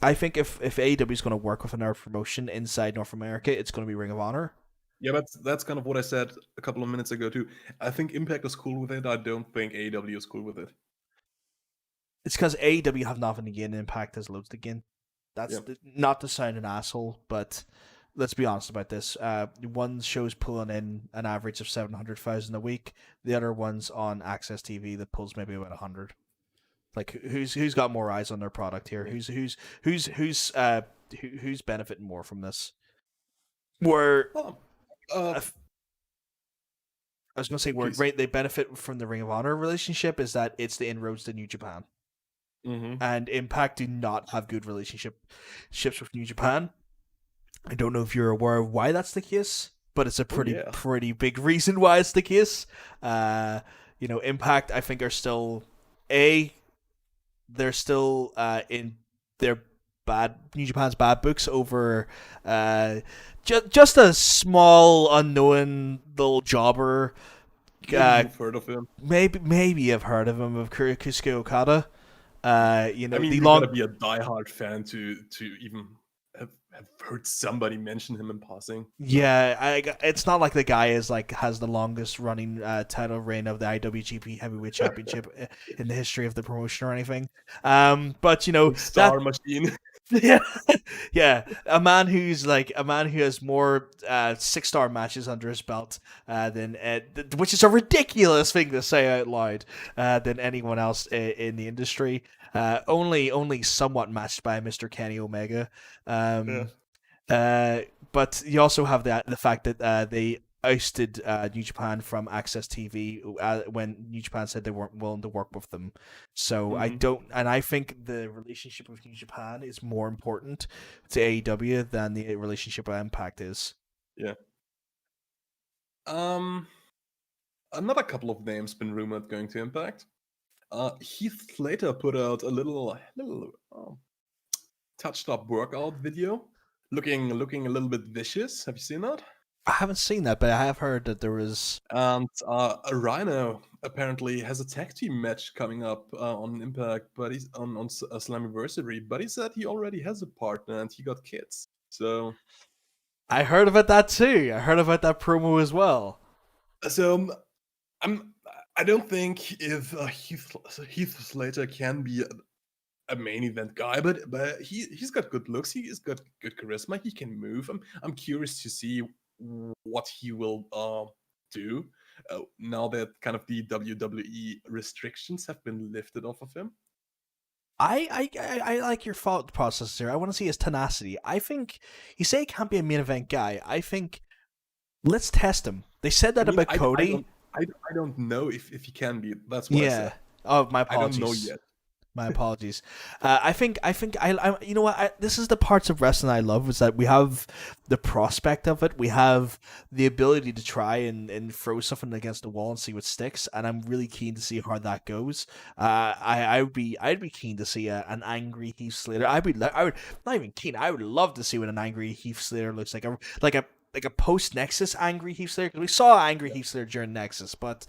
I think if AEW is going to work with another promotion inside North America, it's going to be Ring of Honor.
Yeah, but that's kind of what I said a couple of minutes ago too. I think Impact is cool with it. I don't think AEW is cool with it.
It's because AEW have nothing to gain, Impact has loads to gain. That's not to sound an asshole, but let's be honest about this. One show's pulling in an average of 700,000 a week. The other one's on Access TV that pulls maybe about 100. Like, who's got more eyes on their product here? Who's benefiting more from this? I was gonna say where they benefit from the Ring of Honor relationship is that it's the inroads to New Japan.
Mm-hmm.
And Impact do not have good relationships with New Japan. I don't know if you're aware of why that's the case, but it's a pretty big reason why it's the case. Impact, I think, are still they're still in their New Japan's bad books over just a small unknown little jobber.
You've heard of him?
Maybe I've heard of him, of Kusuke Okada.
You gotta be a diehard fan to even have heard somebody mention him in passing.
Yeah, it's not like the guy has the longest running title reign of the IWGP Heavyweight Championship in the history of the promotion or anything. But
Star Machine.
yeah, a man who has more 6-star matches under his belt than which is a ridiculous thing to say out loud, than anyone else in the industry. Only somewhat matched by Mr. Kenny Omega. But you also have the fact that they ousted New Japan from Access TV when New Japan said they weren't willing to work with them. So I think the relationship with New Japan is more important to AEW than the relationship with Impact is.
Yeah. Another couple of names been rumored going to Impact. Heath Slater put out a little touched up workout video, looking a little bit vicious. Have you seen that?
I haven't seen that, but I have heard that there was.
And a Rhino apparently has a tag team match coming up on Impact, but he's on a Slammiversary. But he said he already has a partner and he got kids. So
I heard about that too. I heard about that promo as well.
So I don't think if Heath Slater can be a main event guy, but he's got good looks. He's got good charisma. He can move. I'm curious to see what he will do now that kind of the WWE restrictions have been lifted off of him.
I like your thought process here. I want to see his tenacity. I think you say he can't be a main event guy. I think let's test him. They said that about Cody.
I don't know if he can be. That's what I said.
Oh, my apologies.
I don't know yet.
My apologies. I think you know what? This is the parts of wrestling I love, is that we have the prospect of it. We have the ability to try and throw something against the wall and see what sticks. And I'm really keen to see how that goes. I'd be keen to see an angry Heath Slater. I would not even keen. I would love to see what an angry Heath Slater looks like. Like a post Nexus angry Heath Slater, because we saw angry Heath Slater during Nexus, but.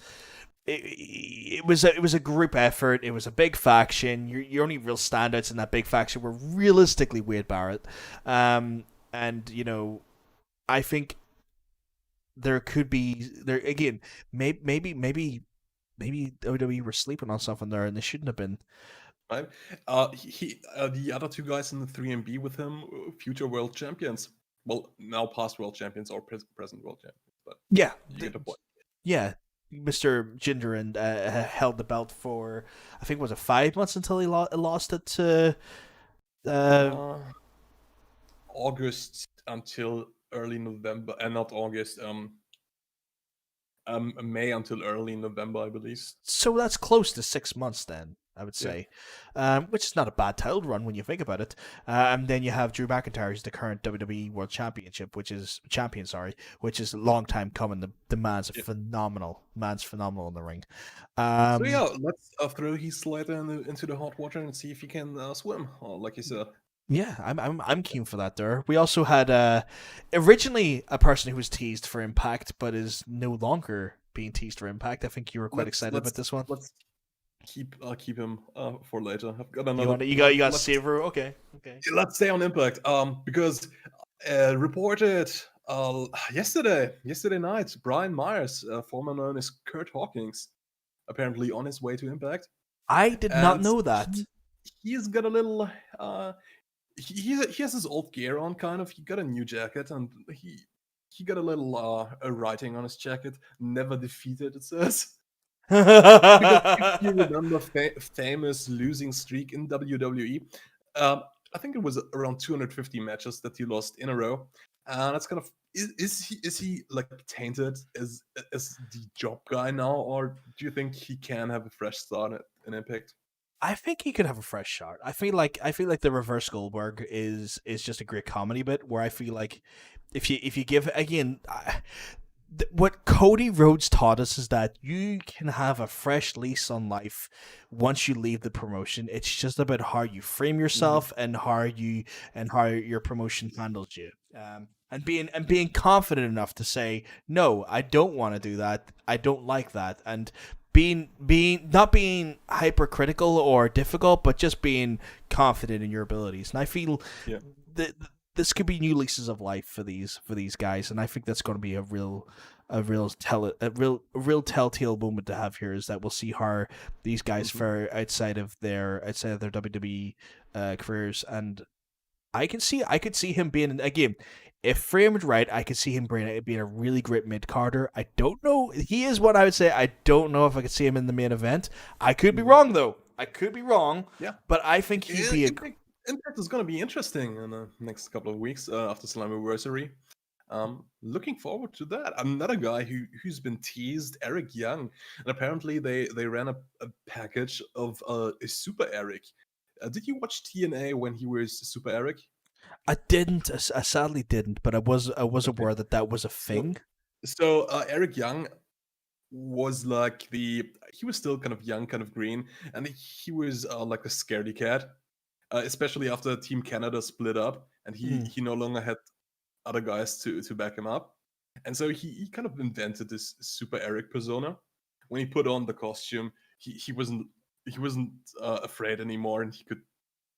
It was a group effort. It was a big faction. Your only real standouts in that big faction were realistically Wade Barrett, and I think there could be again. Maybe WWE were sleeping on something there, and they shouldn't have been.
Right. The other two guys in the 3MB with him, future world champions. well, now past world champions or present world champions, but
Yeah,
you get the point.
yeah. Mr. Ginger and held the belt for, I think, was it 5 months until he lost it to. Uh,
August until early November, and not August. May until early November, I believe.
so that's close to 6 months then, I would
Yeah.
say, which is not a bad title run when you think about it. And then you have Drew McIntyre, who's the current WWE World Championship, which is a long time coming. The man's phenomenal. Man's phenomenal in the ring.
So yeah, let's throw Heath Slater into the hot water and see if he can swim, like you said.
Yeah, I'm keen for that there. We also had originally a person who was teased for Impact, but is no longer being teased for Impact. I think you were quite excited about this one.
Let's keep him for later. I've got
You
another.
you got Saver. Okay.
Let's stay on Impact. Because reported yesterday night, Brian Myers, former known as Kurt Hawkins, apparently on his way to Impact.
I did not know that.
He's got a little. He has his old gear on, kind of. He got a new jacket, and he got a little writing on his jacket. Never defeated, it says. Because if you remember famous losing streak in WWE, I think it was around 250 matches that he lost in a row. And that's kind of is he like tainted as the job guy now, or do you think he can have a fresh start in Impact?
I think he could have a fresh start. I feel like the Reverse Goldberg is just a great comedy bit where I feel like if you give again. What Cody Rhodes taught us is that you can have a fresh lease on life once you leave the promotion. It's just about how you frame yourself and how your promotion handles you. And being confident enough to say, no, I don't want to do that. I don't like that. And being not being hypercritical or difficult, but just being confident in your abilities. And I feel that this could be new leases of life for these guys, and I think that's going to be a real telltale moment to have here. Is that we'll see how these guys fare outside of their WWE careers, and I could see him being again. If framed right, I could see him being a really great mid-carder. I don't know. He is what I would say. I don't know if I could see him in the main event. I could be wrong, though. I could be wrong.
Yeah.
But I think he'd be
Impact is going to be interesting in the next couple of weeks after Slammiversary. Looking forward to that. Another guy who's been teased, Eric Young. And apparently they ran a package of a Super Eric. Did you watch TNA when he was Super Eric?
I didn't. I sadly didn't, but I was aware that was a thing.
So Eric Young was like he was still kind of young, kind of green, and he was like a scaredy cat, especially after Team Canada split up, and he no longer had other guys to back him up, and so he kind of invented this Super Eric persona. When he put on the costume, he wasn't afraid anymore, and he could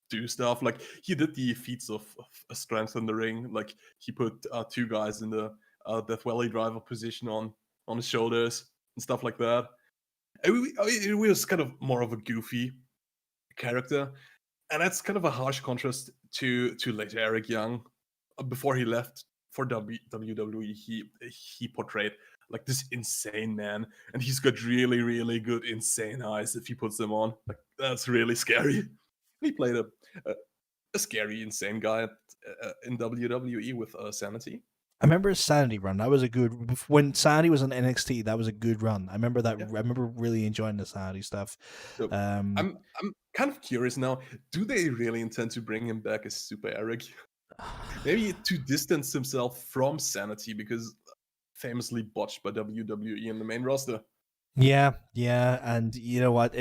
do stuff like he did the feats of strength in the ring. Like he put two guys in the Death Valley driver position on his shoulders and stuff like that. It was kind of more of a goofy character, and that's kind of a harsh contrast to later Eric Young. Before he left for WWE, he portrayed like this insane man, and he's got really, really good insane eyes if he puts them on. Like that's really scary. He played a scary, insane guy in WWE with Sanity.
I remember his Sanity run. That was a good when Sanity was on NXT. That was a good run. I remember that. Yeah. I remember really enjoying the Sanity stuff.
So, I'm kind of curious now. Do they really intend to bring him back as Super Eric? Maybe to distance himself from Sanity, because famously botched by WWE in the main roster.
Yeah, and you know what?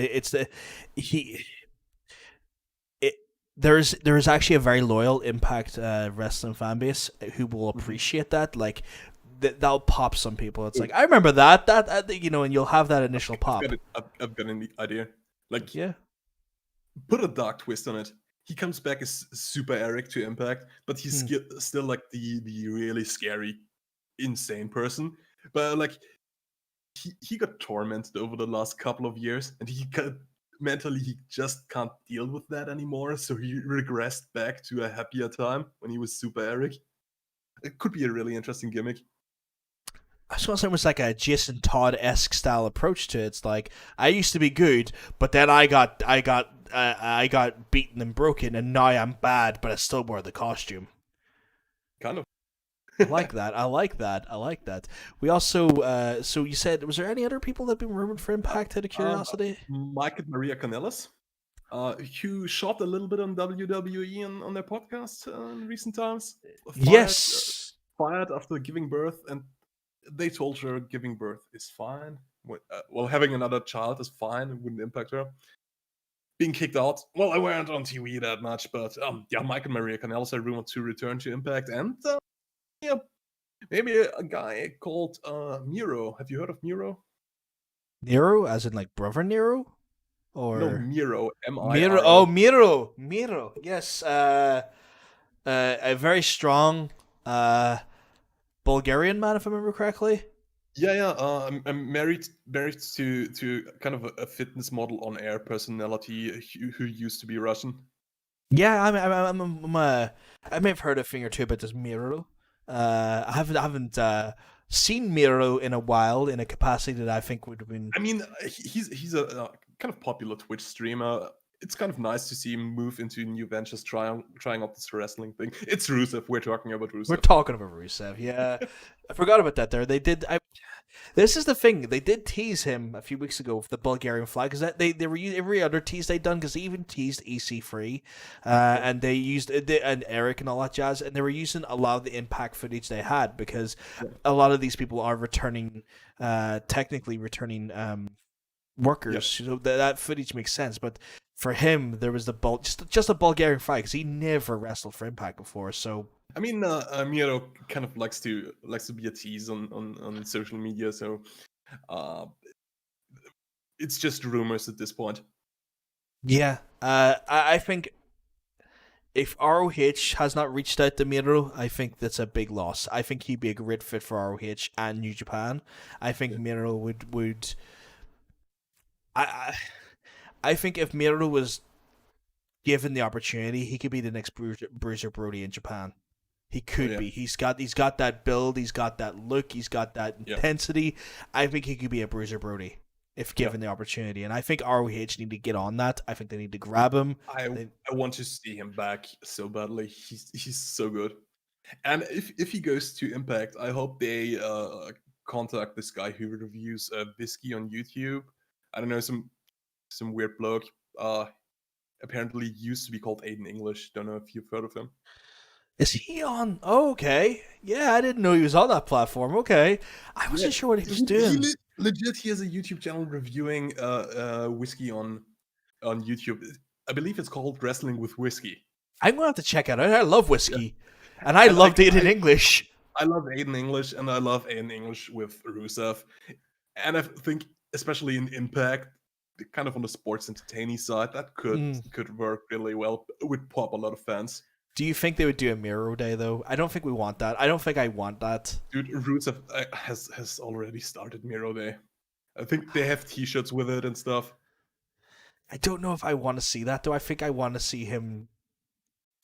There's actually a very loyal Impact wrestling fan base who will appreciate that. Like that'll pop some people. It's like I remember that and you'll have that initial pop.
I've got an idea. Like
yeah,
put a dark twist on it. He comes back as Super Eric to Impact, but he's still like the really scary, insane person. But like he got tormented over the last couple of years, and mentally he just can't deal with that anymore. So he regressed back to a happier time when he was Super Eric. It could be a really interesting gimmick.
I just want to say it was like a Jason Todd-esque style approach to it. It's like I used to be good, but then I got beaten and broken, and now I'm bad, but I still wear the costume.
Kind of.
I like that. I like that. We also, so you said, was there any other people that have been rumored for Impact out of curiosity?
Mike and Maria Kanellis, who shot a little bit on WWE on their podcast in recent times.
Yes.
Fired after giving birth, and they told her giving birth is fine. Well, having another child is fine. It wouldn't impact her. Being kicked out. Well, I weren't on TV that much, but yeah, Mike and Maria Kanellis are rumored to return to Impact, and yeah, maybe a guy called Miro. Have you heard of Miro?
Nero, as in like brother Nero, or
No, Miro. M-I-R-O.
Miro? Oh, Miro. Yes. A very strong Bulgarian man, if I remember correctly.
Yeah. I'm married to kind of a fitness model on air personality who used to be Russian.
Yeah, I may have heard a thing or two about this Miro. I haven't seen Miro in a while in a capacity that I think would have been.
I mean, he's a kind of popular Twitch streamer. It's kind of nice to see him move into new ventures, trying out this wrestling thing. It's Rusev. We're talking about Rusev.
We're talking about Rusev. Yeah, I forgot about that. There, they did. This is the thing. They did tease him a few weeks ago with the Bulgarian flag, because they were every other tease they'd done, because they even teased EC3, and they used and Eric and all that jazz, and they were using a lot of the Impact footage they had, because a lot of these people are returning, technically returning workers. So that footage makes sense, but for him there was just a Bulgarian flag, because he never wrestled for Impact before. So
I mean, Miro kind of likes to be a tease on social media, so it's just rumors at this point.
Yeah, I think if ROH has not reached out to Miro, I think that's a big loss. I think he'd be a great fit for ROH and New Japan. I think Miro would. I think if Miro was given the opportunity, he could be the next Bruiser Brody in Japan. He could be. He's got that build. He's got that look. He's got that intensity. I think he could be a Bruiser Brody if given the opportunity. And I think ROH need to get on that. I think they need to grab him.
I want to see him back so badly. He's so good. And if he goes to Impact, I hope they contact this guy who reviews whiskey on YouTube. I don't know, some weird bloke. Apparently used to be called Aiden English. Don't know if you've heard of him.
Is he on? Oh, okay. Yeah, I didn't know he was on that platform. Okay. I wasn't sure what he was doing.
Legit, he has a YouTube channel reviewing whiskey on YouTube. I believe it's called Wrestling with Whiskey.
I'm going to have to check it out. I love whiskey. Yeah. And I love Aiden English.
I love Aiden English, and I love Aiden English with Rusev. And I think, especially in Impact, kind of on the sports entertaining side, that could work really well. It would pop a lot of fans.
Do you think they would do a Miro Day, though? I don't think we want that. I don't think I want that.
Dude, Rusev has already started Miro Day. I think they have T-shirts with it and stuff.
I don't know if I want to see that, though. I think I want to see him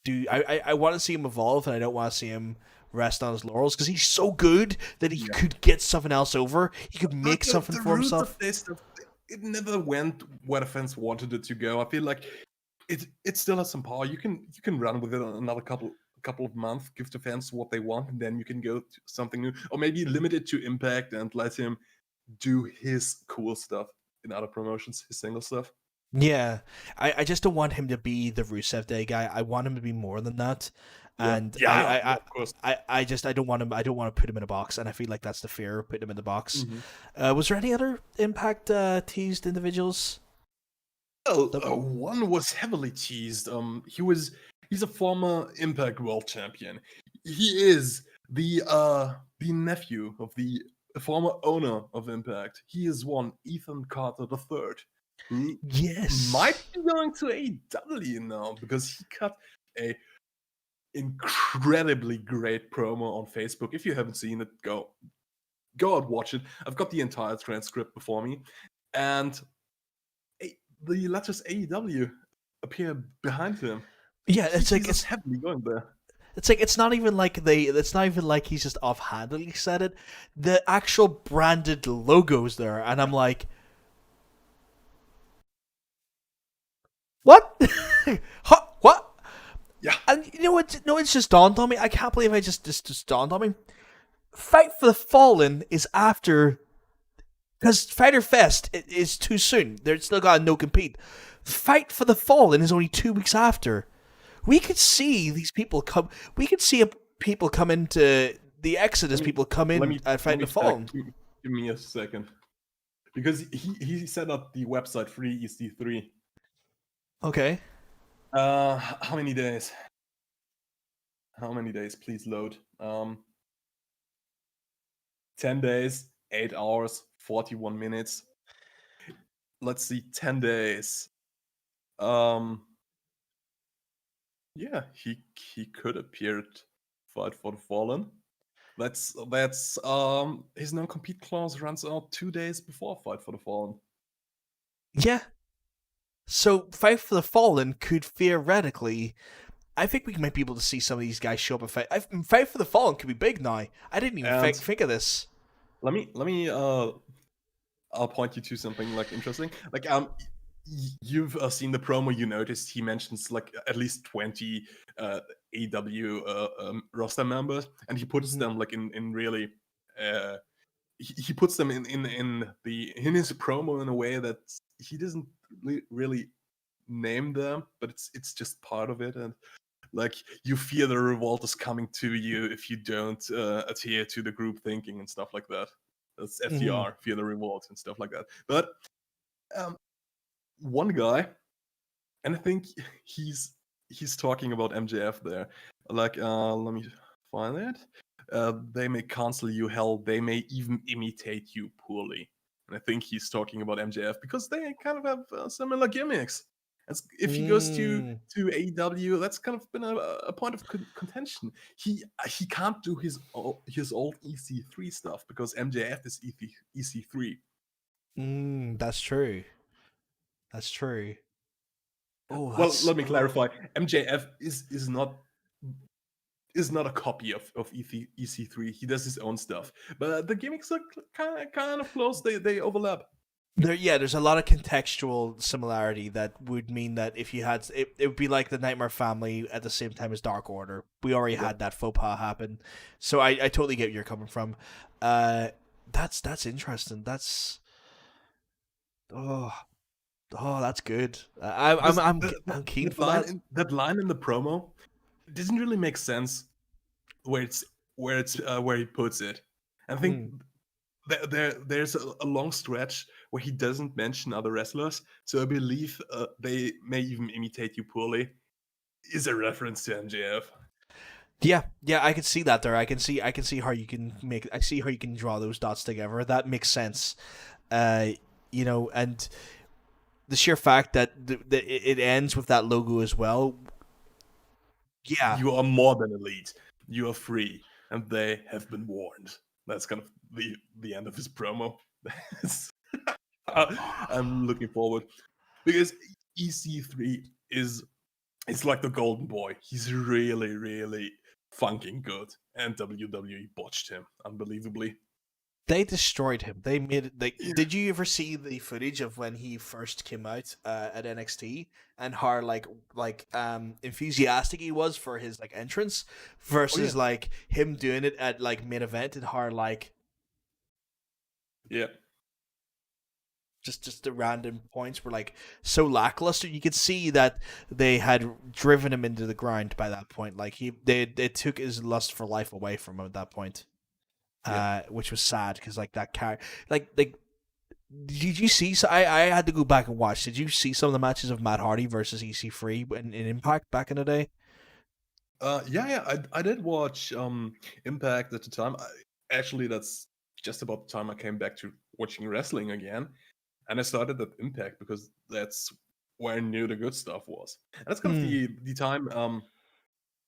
do... I want to see him evolve, and I don't want to see him rest on his laurels, because he's so good that he could get something else over. He could make something for himself.
It never went where the fans wanted it to go. I feel like it still has some power. You can run with it another couple of months, give the fans what they want, and then you can go to something new, or maybe limit it to Impact and let him do his cool stuff in other promotions, his single stuff.
Yeah, I just don't want him to be the Rusev Day guy. I want him to be more than that. And
of course.
I don't want him. I don't want to put him in a box, and I feel like that's the fear of putting him in the box. Mm-hmm. Was there any other Impact teased individuals?
Well, one was heavily teased. He's a former Impact World Champion. He is the nephew of the former owner of Impact. He is one Ethan Carter III. Who might be going to AEW now, because he cut a incredibly great promo on Facebook. If you haven't seen it, go and watch it. I've got the entire transcript before me, and the letters AEW appear behind him.
Yeah, it's
heavily going there.
It's like it's not even like he's just offhandedly said it. The actual branded logo's there, and I'm like, what? What?
Yeah.
And you know what? No, it's just dawned on me. I can't believe I just dawned on me. Fight for the Fallen is after, because Fyter Fest is too soon. They're still got a no compete. Fight for the Fallen is only 2 weeks after. We could see these people come. We could see people come into the Exodus. People come in and Fight the Fallen.
Give me a second, because he set up the website free EC3.
Okay.
How many days? How many days? Please load. 10 days, 8 hours, 41 minutes. Let's see, 10 days. Yeah, he could appear at Fight for the Fallen. That's his non-compete clause runs out 2 days before Fight for the Fallen.
Yeah. So Fight for the Fallen could theoretically, I think we might be able to see some of these guys show up at Fight for the Fallen could be big now. I didn't even think of this.
Let me I'll point you to something like interesting. Like you've seen the promo. You noticed he mentions like at least 20 AEW roster members, and he puts them like in really. He puts them in his promo in a way that he doesn't really name them, but it's just part of it, and like you fear the revolt is coming to you if you don't adhere to the group thinking and stuff like that. That's FDR, fear the revolt and stuff like that. But one guy, and I think he's talking about MJF there. Like, let me find it. They may cancel you, hell, they may even imitate you poorly. And I think he's talking about MJF because they kind of have similar gimmicks. If he goes to AEW, that's kind of been a point of contention. He can't do his old EC3 stuff because MJF is EC3.
That's true. That's true. Oh,
well, let me clarify. MJF is not a copy of EC3. He does his own stuff, but the gimmicks are kind of close. They overlap.
There's a lot of contextual similarity that would mean that if you had it would be like the Nightmare Family at the same time as Dark Order. We already had that faux pas happen, so I totally get where you're coming from. That's interesting. That's that's good. I'm keen for that.
That line in the promo doesn't really make sense where he puts it. I think there's a long stretch where he doesn't mention other wrestlers, so I believe they may even imitate you poorly is a reference to MJF.
Yeah, I can see that there. I can see how you can draw those dots together. That makes sense. And the sheer fact that it ends with that logo as well. Yeah,
you are more than elite. You are free, and they have been warned. That's kind of the end of his promo. I'm looking forward because EC3 is like the golden boy. He's really, really funking good, and WWE botched him unbelievably.
They destroyed him. They made it. Did you ever see the footage of when he first came out at NXT and how enthusiastic he was for his like entrance versus like him doing it at like main event and how just the random points were like so lackluster. You could see that they had driven him into the ground by that point. Like they took his lust for life away from him at that point. Which was sad because like that character, like did you see? So I had to go back and watch. Did you see some of the matches of Matt Hardy versus EC3 in Impact back in the day?
I did watch Impact at the time. Actually, that's just about the time I came back to watching wrestling again, and I started at Impact because that's where I knew the good stuff was. And that's kind of the time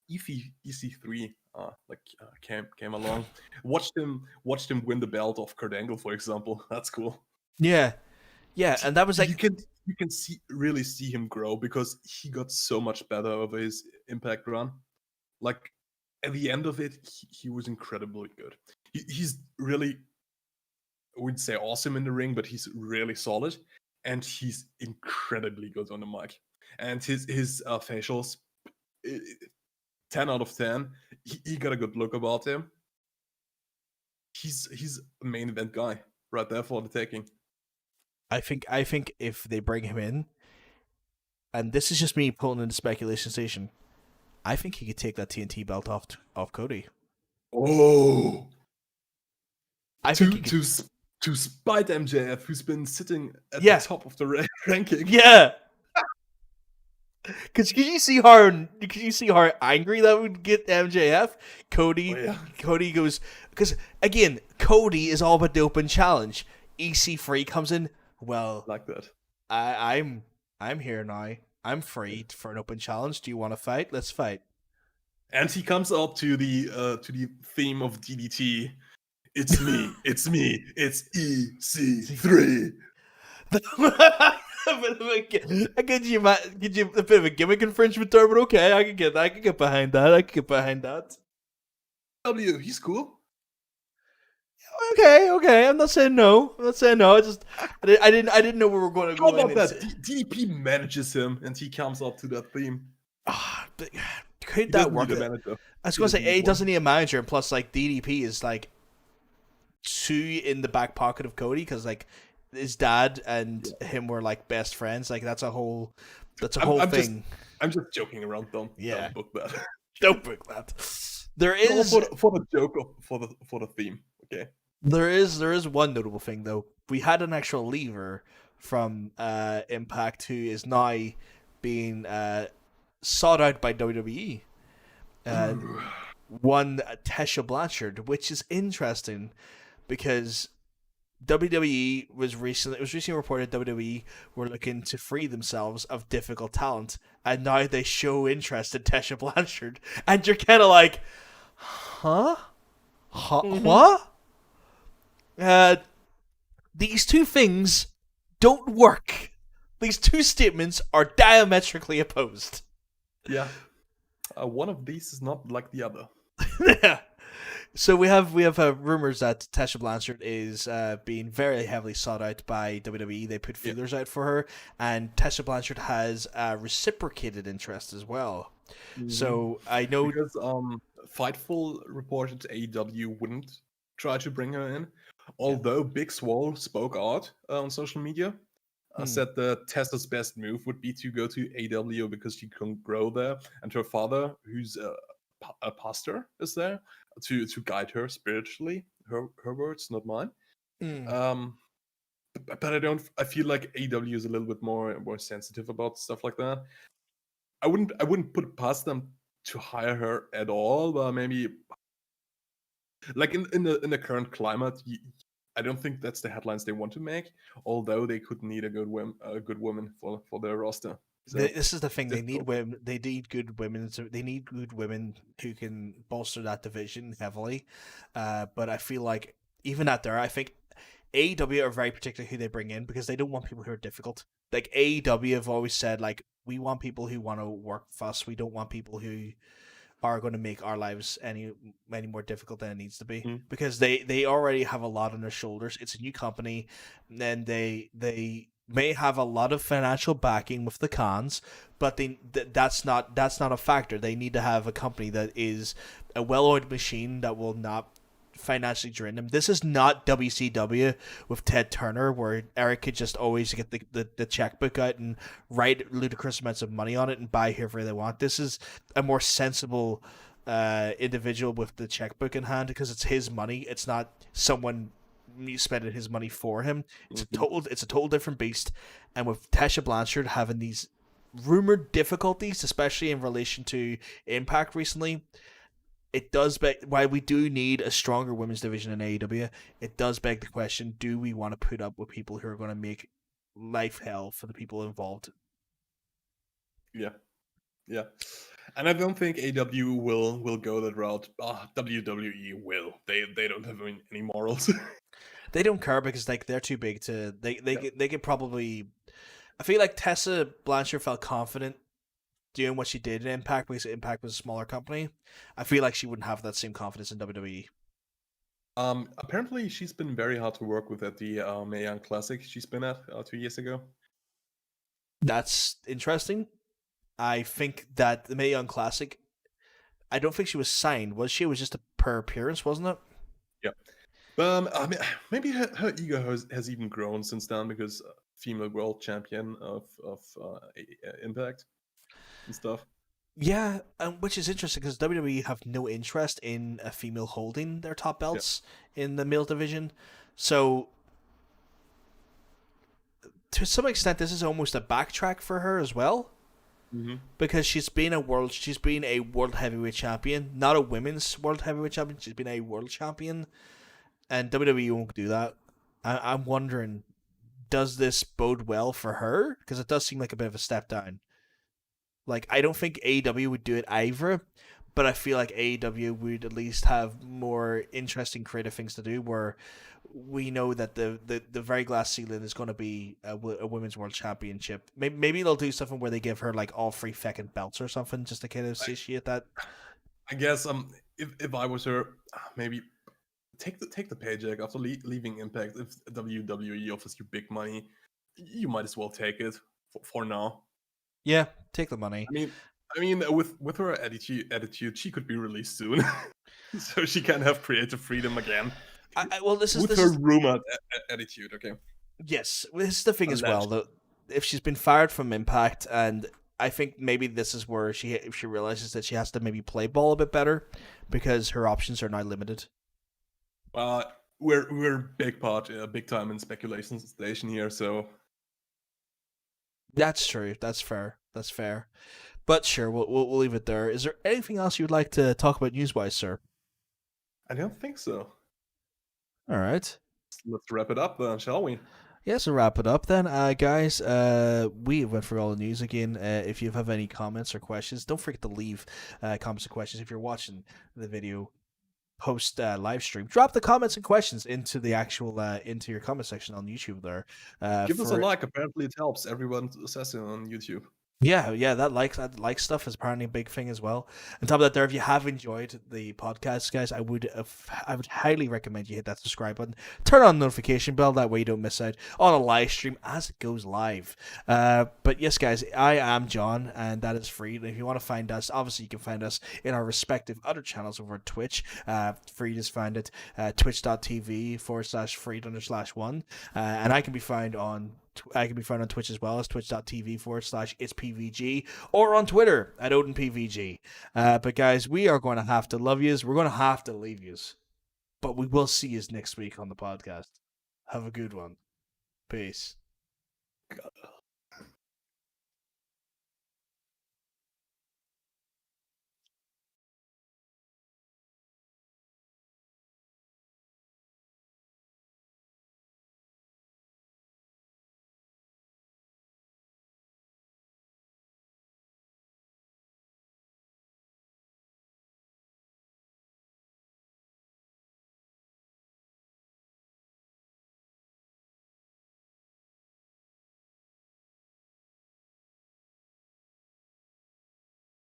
EC3 came along. Watched him win the belt off Kurt Angle, for example. That's cool.
Yeah, and that was like
you can really see him grow because he got so much better over his Impact run. Like at the end of it, he was incredibly good. He's really, I wouldn't say awesome in the ring, but he's really solid, and he's incredibly good on the mic. And his facials, 10 out of 10. He got a good look about him. He's a main event guy right there for the taking.
I think if they bring him in, and this is just me pulling into speculation station, I think he could take that TNT belt off Cody.
Oh,
I think he could...
to spite MJF, who's been sitting at the top of the ranking.
Yeah. Because could you see how angry that would get MJF? Cody goes, because again, Cody is all about the open challenge. EC3 comes in. Well,
like that.
I'm here now. I'm free for an open challenge. Do you want to fight? Let's fight.
And he comes up to the theme of DDT. It's me. It's me. It's EC3.
I get you a bit of a gimmick infringement there, but okay, I can get behind that.
He's cool.
Okay. I'm not saying no. I didn't know we were going to go.
How about that? DDP manages him, and he comes up to that theme.
But could that work? I was going to say, doesn't need a manager, and plus, like, DDP is like too in the back pocket of Cody because like his dad and him were like best friends. Like that's a whole thing.
I'm just joking around. Don't book that.
Don't book that. There is
for the joke for the theme. Okay.
There is one notable thing though. We had an actual lever from Impact who is now being sought out by WWE. One Tesha Blanchard, which is interesting because WWE was recently reported WWE were looking to free themselves of difficult talent, and now they show interest in Tesha Blanchard, and you're kind of like, what? These two things don't work. These two statements are diametrically opposed.
Yeah. One of these is not like the other.
Yeah. So we have rumors that Tesha Blanchard is being very heavily sought out by WWE. They put feelers out for her, and Tesha Blanchard has reciprocated interest as well. Mm-hmm. So I know
because Fightful reported AEW wouldn't try to bring her in, although Big Swole spoke out on social media. Said that Tessa's best move would be to go to AEW because she can grow there, and her father, who's a pastor, is there to guide her spiritually. Her words, not mine. But I feel like AEW is a little bit more sensitive about stuff like that. I wouldn't put it past them to hire her at all, but maybe like in the current climate. I don't think that's the headlines they want to make, although they could need a good woman for their roster. So,
this is the thing. They need women. They need good women. So they need good women who can bolster that division heavily. But I feel like even at there, I think AEW are very particular who they bring in because they don't want people who are difficult. Like AEW have always said, like we want people who want to work for us. We don't want people who are going to make our lives any more difficult than it needs to be because they already have a lot on their shoulders. It's a new company, and they may have a lot of financial backing with the cons, but that's not a factor. They need to have a company that is a well-oiled machine that will not financially drain them. This is not WCW with Ted Turner, where Eric could just always get the checkbook out and write ludicrous amounts of money on it and buy whoever they want. This is a more sensible individual with the checkbook in hand because it's his money. It's not someone spending his money for him. It's a total different beast. And with Tesha Blanchard having these rumored difficulties, especially in relation to Impact recently, it does beg why we do need a stronger women's division in AEW. It does beg the question: do we want to put up with people who are going to make life hell for the people involved?
Yeah, and I don't think AEW will go that route. WWE will. They don't have any morals.
They don't care because like they're too big to. They could probably. I feel like Tessa Blanchard felt confident doing what she did in Impact, because Impact was a smaller company, I feel like she wouldn't have that same confidence in WWE.
Apparently, she's been very hard to work with at the Mae Young Classic she's been at 2 years ago.
That's interesting. I think that the Mae Young Classic, I don't think she was signed. Was she? It was just a per appearance, wasn't it?
Yeah. I mean, maybe her ego has even grown since then, because female world champion of Impact and stuff.
Yeah, which is interesting because WWE have no interest in a female holding their top belts in the male division. So, to some extent, this is almost a backtrack for her as well, because she's been a world heavyweight champion, not a women's world heavyweight champion. She's been a world champion, and WWE won't do that. I'm wondering, does this bode well for her? Because it does seem like a bit of a step down. Like, I don't think AEW would do it either, but I feel like AEW would at least have more interesting creative things to do, where we know that the very glass ceiling is going to be a women's world championship. Maybe they'll do something where they give her like all 3 fucking belts or something, just to kind of satiate that.
I guess if I was her, maybe take the paycheck after leaving Impact. If WWE offers you big money, you might as well take it for now.
Yeah, take the money.
I mean, with her attitude, she could be released soon, so she can have creative freedom again.
This is
her rumored attitude. Okay.
Yes, this is the thing as well. Though, if she's been fired from Impact, and I think maybe this is where if she realizes that she has to maybe play ball a bit better, because her options are now limited.
We're big time in speculation station here, so.
That's true. That's fair. But sure, we'll leave it there. Is there anything else you'd like to talk about news-wise, sir?
I don't think so.
All right.
Let's wrap it up then, shall we?
Yeah, so wrap it up then, guys. We went through all the news again. If you have any comments or questions, don't forget to leave comments and questions if you're watching the video post live stream. Drop the comments and questions into the actual into your comment section on YouTube there.
Give us a like. Apparently, it helps everyone assessing on YouTube.
Yeah, that like stuff is apparently a big thing as well. On top of that, there, if you have enjoyed the podcast, guys, I would highly recommend you hit that subscribe button, turn on the notification bell, that way you don't miss out on a live stream as it goes live. But yes, guys, I am John, and that is Freed. And if you want to find us, obviously you can find us in our respective other channels over at Twitch. Freed is found at twitch.tv/Freed_1, and I can be found on Twitch as well as twitch.tv/itspvg, or on Twitter at OdinPVG. But guys, we are going to have to love yous. We're going to have to leave yous. But we will see yous next week on the podcast. Have a good one. Peace.